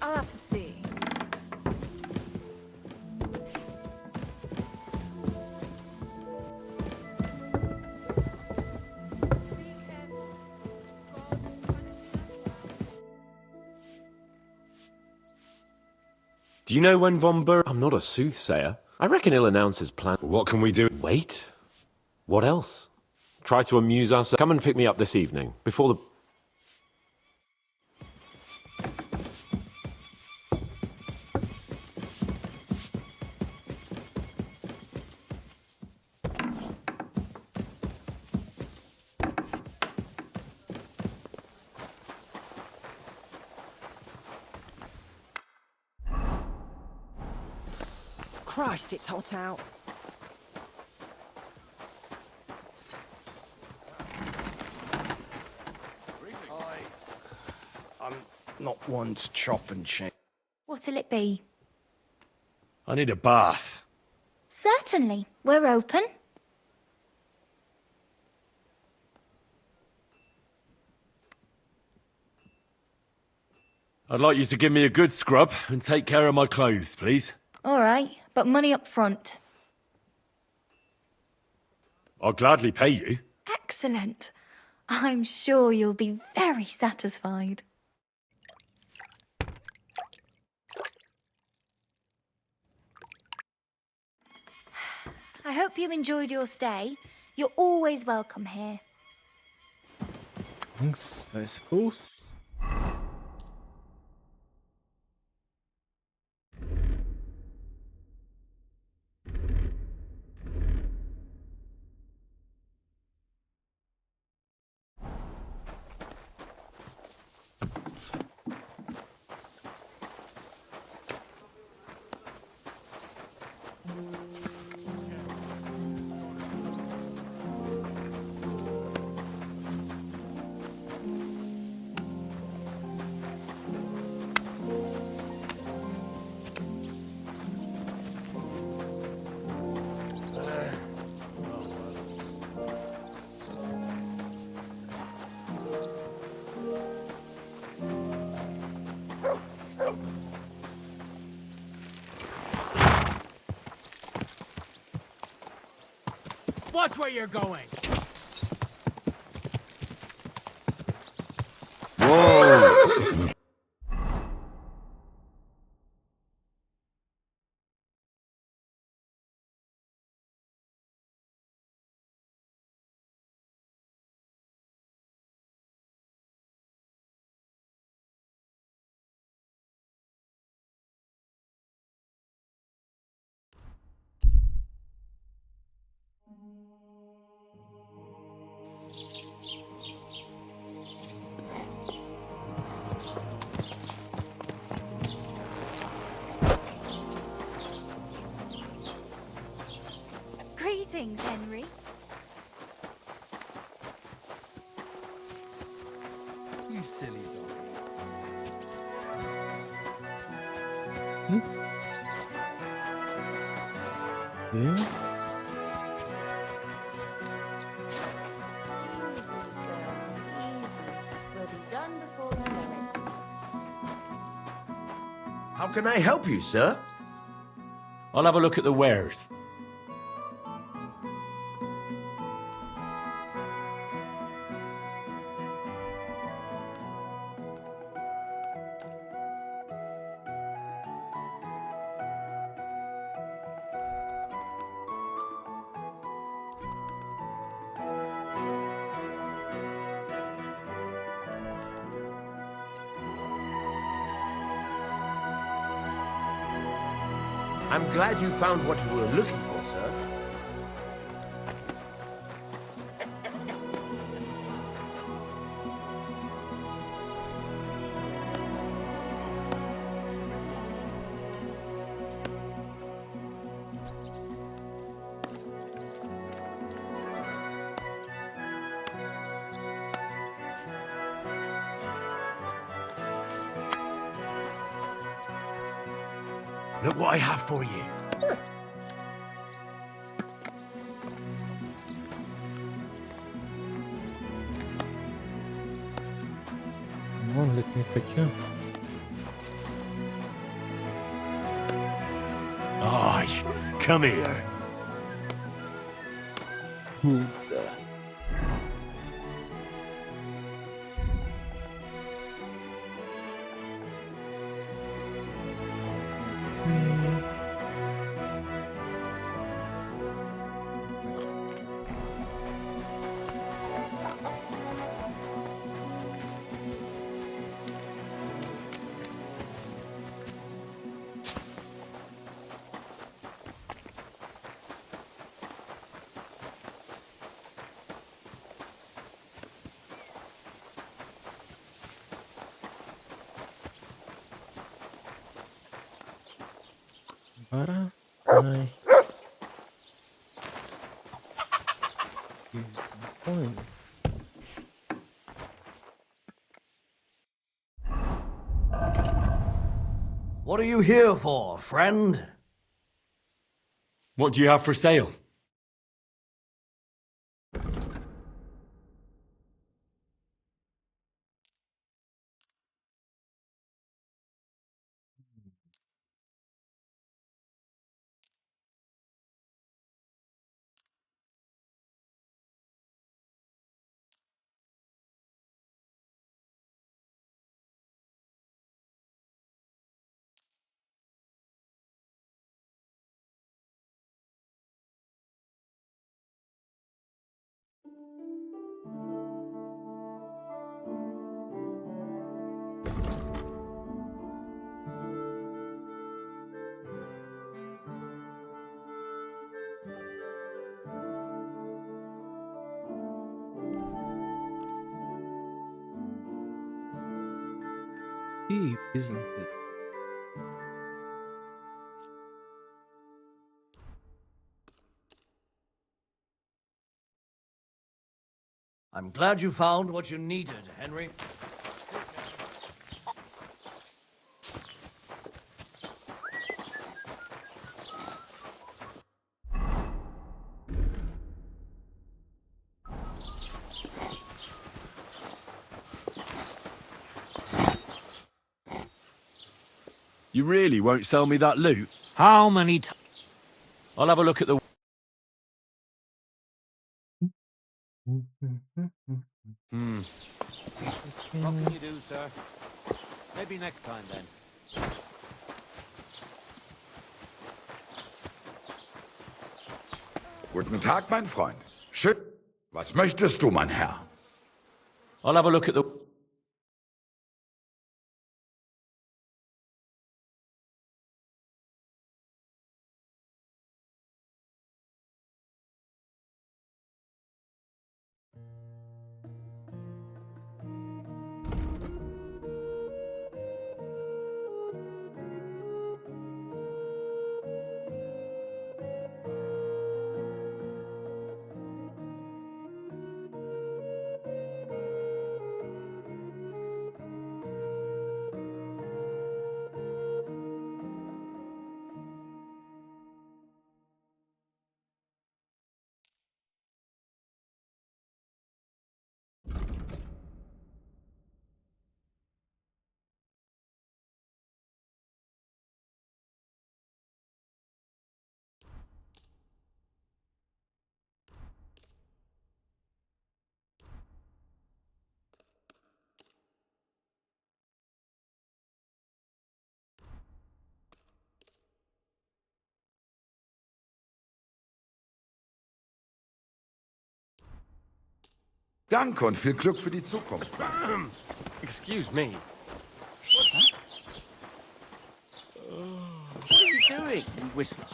I'll have to see. Do you know when Von Ber... I'm not a soothsayer. I reckon he'll announce his plan. What can we do? Wait. What else? Try to amuse us. Come and pick me up this evening, before the... Christ, it's hot out. I'm not one to chop and change. What'll it be? I need a bath. Certainly. We're open. I'd like you to give me a good scrub and take care of my clothes, please. All right, but money up front. I'll gladly pay you. Excellent. I'm sure you'll be very satisfied. I hope you enjoyed your stay. You're always welcome here. Thanks, I suppose. Watch where you're going. Whoa! Greetings, Henry. You silly dog. Yeah. Will be done before you know it. How can I help you, sir? I'll have a look at the wares. I'm glad you found what you were looking for, sir. Look what I have for you. Come on, let me pick you. Aye, come here. Para I use the coin. What are you here for, friend? What do you have for sale? Deep, isn't it? I'm glad you found what you needed, Henry. You really won't sell me that loot? How many times? I'll have a look at the... Hmm. What can you do, sir? Maybe next time, then. Guten Tag, mein Freund. Schön. Was möchtest du, mein Herr? I'll have a look at the... Danke und viel Glück für die Zukunft. Excuse me. What are you doing, you whistler?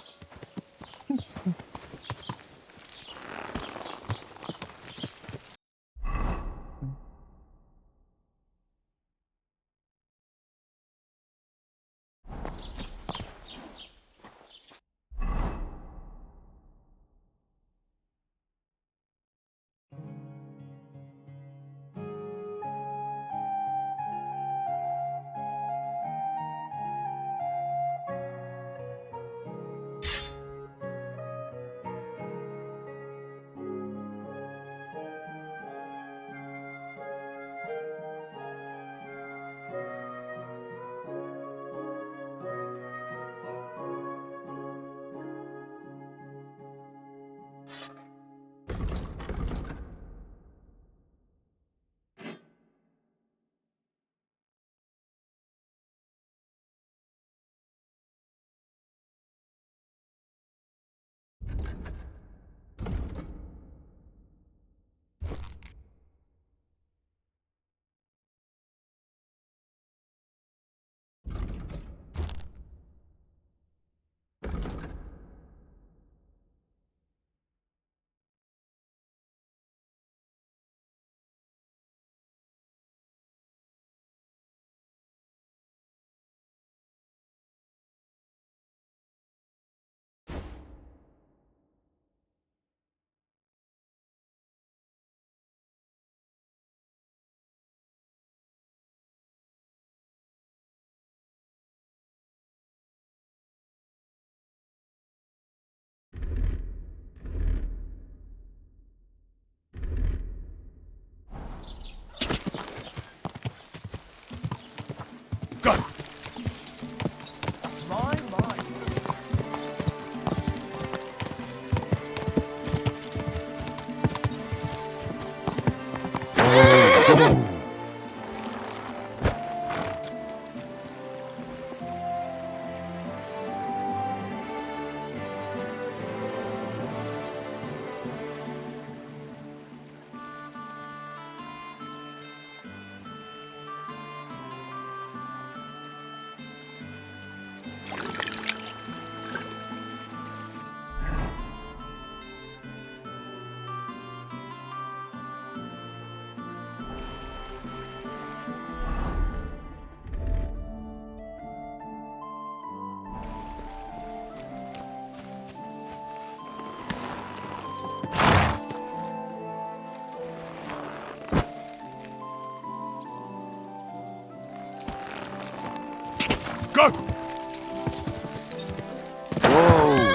Go! My. Go! Whoa!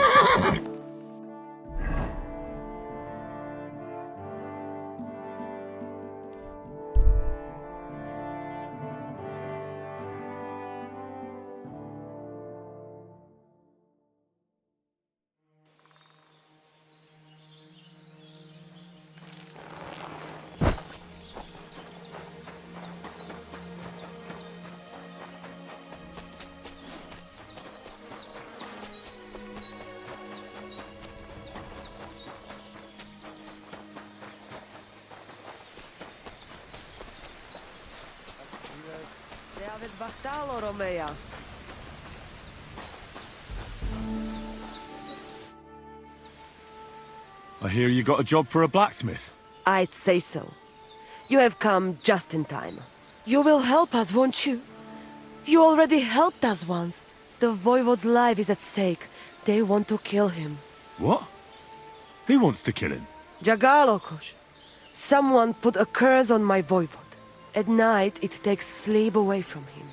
I hear you got a job for a blacksmith. I'd say so. You have come just in time. You will help us, won't you? You already helped us once. The Voivode's life is at stake. They want to kill him. What? Who wants to kill him? Jagalokos. Someone put a curse on my Voivode. At night, it takes sleep away from him.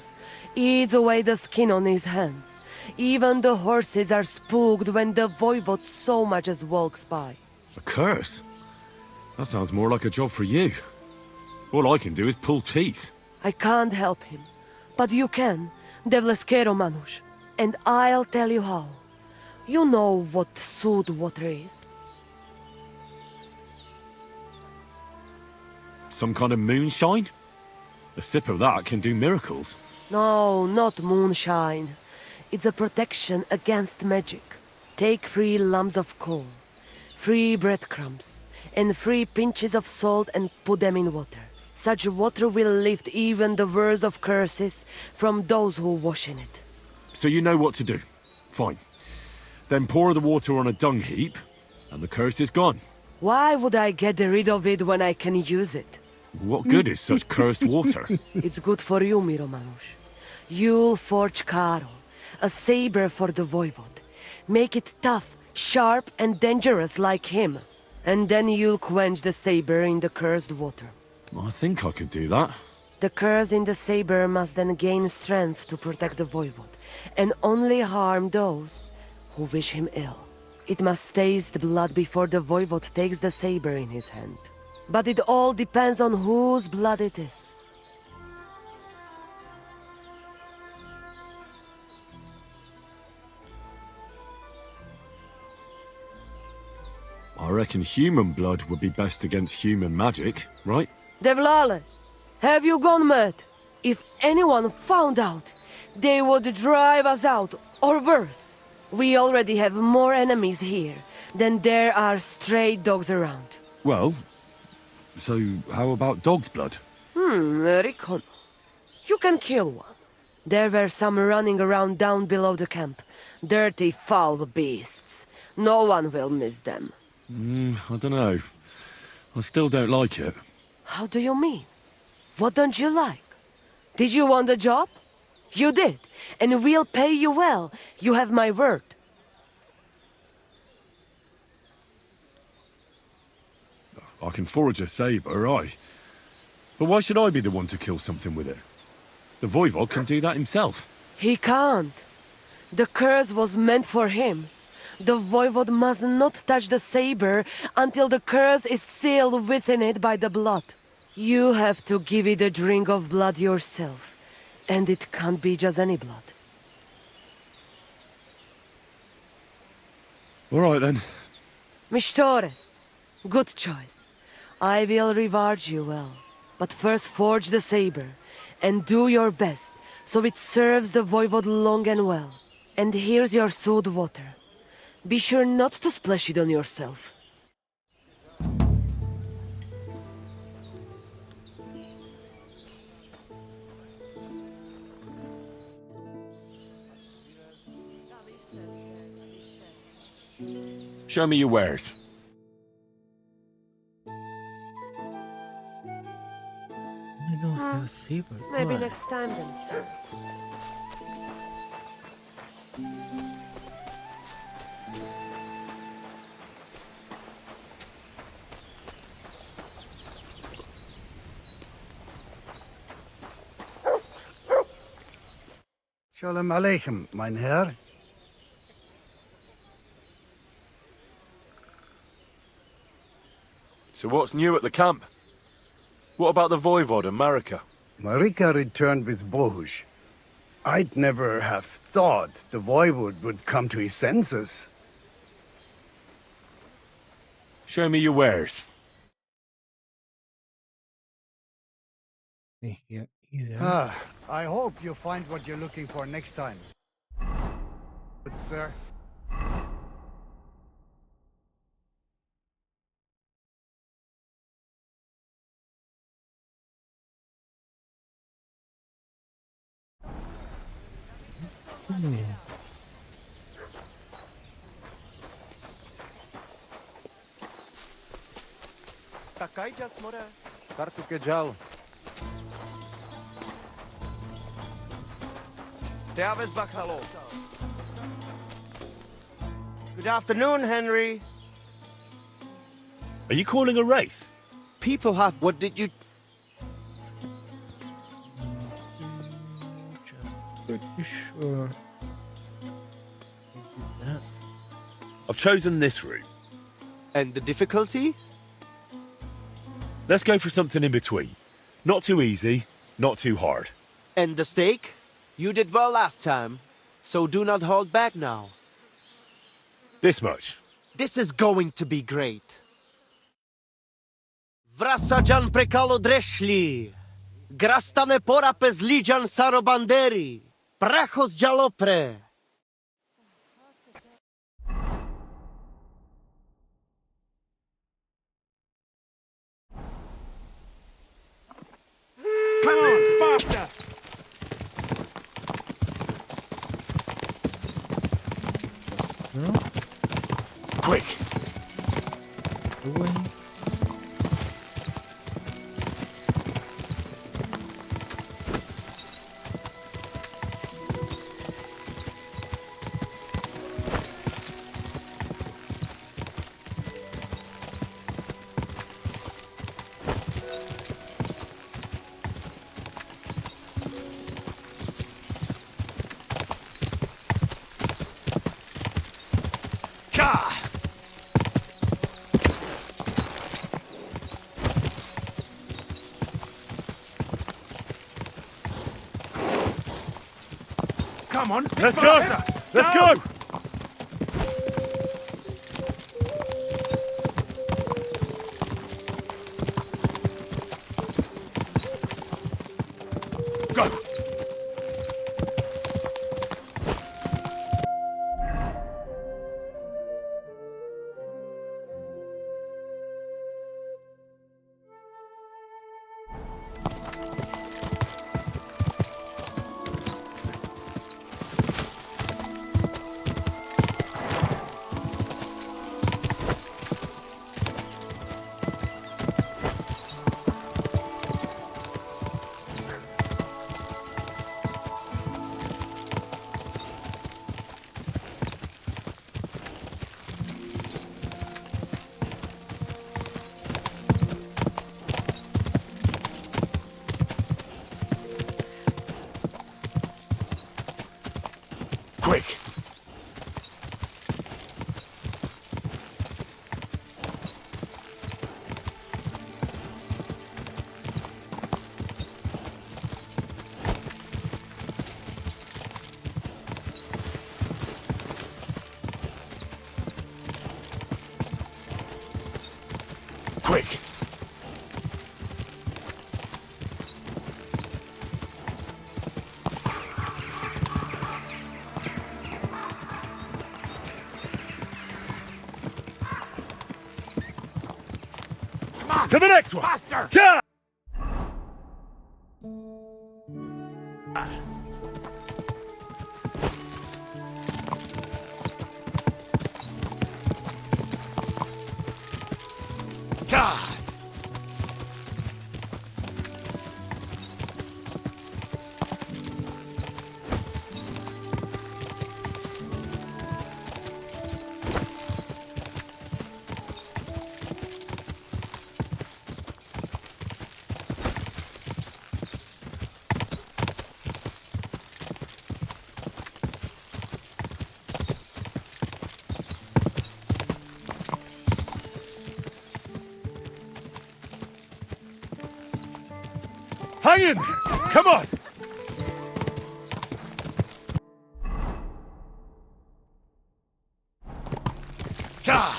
Eats away the skin on his hands. Even the horses are spooked when the Voivode so much as walks by. A curse? That sounds more like a job for you. All I can do is pull teeth. I can't help him. But you can, Devleskero Manush. And I'll tell you how. You know what sooth water is. Some kind of moonshine? A sip of that can do miracles. No, not moonshine. It's a protection against magic. Take 3 lumps of coal, 3 breadcrumbs, and 3 pinches of salt and put them in water. Such water will lift even the worst of curses from those who wash in it. So you know what to do? Fine. Then pour the water on a dung heap, and the curse is gone. Why would I get rid of it when I can use it? What good is such cursed water? It's good for you, Miromanush. You'll forge Karol, a saber for the voivod. Make it tough, sharp, and dangerous like him. And then you'll quench the saber in the cursed water. I think I could do that. The curse in the saber must then gain strength to protect the voivod, and only harm those who wish him ill. It must taste blood before the voivod takes the saber in his hand. But it all depends on whose blood it is. I reckon human blood would be best against human magic, right? Devlale, have you gone mad? If anyone found out, they would drive us out, or worse. We already have more enemies here than there are stray dogs around. Well, so how about dog's blood? Recon. You can kill one. There were some running around down below the camp. Dirty, foul beasts. No one will miss them. I don't know. I still don't like it. How do you mean? What don't you like? Did you want the job? You did, and we'll pay you well. You have my word. I can forge a saber, aye. But why should I be the one to kill something with it? The voivod can do that himself. He can't. The curse was meant for him. The voivod must not touch the saber until the curse is sealed within it by the blood. You have to give it a drink of blood yourself, and it can't be just any blood. All right then. Mistores, good choice. I will reward you well. But first forge the saber, and do your best, so it serves the voivod long and well. And here's your sewed water. Be sure not to splash it on yourself. Show me your wares. I don't have a saber. Maybe Why? next time then, sir. Shalom Aleichem, mein Herr. So what's new at the camp? What about the voivod and Marika? Marika returned with Bohush. I'd never have thought the voivod would come to his senses. Show me your wares. Here, either. I hope you find what you're looking for next time. Good, sir. Takajcie smore. Kartu kejal. Davis Bakalo. Good afternoon, Henry. Are you calling a race? People have... What did you... Pretty sure. I've chosen this route. And the difficulty? Let's go for something in between. Not too easy, not too hard. And the stake? You did well last time, so do not hold back now. This much. This is going to be great. Vrasajan prekalo dreszli. Grastane pora pezlijan sarobanderi. Prachos jalopre. Come on, faster! Come on, Let's go! Let's go! Go! Quick! Quick! To the next one! Faster! Yeah! God! Hang in there! Come on! God!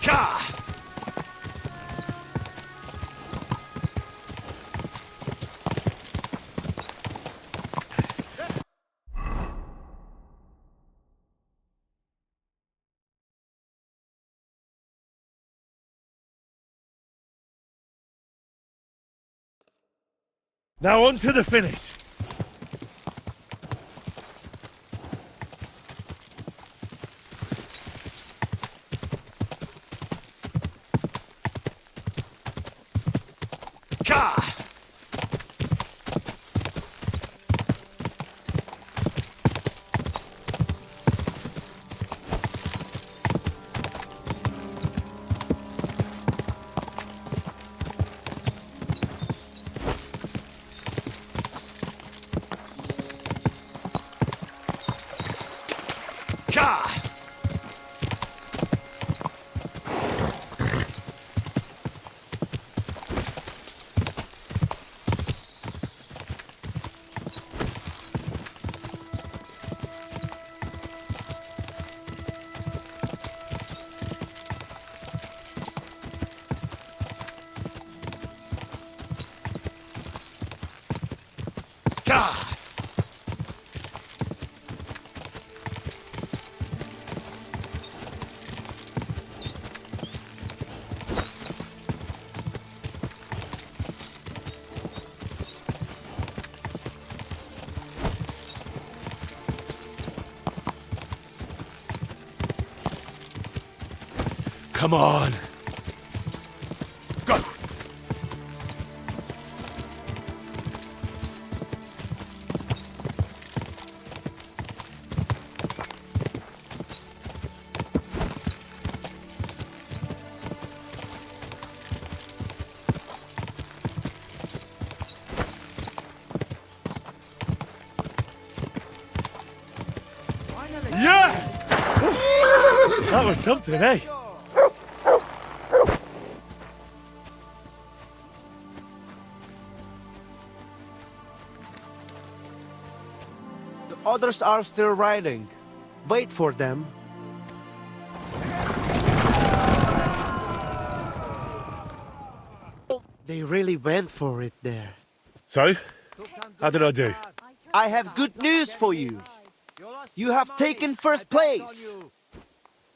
God! Now on to the finish! God! God! God! Come on! Go! That was something, eh? The others are still riding. Wait for them. They really went for it there. So, how did I do? I have good news for you. You have taken first place.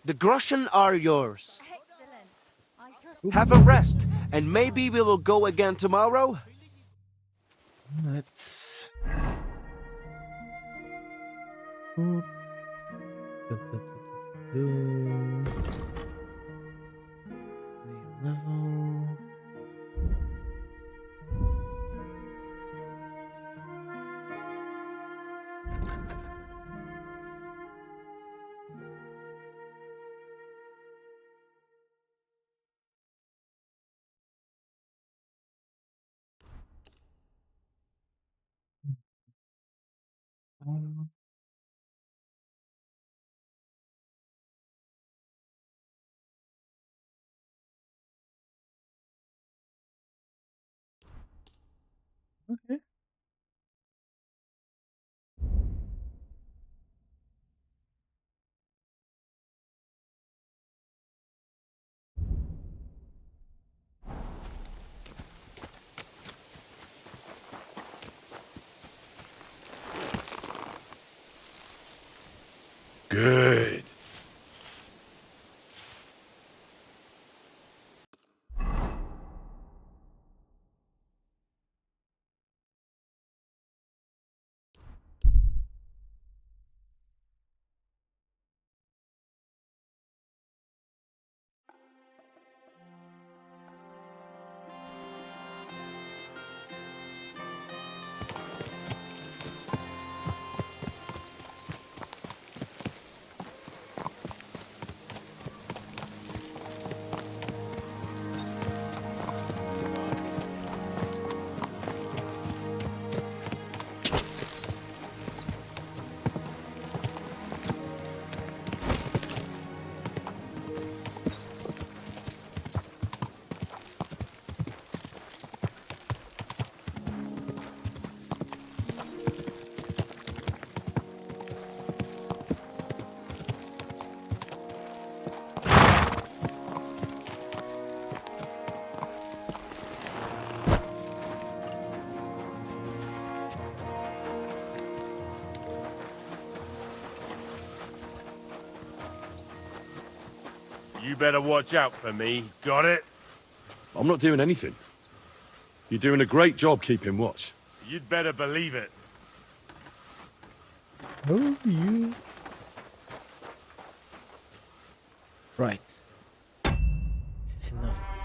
The groschen are yours. Have a rest, and maybe we will go again tomorrow. Let's. Level. Okay. Good. You better watch out for me. Got it? I'm not doing anything. You're doing a great job keeping watch. You'd better believe it. Oh, you. Right. This is enough.